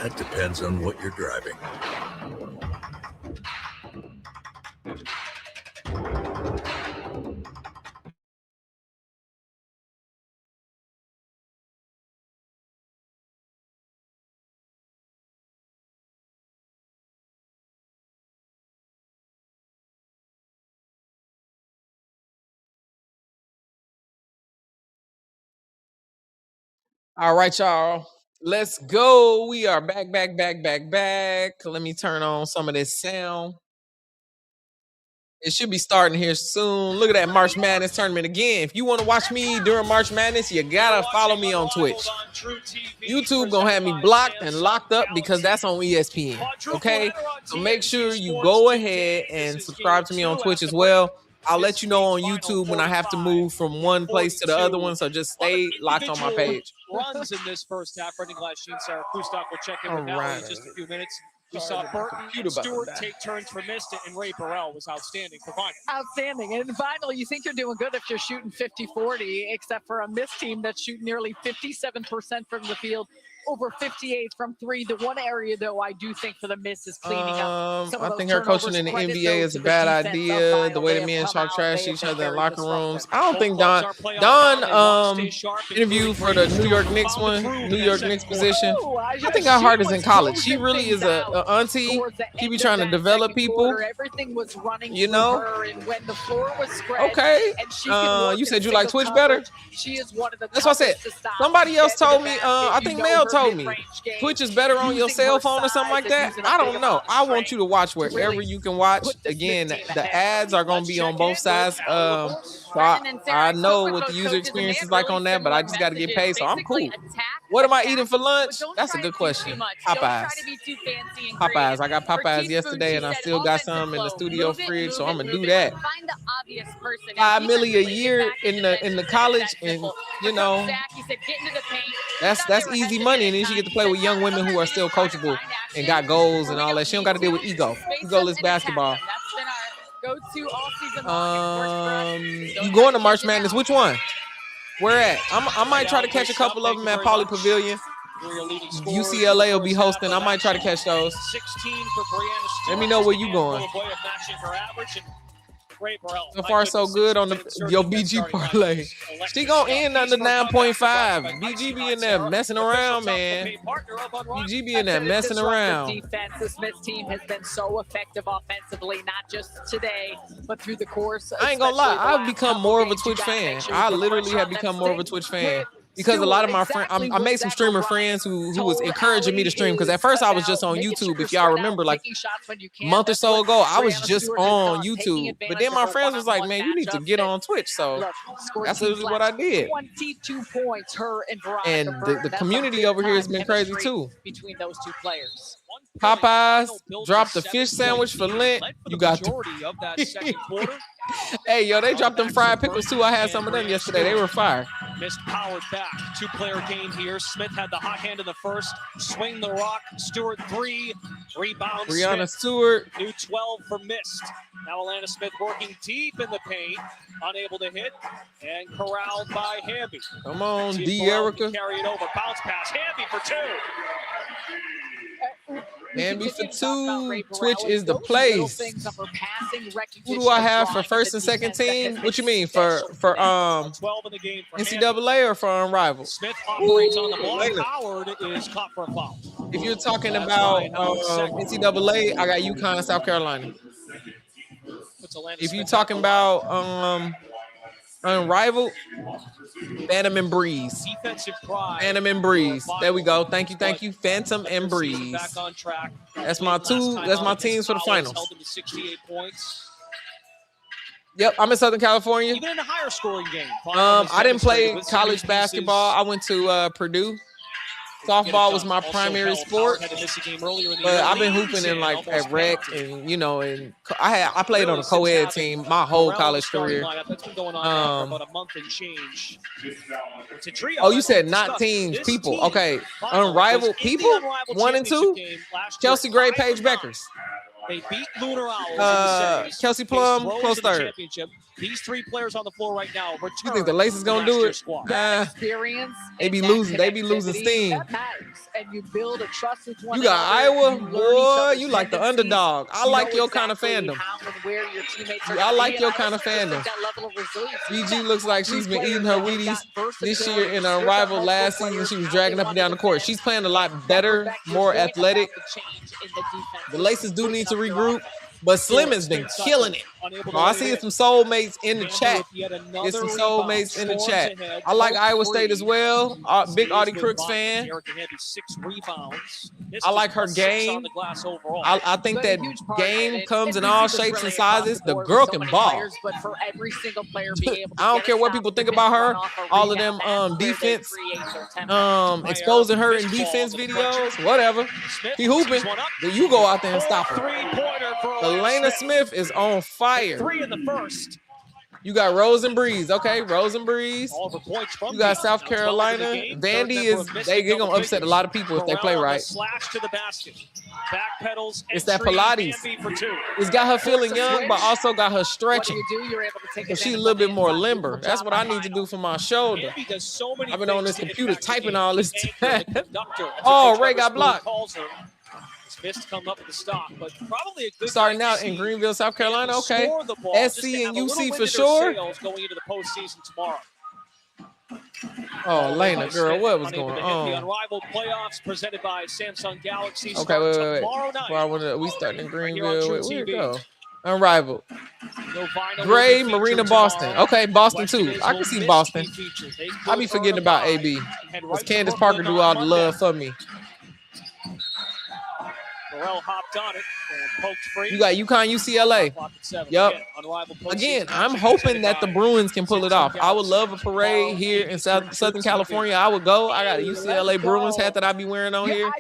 That depends on what you're driving. All right, y'all. Let's go. We are back. Let me turn on some of this sound. It should be starting here soon. Look at that March Madness tournament again. If you want to watch me during March Madness, you gotta follow me on Twitch. YouTube gonna have me blocked and locked up because that's on ESPN. Okay, so make sure you go ahead and subscribe to me on Twitch as well. I'll let you know on YouTube when I have to move from one place to the other one. So just stay locked on my page. Runs in this first half. Brendan Glasheen, Sarah Kustok will check in with Natalie in just a few minutes. We saw Burton and Stewart take turns for missed it, and Ray Burrell was outstanding for Vinyl. Outstanding. And Vinyl, you think you're doing good if you're shooting 50-40, except for a missed team that's shooting nearly 57% from the field, over 58 from three. The one area, though, I do think for the miss is cleaning up. I think her coaching in the NBA is a bad idea. The way the men talk trash each other in locker rooms. I don't think Don interviewed for the New York Knicks position. I think her heart is in college. She really is a auntie. She be trying to develop people. Everything was running, you know. When the floor was spread, okay. You said you like Twitch better. She is one of the. That's what I said. Somebody else told me. I think Mel told me Twitch is better on your cell phone or something like that. I don't know. I want you to watch wherever you can watch. Again, the ads are going to be on both sides. I know what the user experience is like on that, but I just got to get paid, so I'm cool. What am I eating for lunch? That's a good question. Popeyes. Popeyes. I got Popeyes yesterday, and I still got some in the studio fridge, so I'm gonna do that. $5 million a year in the college, and you know, that's easy money, and then she get to play with young women who are still coachable and got goals and all that. She don't got to deal with egoless basketball. Go-to all season long. You going to March Madness? Which one? Where at? I might try to catch a couple of them at Poly Pavilion. UCLA will be hosting. I might try to catch those. 16 for Brianna Stewart. Let me know where you going. So far, so good on your BG parlay. She gonna end under 9.5. BG be in there messing around, man. BG be in there messing around. Defense. The Smith team has been so effective offensively, not just today, but through the course. I ain't gonna lie, I've become more of a Twitch fan. I literally have become more of a Twitch fan. Because a lot of my friends, I made some streamer friends who was encouraging me to stream. Because at first I was just on YouTube. If y'all remember, like a month or so ago, I was just on YouTube. But then my friends was like, "Man, you need to get on Twitch." So that's literally what I did. 22 points, her and the community over here has been crazy too. Between those two players. Popeyes dropped the fish sandwich for Lent. You got Hey, yo, they dropped them fried pickles too. I had some of them yesterday. They were fire. Missed powered back. Two-player game here. Smith had the hot hand in the first. Swing the rock. Stewart 3. Rebound. Brianna Stewart. New 12 for missed. Now Alana Smith working deep in the paint. Unable to hit. And corralled by Hamby. Come on, D. Erica. Carry it over. Bounce pass. Hamby for 2. Hamby for 2. Twitch is the place. Who do I have for first and second team? What you mean for NCAA or for Unrivaled? Smith operates on the ball. Howard is caught for a foul. If you're talking about NCAA, I got UConn, South Carolina. If you're talking about Unrivaled, Phantom and Breeze. Defensive pride. Phantom and Breeze. There we go. Thank you. Phantom and Breeze. Back on track. That's my teams for the finals. Held them to 68 points. Yep, I'm in Southern California. Even in a higher scoring game. I didn't play college basketball. I went to Purdue. Softball was my primary sport, but I've been hooping in like at rec and and I played on a co-ed team my whole college career. About a month and change. Oh, you said not teams, people. Okay, Unrivaled people, 1 and 2. Chelsea Gray, Paige Beckers. They beat Lunar Owls in the series. Kelsey Plum, close third. Championship. These 3 players on the floor right now return. You think the Laces gonna do it? That experience, they be losing. They be losing steam. That matters, and you build a trust with one You got another. Iowa, boy. You like the underdog. I like your kind of fandom. I like your kind of fandom. BG looks like she's been eating her Wheaties this year in Unrivaled. Last season, she was dragging up and down the court. She's playing a lot better, more athletic. The Laces do need to regroup. But Slim has been killing it. Oh, I see some soulmates in the chat. There's some soulmates in the chat. I like Iowa State as well. Big Audie Crooks fan. I like her game. I think that game comes in all shapes and sizes. The girl can ball. I don't care what people think about her. All of them defense, exposing her in defense videos, whatever. He hooping. Then you go out there and stop her. Elena Smith is on fire. 3 in the first. You got Rose and Breeze. Okay, Rose and Breeze. You got South Carolina. Vandy is they gonna upset a lot of people if they play right. Slash to the basket. Back pedals. It's that Pilates. It's got her feeling young, but also got her stretching. Because she's a little bit more limber. That's what I need to do for my shoulder. I've been on this computer typing all this time. Oh, Ray got blocked. Missed come up with the stop, but probably a good starting out in Greenville, South Carolina. Okay, SC and UC for sure. Going into the postseason tomorrow. Oh, Elena, girl, what was going on? The Unrivaled playoffs presented by Samsung Galaxy. Okay, wait. Well, we starting in Greenville. Where'd it go? Unrivaled. Gray, Marina, Boston. Okay, Boston too. I can see Boston. I be forgetting about AB. Because Candace Parker do all the love for me. Hopped on it and poked free. You got UConn, UCLA. Yep. Again, I'm hoping that the Bruins can pull it off. I would love a parade here in Southern California. I would go. I got a UCLA Bruins hat that I be wearing on here.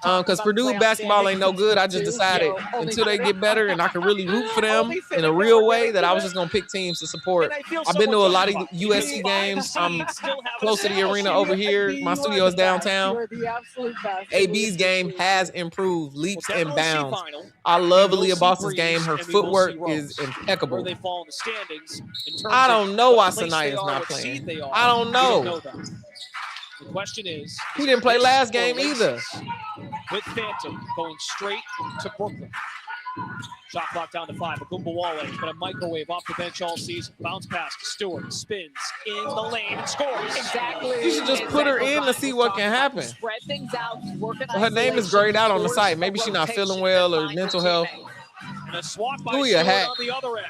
Because Purdue basketball ain't no good. I just decided until they get better and I can really root for them in a real way that I was just going to pick teams to support. I've been to a lot of USC games. I'm close to the arena over here. My studio is downtown. AB's game has improved leaps and bounds. I love Aaliyah Boston's game. Her footwork is impeccable. I don't know why Sanaya's not playing. I don't know. The question is, he didn't play last game either. With Phantom going straight to Brooklyn. Shot clock down to 5. Agumbawale, but a microwave off the bench all season. Bounce pass to Stewart. Spins in the lane and scores. Exactly. You should just put her in to see what can happen. Spread things out. Well, her name is grayed out on the site. Maybe she's not feeling well or mental health. And a swat by Stewart on the other end.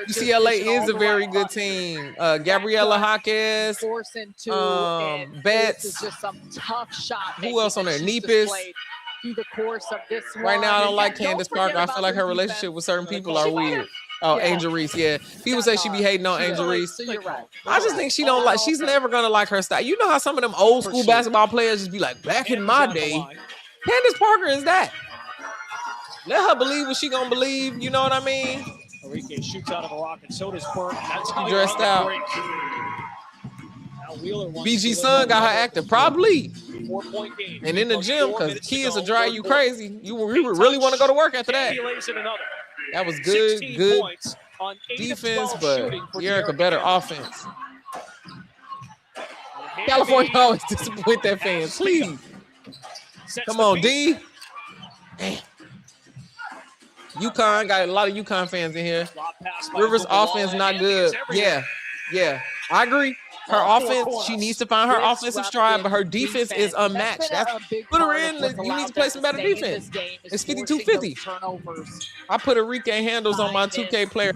UCLA is a very good team. Gabriela Jaquez, Betts. Just some tough shot. Who else on there? Nepis. The course of this right now, I don't like Candace Parker. I feel like her relationship with certain people are weird. Oh, Angel Reese, yeah. People say she be hating on Angel Reese. I just think she don't like. She's never gonna like her style. You know how some of them old school basketball players just be like, back in my day, Candace Parker is that. Let her believe what she gonna believe. You know what I mean? Enrique shoots out of a rock, and so does Burke. That's how dressed out. BG son got her active, probably. 4-point game. And in the gym, because kids will drive you crazy. You really want to go to work after that. That was good defense, but Erica better offense. California always disappoint their fans. Please. Come on, D. Damn. UConn, got a lot of UConn fans in here. Rivers' offense not good. Yeah. I agree. Her offense, she needs to find her offensive stride, but her defense is unmatched. Put her in. You need to play some better defense. It's 52-50. I put Enrique handles on my 2K player.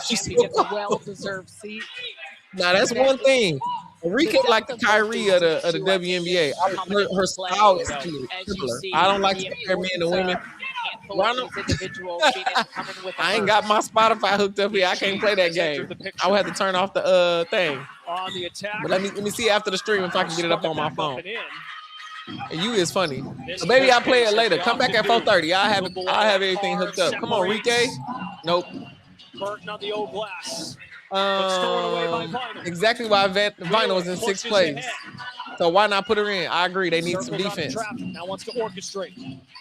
She's well-deserved seat. Now, that's one thing. Enrique like the Kyrie of the WNBA. Her style is similar. I don't like to compare men to women. I ain't got my Spotify hooked up here. I can't play that game. I would have to turn off the thing. But let me see after the stream if I can get it up on my phone. And you is funny. So maybe I'll play it later. Come back at 4:30. I'll have everything hooked up. Come on, Enrique. Nope. Burton on the old glass. Exactly why Vinyl was in 6th place. So why not put her in? I agree. They need some defense. Now wants to orchestrate.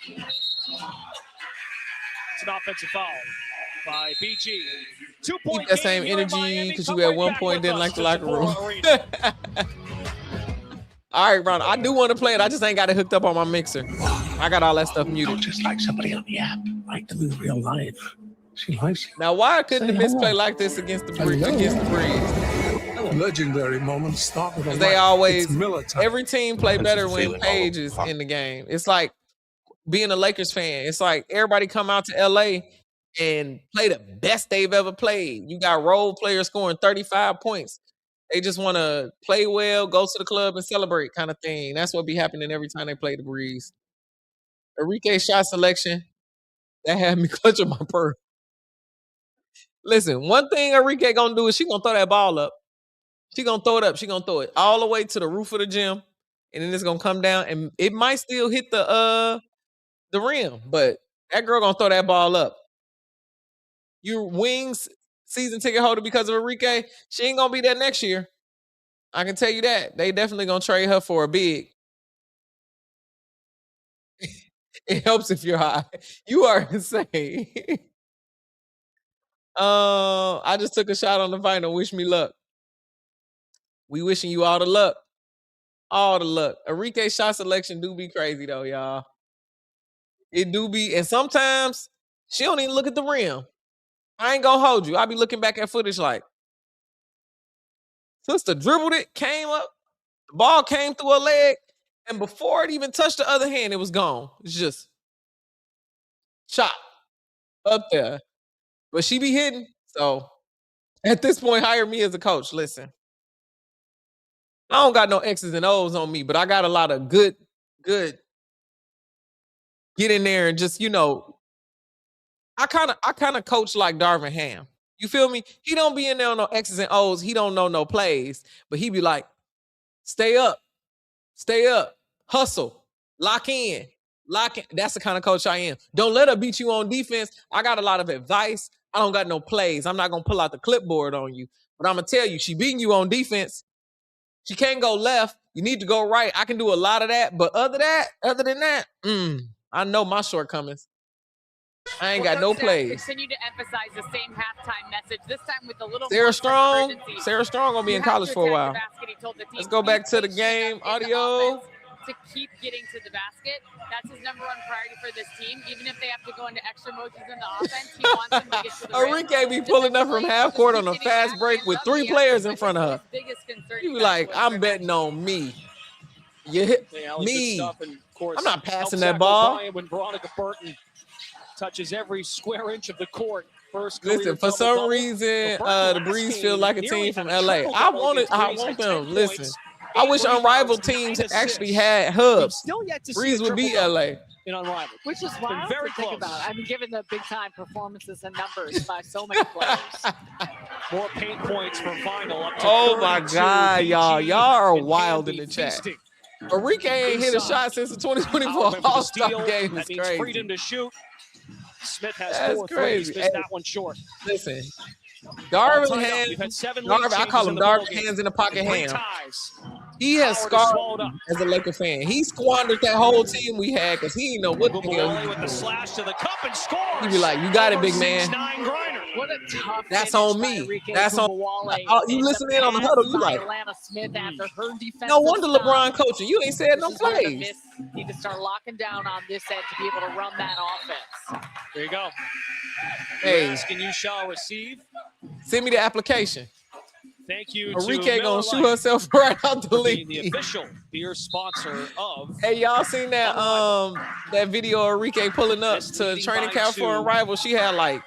It's an offensive foul by BG. 2-point Keep that same energy because you at one point didn't like the locker room. All right, Ron. I do want to play it. I just ain't got it hooked up on my mixer. I got all that stuff muted. Just like somebody on the app, like them in real life. She likes you. Now, why couldn't the misplay like this against the Breeze? Legendary moments start with a they always, military. every team play better when Paige is in the game. It's like being a Lakers fan. It's like everybody come out to LA and play the best they've ever played. You got role players scoring 35 points. They just want to play well, go to the club and celebrate kind of thing. That's what be happening every time they play the Breeze. Enrique's shot selection, that had me clutching my purse. Listen, one thing Enrique gonna do is she gonna throw that ball up. She gonna throw it up. She gonna throw it all the way to the roof of the gym, and then it's gonna come down, and it might still hit the rim, but that girl gonna throw that ball up. Your Wings season ticket holder because of Enrique, she ain't gonna be there next year. I can tell you that. They definitely gonna trade her for a big. It helps if you're high. You are insane. I just took a shot on the final. Wish me luck. We wishing you all the luck. All the luck. Enrique's shot selection do be crazy though, y'all. It do be, and sometimes she don't even look at the rim. I ain't gonna hold you. I be looking back at footage like, sister dribbled it, came up, the ball came through her leg, and before it even touched the other hand, it was gone. It's just shot up there. But she be hitting. So at this point, hire me as a coach. Listen, I don't got no X's and O's on me, but I got a lot of good. Get in there and just, I kind of coach like Darvin Ham. You feel me? He don't be in there on no X's and O's. He don't know no plays, but he be like, stay up, hustle, lock in. That's the kind of coach I am. Don't let her beat you on defense. I got a lot of advice. I don't got no plays. I'm not going to pull out the clipboard on you, but I'm going to tell you, she beating you on defense. She can't go left. You need to go right. I can do a lot of that, but other than that, I know my shortcomings. I ain't got no plays. Continue to emphasize the same halftime message. This time with a little Sarah Strong gonna be in college for a while. Let's go back to the game audio. To keep getting to the basket, that's his number one priority for this team. Even if they have to go into extra motions in the offense, he wants them to get to the rim. Enrique be pulling up from half court on a fast break with 3 players in front of her. You like, I'm betting on me. You hit me. I'm not passing that ball. When Veronica Burton touches every square inch of the court. Listen, for some reason, the Breeze feel like a team from LA. I want them. Listen, I wish Unrivaled teams actually had hubs. Breeze would beat LA. In Unrivaled. Which is wild to think about. I mean, given the big-time performances and numbers by so many players. More paint points for final. Oh, my God, y'all. Y'all are wild in the chat. Enrique ain't hit a shot since the 2024 All-Star game. It's crazy. Freedom to shoot. Smith has 4 threes. Missed that one short. Listen, Darvin hands. I call him Darvin hands in the pocket hand. He has scarred as a Laker fan. He squandered that whole team we had because he didn't know what the hell. With the slash to the cup and scores. He be like, "You got it, big man." What a tough That's on me. That's on. You listen in on the huddle. You like. No wonder LeBron coaching. You ain't said no plays. Need to start locking down on this end to be able to run that offense. There you go. Hey, asking you shall receive. Send me the application. Thank you. Enrique gonna shoot herself right out the league. The official beer sponsor of. Hey, y'all seen that that video of Enrique pulling up to training camp for Unrivaled? She had like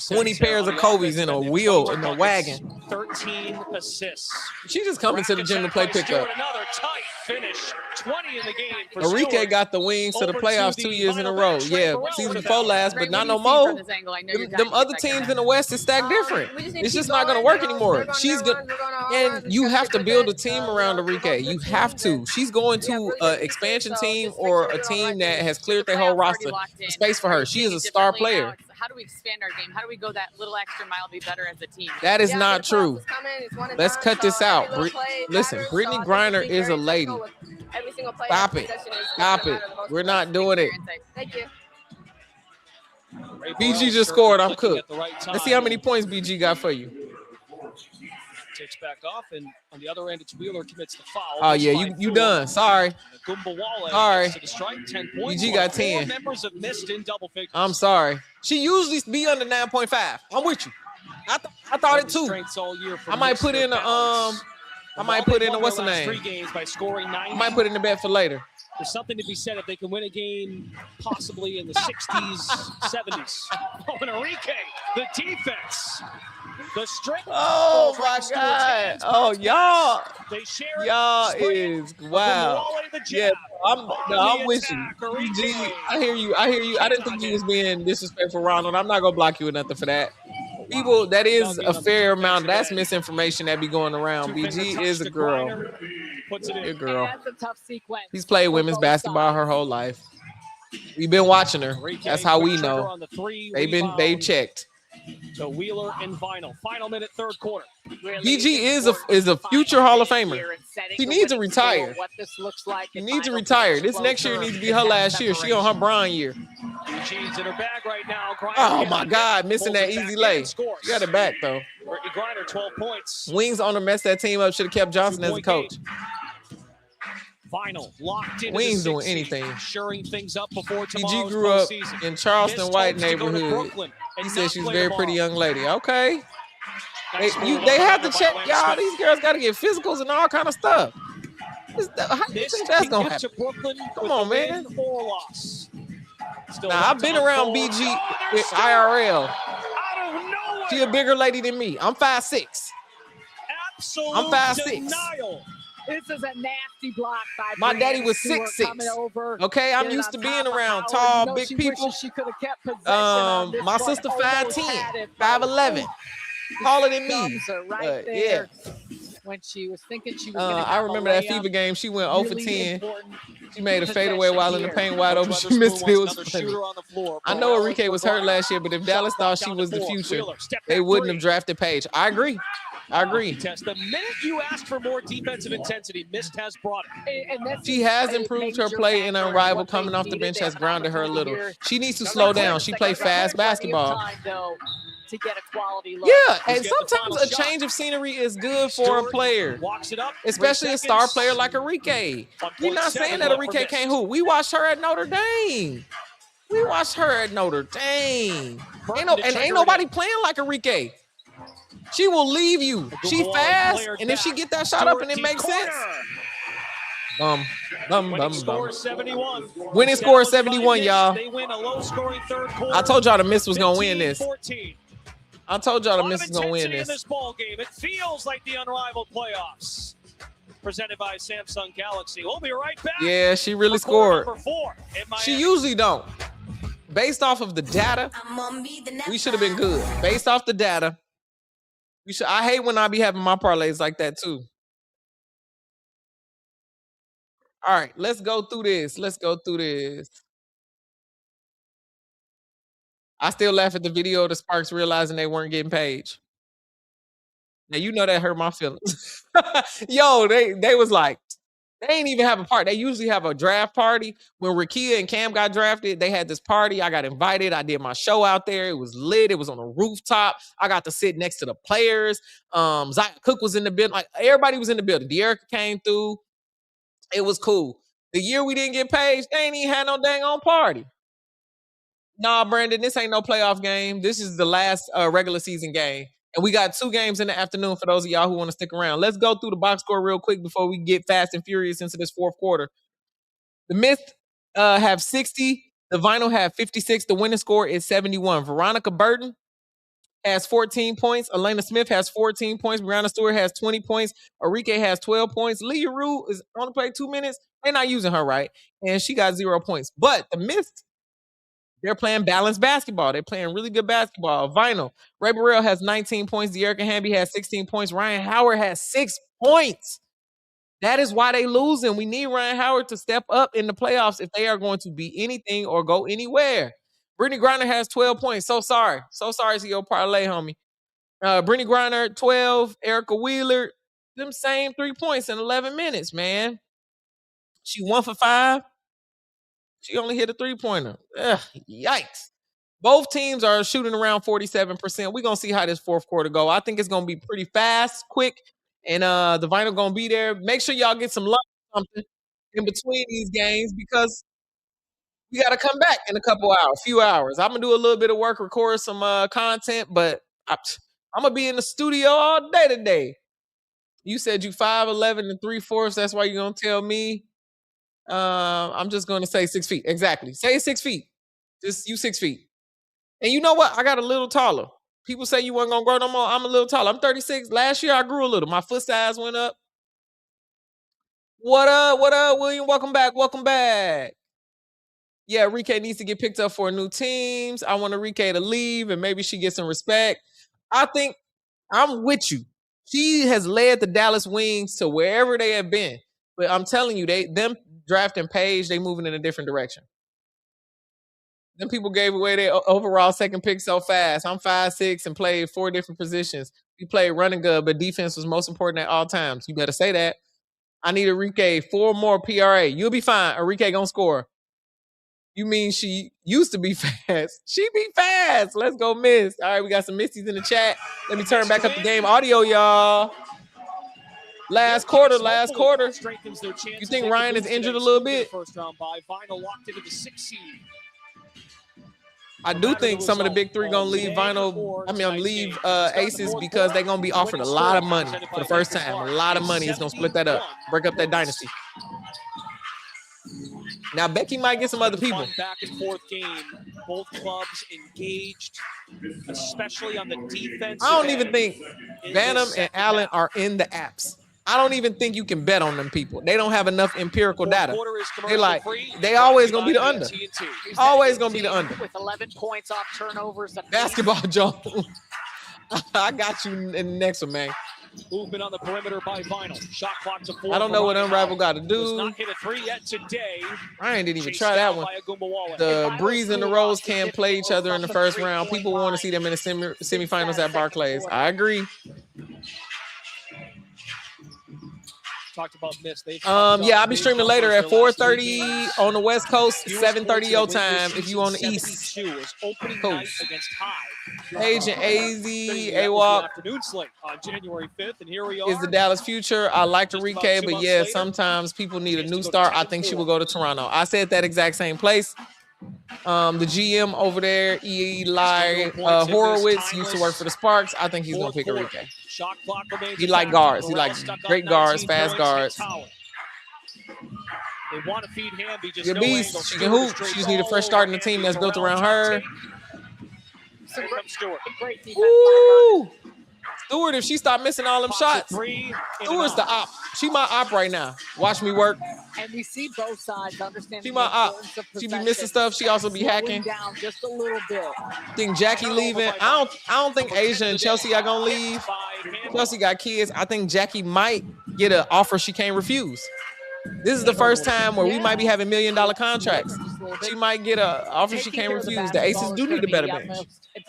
20 pairs of Kobe's in a wheel in a wagon. 13 assists. She just coming to the gym to play pickup. Another tight finish 20 in the game for Enrique Stewart. got the wings to the Over playoffs to 2 the years in a final row. bench, Trey Yeah, Burrell season with a before foul. last, Ray, but what not do no you see from more. this angle? I know you're Them dying to other get that teams guy. in the West is stacked different. We just need It's to just keep not going to going, work you know, anymore. they're going She's their good, runs, we're going our runs, and just you gotta have stick to with build a it. team You around know, they're Enrique. both You good have teams, to. and She's going we have to really an good expansion pieces, so team just make or sure a we're doing all the team right that things. has cleared The their whole playoffs already roster locked in. space for Are her. you She seeing is it a star differently now? player. How do we expand our game? How do we go that little extra mile, be better as a team? That is Yeah, not the playoffs true. is coming. It's one and Let's done, cut so this every out. little play Listen, matters, Brittany so I think just Griner being is a very lady. intentional with every single play, Stop every it. possession is Stop gonna it. matter the most We're for us. not doing it. Thank you. Ray BG Burrell just scored. I'm clicking cooked. at the right time. Let's see how many points BG got for you. Takes back off, and on the other end, it's Wheeler commits the foul. Oh, yeah, you done. Sorry. Gumbawale Sorry. gets to the strike, 10 points. BG got 4 10. members have missed in double figures. I'm sorry. She usually be under 9.5. I'm with you. I thought it too. Strengths all year for I might put in a I might put in a what's the name? 3 games by scoring 90. I might put in the bet for later. There's something to be said if they can win a game possibly in the 60s, 70s. Oh, and Enrique, the defense. The strength. Oh my God. Oh, y'all is wow. Yeah, I'm with you. BG, I hear you. I didn't think you was being disrespectful, Ronald. I'm not gonna block you or nothing for that. People, that is a fair amount. That's misinformation that be going around. BG is a girl. Good girl. That's a tough sequence. He's played women's basketball her whole life. We've been watching her. That's how we know. They've checked. To Wheeler and Final minute, third quarter. BG is a future Hall of Famer. She needs to retire. What this looks like. She needs to retire. This next year needs to be her last year. She on her Bron year. BG's in her bag right now. Oh my God, missing that easy lay. She got it back though. Griner, 12 points. Wings on her messed that team up. Should have kept Johnson as a coach. Final locked in. Wings doing anything. Shoring things up before tomorrow's BG grew up postseason. in Charleston White neighborhood. He said she's a very pretty young lady. Okay. They have to check, y'all. These girls got to get physicals and all kind of stuff. How do you think that's gonna happen? Come on, man. Now I've been around BG with IRL. She a bigger lady than me. I'm 5'6". I'm 5'6". This is a nasty block by my daddy was 6'6". Okay, I'm used to being around tall, big people. My sister 5'10", 5'11", taller than me. Right there. When she was thinking she was I remember that FIBA game. She went 0 for 10. She made a fadeaway while in the paint wide open. She missed it. It was funny. I know Enrique was hurt last year, but if Dallas thought she was the future, they wouldn't have drafted Paige. I agree. The minute you ask for more defensive intensity, Mist has brought it. She has improved her play in Unrivaled. Coming off the bench has grounded her a little. She needs to slow down. She plays fast basketball. To get a quality look. Yeah, and sometimes a change of scenery is good for a player, especially a star player like Enrique. We're not saying that Enrique can't hoop. We watched her at Notre Dame. Ain't nobody playing like Enrique. She will leave you. She fast, and if she get that shot up and it makes sense. Winning score 71. Winning score 71, y'all. They win a low-scoring third quarter. I told y'all the Mist was gonna win this. I told y'all the Mist was gonna win this. In this ball game. It feels like the Unrivaled playoffs. Presented by Samsung Galaxy. We'll be right back. Yeah, she really scored. She Miami. usually don't. Based off of the data, we should have been good. Based off the data, we should. I hate when I be having my parlays like that too. All right, let's go through this. I still laugh at the video of the Sparks realizing they weren't getting paid. Now, you know that hurt my feelings. Yo, they was like, they ain't even have a party. They usually have a draft party. When Rakia and Cam got drafted, they had this party. I got invited. I did my show out there. It was lit. It was on a rooftop. I got to sit next to the players. Zach Cook was in the building. Like, everybody was in the building. De'Erica came through. It was cool. The year we didn't get paid, they ain't even had no dang on party. Nah, Brandon, this ain't no playoff game. This is the last regular season game. And we got 2 games in the afternoon for those of y'all who want to stick around. Let's go through the box score real quick before we get fast and furious into this fourth quarter. The Mist have 60. The Vinyl have 56. The winning score is 71. Veronica Burton has 14 points. Elena Smith has 14 points. Brianna Stewart has 20 points. Arike has 12 points. Leah Rue is only played 2 minutes. They're not using her right, and she got 0 points. But the Mist, they're playing balanced basketball. They're playing really good basketball. Vinyl. Ray Burrell has 19 points. De'Erica Hamby has 16 points. Ryan Howard has 6 points. That is why they losing. We need Ryan Howard to step up in the playoffs if they are going to be anything or go anywhere. Brittany Griner has 12 points. So sorry. So sorry to your parlay, homie. Brittany Griner, 12. Erica Wheeler, them same 3 points in 11 minutes, man. She 1 for 5. She only hit a 3-pointer. Yikes. Both teams are shooting around 47%. We're going to see how this fourth quarter go. I think it's going to be pretty fast, quick, and the Vinyl going to be there. Make sure y'all get some lunch or something in between these games because we got to come back in a few hours. I'm going to do a little bit of work, record some content, but I'm going to be in the studio all day today. You said you 5'11 and 3/4. That's why you're going to tell me. I'm just going to say 6 feet. Exactly. Say 6 feet. Just you 6 feet. And you know what? I got a little taller. People say you weren't going to grow no more. I'm a little taller. I'm 36. Last year, I grew a little. My foot size went up. What up? What up, William? Welcome back. Welcome back. Yeah, Rike needs to get picked up for new teams. I want Rike to leave, and maybe she gets some respect. I think I'm with you. She has led the Dallas Wings to wherever they have been. But I'm telling you, them drafting Paige, they moving in a different direction. Them people gave away their overall second pick so fast. I'm 5'6" and played 4 different positions. We played running good, but defense was most important at all times. You better say that. I need Arike 4 more PRA. You'll be fine. Arike gonna score. You mean she used to be fast? She be fast. Let's go, Miss. All right, we got some Misties in the chat. Let me turn back up the game audio, y'all. Last quarter. You think Ryan is injured a little bit? First round bye. Vinyl locked into the 6th seed. I do think some of the big three gonna leave leave Aces because they're gonna be offered a lot of money for the first time. A lot of money is gonna split that up, break up that dynasty. Now Becky might get some other people. Back and forth game. Both clubs engaged, especially on the defense. I don't even think Bantam and Allen are in the apps. I don't even think you can bet on them people. They don't have enough empirical data. They always gonna be the under. Always gonna be the under. With 11 points off turnovers. Basketball, Joe. I got you in the next one, man. Movement on the perimeter by Vinyl. Shot clock to 4. I don't know what Unrivaled got to do. Not hit a 3 yet today. Ryan didn't even try that one. The Breeze and the Rose can't play each other in the first round. People want to see them in the semifinals at Barclays. I agree. Talked about this. I'll be streaming later at 4:30 on the West Coast, 7:30 your time if you on the East Coast. Paige and AZ, AWOP Afternoon slate on January 5th, and here we are. Is the Dallas future. I like Arike, but yeah, sometimes people need a new start. I think she will go to Toronto. I said that exact same place. The GM over there, Eli Horowitz, used to work for the Sparks. I think he's going to pick Arike. He like guards. He like great guards, fast guards. They want to feed Hamby. Good beast. She can hoop. She just need a fresh start in the team that's built around her. Ooh. Stewart, if she stop missing all them shots, Stewart's the op. She my op right now. Watch me work. And we see both sides understanding. She my op. She be missing stuff. She also be hacking. Down just a little bit. Think Jackie leaving. I don't think Asia and Chelsea are gonna leave. Chelsea got kids. I think Jackie might get an offer she can't refuse. This is the first time where we might be having $1 million contracts. She might get an offer she can't refuse. The Aces do need a better bench.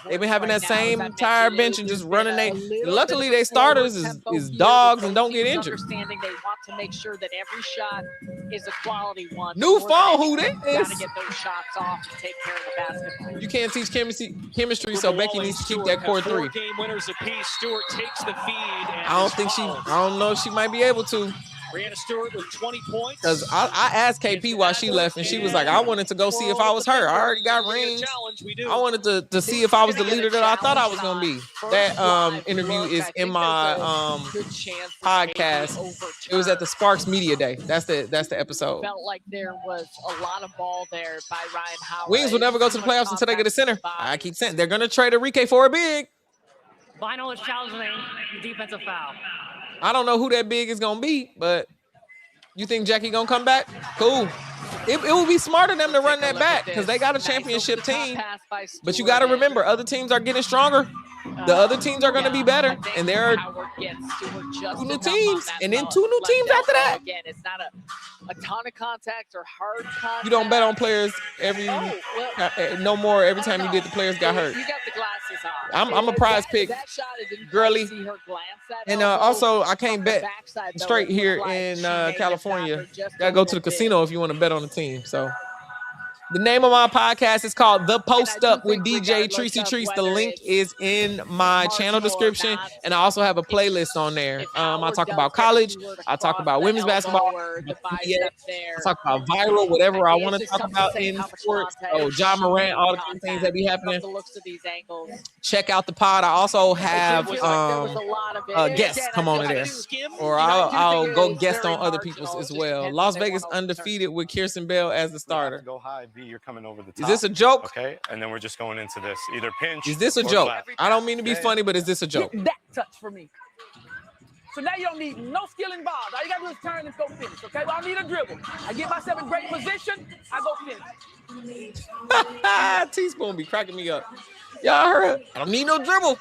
They've been having that same tired bench and just running. Luckily, their starters is dogs and don't get injured. Understanding they want to make sure that every shot is a quality one. New phone, who this? Got to get those shots off and take care of the basketball. You can't teach chemistry, so Becky needs to keep that core 3. Game winners apiece. Stewart takes the feed. I don't know if she might be able to. Brianna Stewart with 20 points. Because I asked KP why she left, and she was like, I wanted to go see if I was her. I already got rings. I wanted to see if I was the leader that I thought I was going to be. That interview is in my podcast. It was at the Sparks Media Day. That's the episode. Felt like there was a lot of ball there by Ryan Howard. Wings will never go to the playoffs until they get a center. I keep saying they're going to trade Arike for a big. Vinyl is challenging the defensive foul. I don't know who that big is gonna be, but you think Jackie gonna come back? Cool. It will be smart of them to run that back because they got a championship team. But you got to remember, other teams are getting stronger. The other teams are going to be better, and there are 2 new teams, and then 2 new teams after that. Again, it's not a ton of contact or hard contact. You don't bet on players no more every time you did the players got hurt. You got the glasses on. I'm a prize pick, girly. And also, I can't bet straight here in California. Got to go to the casino if you want to bet on the team. So the name of my podcast is called The Post Up with DJ Treacy Treese. The link is in my channel description, and I also have a playlist on there. I talk about college, I talk about women's basketball, I talk about viral, whatever I want to talk about in sports. Oh, John Morant, all the things that be happening. Check out the pod. I also have guests come on there, or I'll go guest on other people's as well. Las Vegas undefeated with Kirsten Bell as the starter. Go Hive. You're coming over the top. Is this a joke? Okay, and then we're just going into this. Either pinch. Is this a joke? Flat. I don't mean to be funny, but is this a joke? Get that touch for me. So now you don't need no skill involved. All you gotta do is turn and go finish. Okay, well, I need a dribble. I get myself in great position. I go finish. Teaspoon be cracking me up. Y'all heard? I don't need no dribble.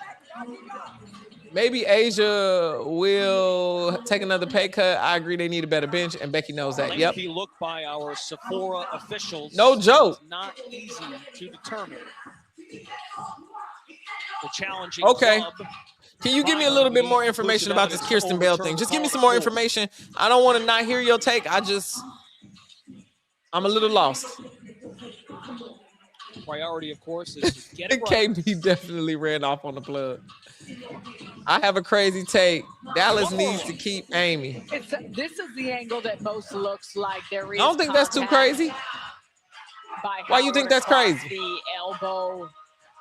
Maybe Asia will take another pay cut. I agree they need a better bench, and Becky knows that. Yep. Look by our Sephora officials. No joke. It's not easy to determine. The challenging okay. club. Can you give me a little bit more information about this Kirsten Bell thing? Just give me some more information. I don't want to not hear your take. I'm a little lost. Priority, of course, is to get it right. KB definitely ran off on the plug. I have a crazy take. Dallas needs to keep Amy. This is the angle that most looks like there is. I don't think that's too crazy. Why you think that's crazy? The elbow,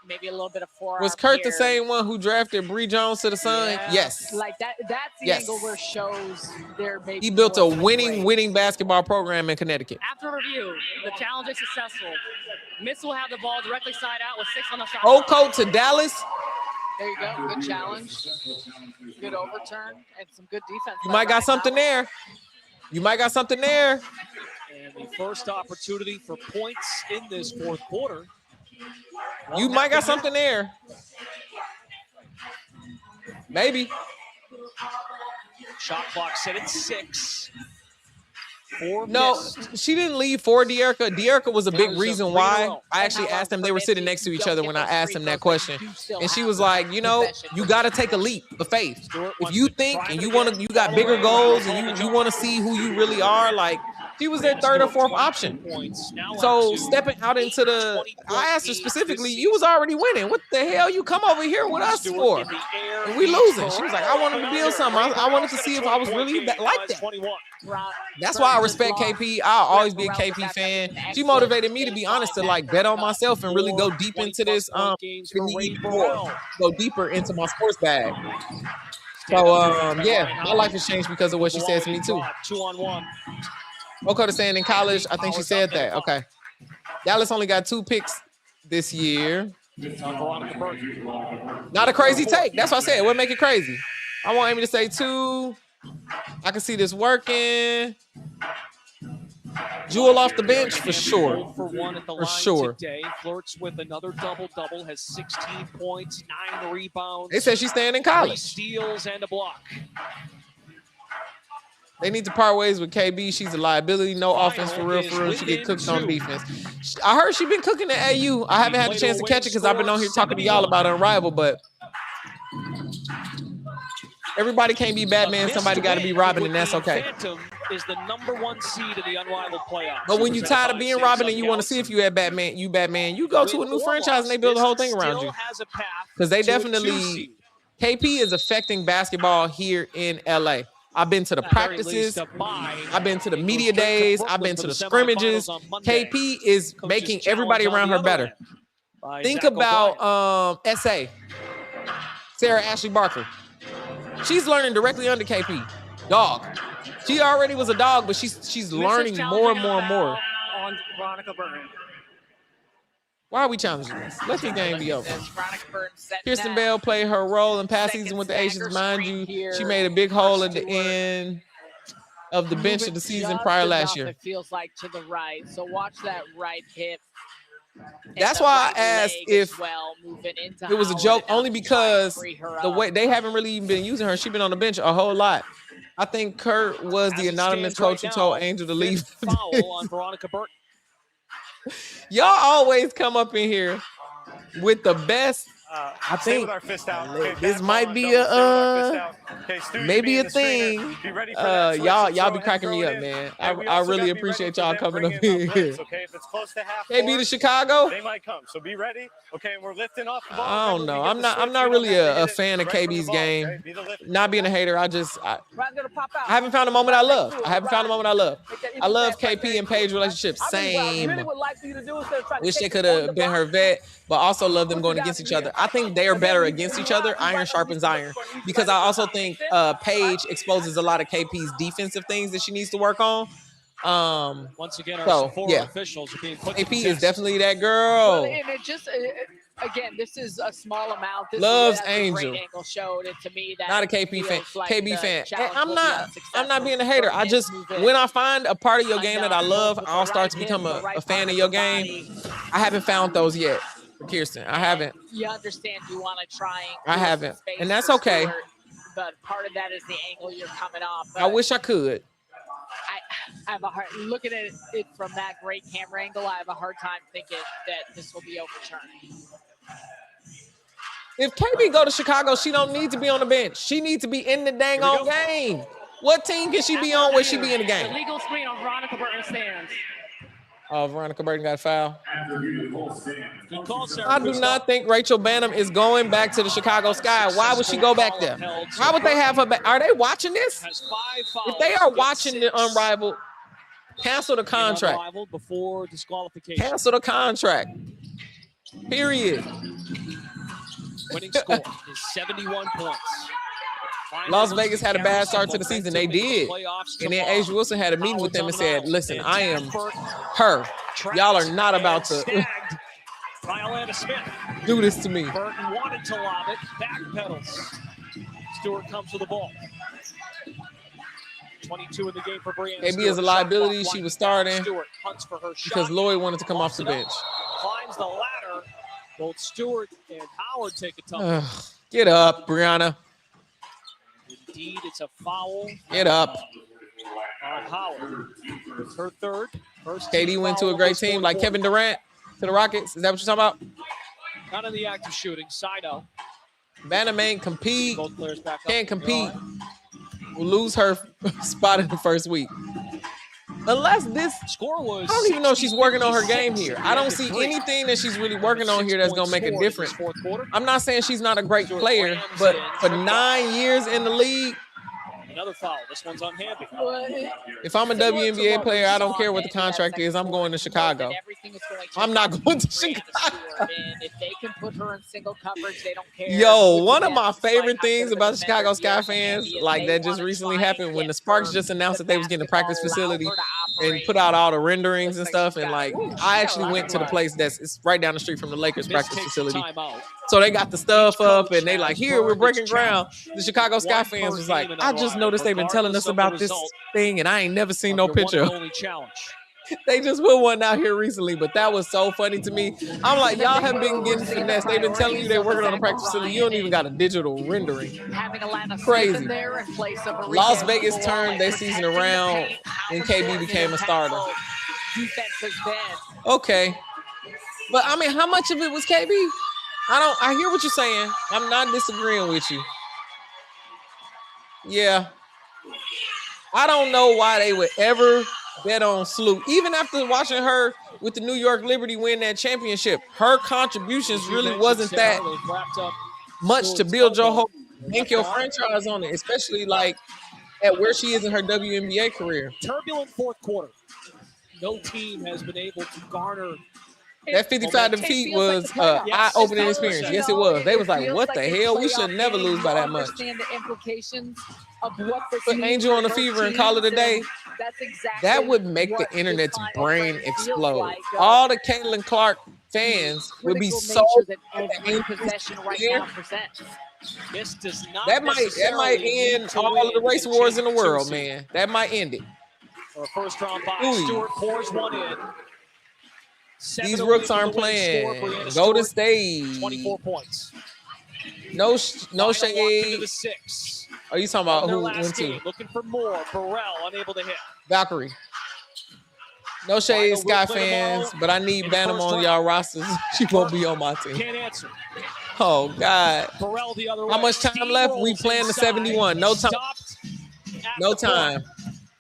maybe a little bit of forearm. Was Kurt the same one who drafted Bree Jones to the Sun? Yeah. Yes. Like that. That's the angle where shows there may be. He built a winning basketball program in Connecticut. After review, the challenge is successful. Miss will have the ball directly side out with 6 on the shot. Oko to Dallas. There you go. Good challenge. Good overturn and some good defense. You might got something there. You might got something there. And the first opportunity for points in this fourth quarter. You might got something there. Maybe. Shot clock set at 6. She didn't leave for De'Erica. De'Erica was a big reason why. I actually asked them. They were sitting next to each other when I asked them that question, and she was like, "You know, you got to take a leap of faith. If you think and you got bigger goals and you want to see who you really are, like." She was their 3rd or 4th option. So stepping out into I asked her specifically, you was already winning. What the hell you come over here with us for? And we losing. She was like, I wanted to build something. I wanted to see if I was really like that. That's why I respect KP. I'll always be a KP fan. She motivated me, to be honest, to like bet on myself and really go deep into this. Go deeper into my sports bag. So yeah, my life has changed because of what she said to me too. 2-on-1. Okota saying in college, I think she said that. Okay. Dallas only got 2 picks this year. Not a crazy take. That's what I said. What make it crazy? I want Amy to say 2. I can see this working. Jewel off the bench for sure. For 1 at the line sure. Today. Flirts with another double-double. Has 16 points, 9 rebounds. They said she's staying in college. 3 steals and a block. They need to part ways with KB. She's a liability. No offense for real. She get cooked on defense. I heard she been cooking at AU. I haven't had a chance to catch it because I've been on here talking to y'all about Unrivaled, but everybody can't be Batman. Somebody got to be Robin, and that's okay. Phantom is the #1 seed in the Unrivaled playoffs. But when you're tired of being Robin and you want to see if you had Batman, you go to a new franchise and they build the whole thing around you. Because they definitely, KP is affecting basketball here in LA. I've been to the practices. I've been to the media days. I've been to the scrimmages. KP is making everybody around her better. Think about SA, Sarah Ashley Barker. She's learning directly under KP. Dog. She already was a dog, but she's learning more and more and more. On Veronica Burton. Why are we challenging this? Let the game be over. Kirsten Kirsten Bell played her role in past Second season with the stagger Asians. Mind screen you, here she made a big hole at the Stewart. end of the bench of the season Just prior last enough, year. It feels like to the right. So watch that right hip. That's why I asked if it was a joke, only because the way they haven't really even been using her. She's been on the bench a whole lot. I think Kurt was the anonymous coach who told Angel to leave. Foul on Veronica Burton. Y'all always come up in here with the best. I think with our fist out. this might be a maybe a thing. Y'all be cracking me up, man. I really appreciate y'all coming up here. Okay, if it's close to half KB to Chicago, they might come. So be ready. Okay, and we're lifting off the ball. I don't know. I'm not really a fan of KB's game. Not being a hater, I haven't found a moment I love. I love KP and Paige relationship. Same. Wish they could have been her vet, but also love them going against each other. I think they are better against each other. Iron sharpens iron. Because I also think Paige exposes a lot of KP's defensive things that she needs to work on. Once again, our officials are being put to KP test. is definitely that girl. Well, and it just again, this is a small amount. This Loves is Angel. Great angle showed it to me that Not a KP fan. like KB fan. challenge I'm not being a hater. I just, when I find a part of your game that I love, I'll start to become a fan of your game. I haven't found those yet for Kirsten. I haven't. You understand you want to try and I haven't. space And that's for okay. Stewart, but part of that is the angle you're coming off. I wish I could. I have a hard looking at it from that great camera angle. I have a hard time thinking that this will be overturned. If KB go to Chicago, she don't need to be on the bench. She needs to be in the dang on game. What team can she be on where she be in the game? Illegal screen on Veronica Burton stands. Oh, Veronica Burton got a foul. Good call, Sarah. I do not think Rachel Bannum is going back to the Chicago Sky. Why would she go back there? Why would they have her back? Are they watching this? If they are watching the Unrivaled, cancel the contract. Before disqualification. Cancel the contract. Period. Winning score is 71 points. Las Vegas had a bad start to the season. They did. And then Asia Wilson had a meeting with them and said, listen, I am her. Y'all are not about to do this to me. Burton wanted to lob it. Back pedals. Stewart comes with the ball. 22 in the game for Brianna. KB is a liability. She was starting Stewart hunts for her shot. because Lloyd wanted to come off the bench. Climbs the ladder. Both Stewart and Howard take a tumble. Get up, Brianna. Indeed, it's a foul. Get up. On Howard. It's her third. First KD went to a great team like Kevin Durant to the Rockets. Is that what you're talking about? Not in the act of shooting. Sido. Bannum ain't compete. Both players back up. Can't compete. Will lose her spot in the first week. Unless this score was, I don't even know if she's working on her game here. I don't see anything that she's really working on here that's going to make a difference. I'm not saying she's not a great player, but for 9 years in the league, another foul. This one's on Hamby. If I'm a WNBA player, I don't care what the contract is. I'm going to Chicago. I'm not going to Chicago. If they can put her in single coverage, they don't care. Yo, one of my favorite things about the Chicago Sky fans, like that just recently happened when the Sparks just announced that they was getting a practice facility and put out all the renderings and stuff. And like, I actually went to the place it's right down the street from the Lakers practice facility. So they got the stuff up and they like, here, we're breaking ground. The Chicago Sky fans was like, I just noticed they've been telling us about this thing and I ain't never seen no picture. They just put one out here recently, but that was so funny to me. I'm like, y'all have been getting finessed. They've been telling you they're working on a practice facility. You don't even got a digital rendering. Crazy. Las Vegas turned their season around when KB became a starter. Okay. But I mean, how much of it was KB? I hear what you're saying. I'm not disagreeing with you. Yeah. I don't know why they would ever bet on Sloot. Even after watching her with the New York Liberty win that championship, her contributions really wasn't that much to build your whole bank your franchise on it, especially like at where she is in her WNBA career. Turbulent fourth quarter. No team has been able to garner. That 55 defeat was eye-opening experience. Yes, it was. They was like, what the hell? We should never lose by that much. The implications of what this Put Angel on the fever and call it a day. That would make the internet's brain explode. All the Caitlin Clark fans would be critical so nature that every possession right now presents. This does not that might end all of the race wars in the world, man. That might end it. For a first round bye, Stewart pours one in. These rooks aren't playing. Go to stage. 24 points. No shade. The 6. Are you talking about who went to? Looking for more. Burrell unable to hit. Valkyrie. No shade, Sky fans, but I need Bantam on y'all rosters. She won't be on my team. Can't answer. Oh God. Burrell the other way. How much time left? We playing the 71. No time. No time.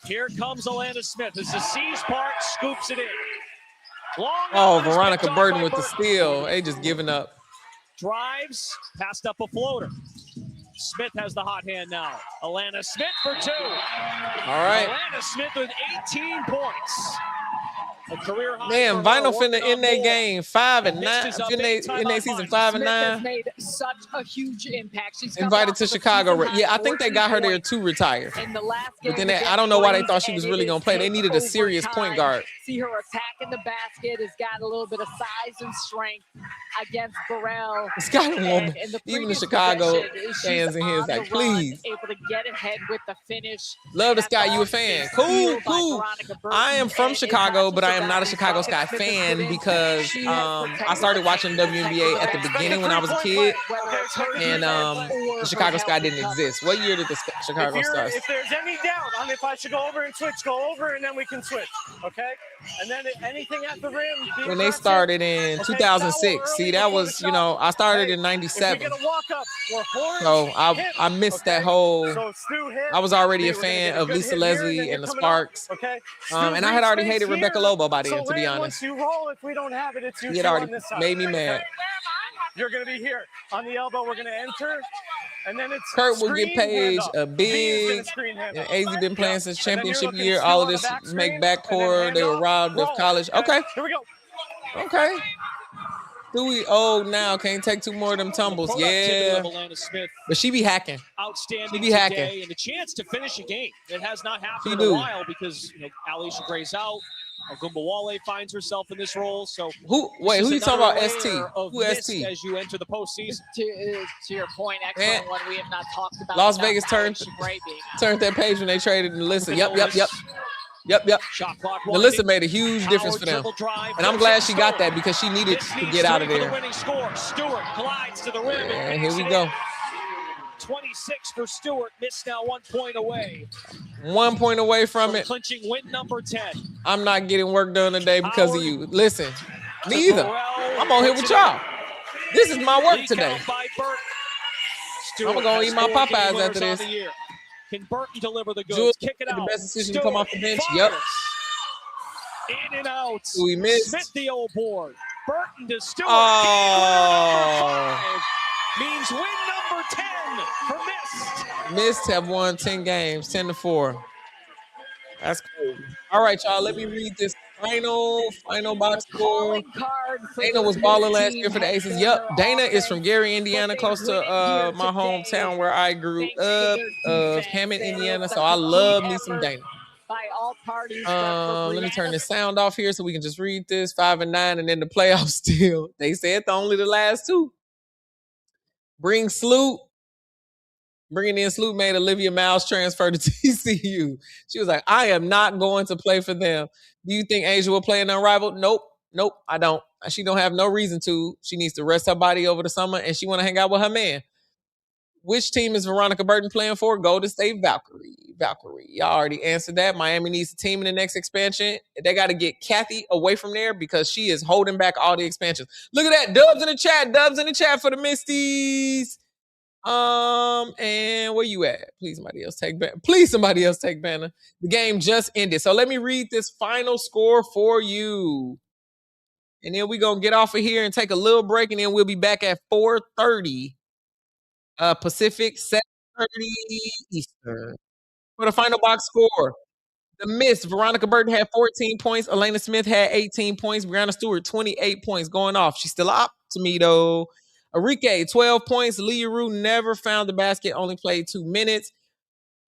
Here comes Alana Smith as the C's Park scoops it in. Oh, Veronica Burton with the steal. They just giving up. Drives, passed up a floater. Smith has the hot hand now. Alana Smith for 2. All right. Alana Smith with 18 points. A career high. Man, Vinyl finna in that game 5-9. In their season 5-9. Smith has made such a huge impact. She's invited to Chicago. Yeah, I think they got her there to retire. In the last game, but then I don't know why they thought she was really gonna play. They needed a serious point guard. See her attack in the basket. Has got a little bit of size and strength against Burrell. It's got a woman. Even the Chicago fans in here is like, please. Able to get ahead with the finish. Love the Sky. You a fan? Cool. I am from Chicago, but I am not a Chicago Sky fan because I started watching WNBA at the beginning when I was a kid, and the Chicago Sky didn't exist. What year did the Chicago start? If there's any doubt on if I should go over and switch, go over and then we can switch, okay? And then anything at the rim. When they started in 2006, see, that was, I started in 97. So I missed that whole, I was already a fan of Lisa Leslie and the Sparks. And I had already hated Rebecca Lobo by then, to be honest. Once you roll, if we don't have it, it's you. It already made me mad. You're going to be here on the elbow. We're going to enter. And then it's Kurt will give Paige a big, and AZ been playing since championship year. All of this make backcourt. They were robbed of college. Okay. Here we go. Okay. Dewey old now. Can't take 2 more of them tumbles. Yeah. But she be hacking. Outstanding. She be hacking. Today, and the chance to finish a game. It has not happened in a while because Alicia Gray's out. Gumbawale finds herself in this role. So who you talking about? ST? Who ST? As you enter the postseason. To your point, excellent one. We have not talked about. Las Vegas turned that page when they traded Melissa. Yep. Melissa made a huge difference for them, and I'm glad she got that because she needed to get out of there. Stewart collides to the rim. And here we go. 26 for Stewart. Missed now 1 point away. 1 point away from it. Clinching win number 10. I'm not getting work done today because of you. Listen, me either. I'm on here with y'all. This is my work today. I'm going to eat my Popeyes after this. Can Burton deliver the goods? Jules Kick it out. The best decision to come off the bench. Yep. In and out. We missed. Smith the old board. Burton to Stewart. Oh. Means win number 10 for Mist. Mist have won 10 games, 10-4. That's cool. All right, y'all. Let me read this final box score. Dana was balling last year for the Aces. Yep. Dana is from Gary, Indiana, close to my hometown where I grew up, of Hammond, Indiana. So I love me some Dana. By all parties. Let me turn the sound off here so we can just read this. 5-9, and then the playoffs still. They said only the last 2. Bringing in Sloot made Olivia Miles transfer to TCU. She was like, I am not going to play for them. Do you think Asia will play in Unrivaled? Nope, I don't. She don't have no reason to. She needs to rest her body over the summer, and she want to hang out with her man. Which team is Veronica Burton playing for? Golden State Valkyrie. Y'all already answered that. Miami needs a team in the next expansion. They got to get Kathy away from there because she is holding back all the expansions. Look at that. Dubs in the chat for the Misties. And where you at? Please somebody else take banner. The game just ended. So let me read this final score for you. And then we're going to get off of here and take a little break, and then we'll be back at 4:30 Pacific, 7:30 Eastern. For the final box score, the Miss, Veronica Burton had 14 points. Alana Smith had 18 points. Brianna Stewart, 28 points going off. She's still up to me, though. Enrique, 12 points. Leah Rue never found the basket, only played 2 minutes.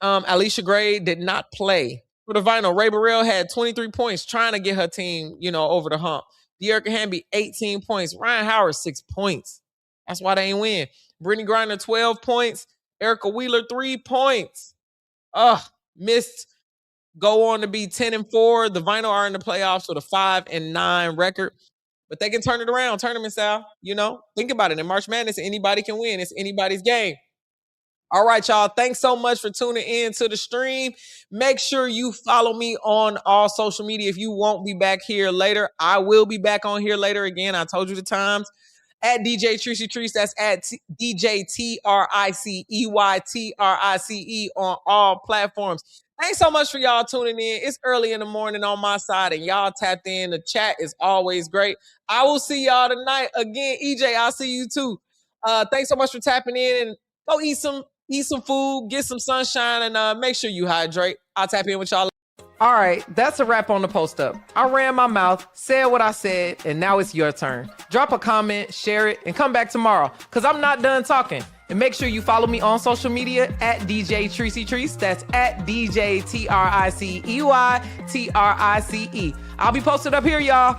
Alicia Gray did not play. For the vinyl, Ray Burrell had 23 points, trying to get her team, over the hump. De'Erica Hamby, 18 points. Ryan Howard, 6 points. That's why they ain't win. Brittany Griner, 12 points. Erica Wheeler, 3 points. Missed. Go on to be 10-4. The Vinyl are in the playoffs with a 5-9 record. But they can turn it around. Tournament style, Think about it. In March Madness, anybody can win. It's anybody's game. All right, y'all. Thanks so much for tuning in to the stream. Make sure you follow me on all social media. If you won't be back here later, I will be back on here later again. I told you the times. At DJ Tricey Trice, that's at DJ TRICEY on all platforms. Thanks so much for y'all tuning in. It's early in the morning on my side, and y'all tapped in. The chat is always great. I will see y'all tonight. Again, EJ, I'll see you too. Thanks so much for tapping in, and go eat some food, get some sunshine, and make sure you hydrate. I'll tap in with y'all. All right, that's a wrap on the post up. I ran my mouth, said what I said, and now it's your turn. Drop a comment, share it, and come back tomorrow, because I'm not done talking. And make sure you follow me on social media at DJ Tricey Trice. That's at DJ TRICEY TRICE. I'll be posted up here, y'all.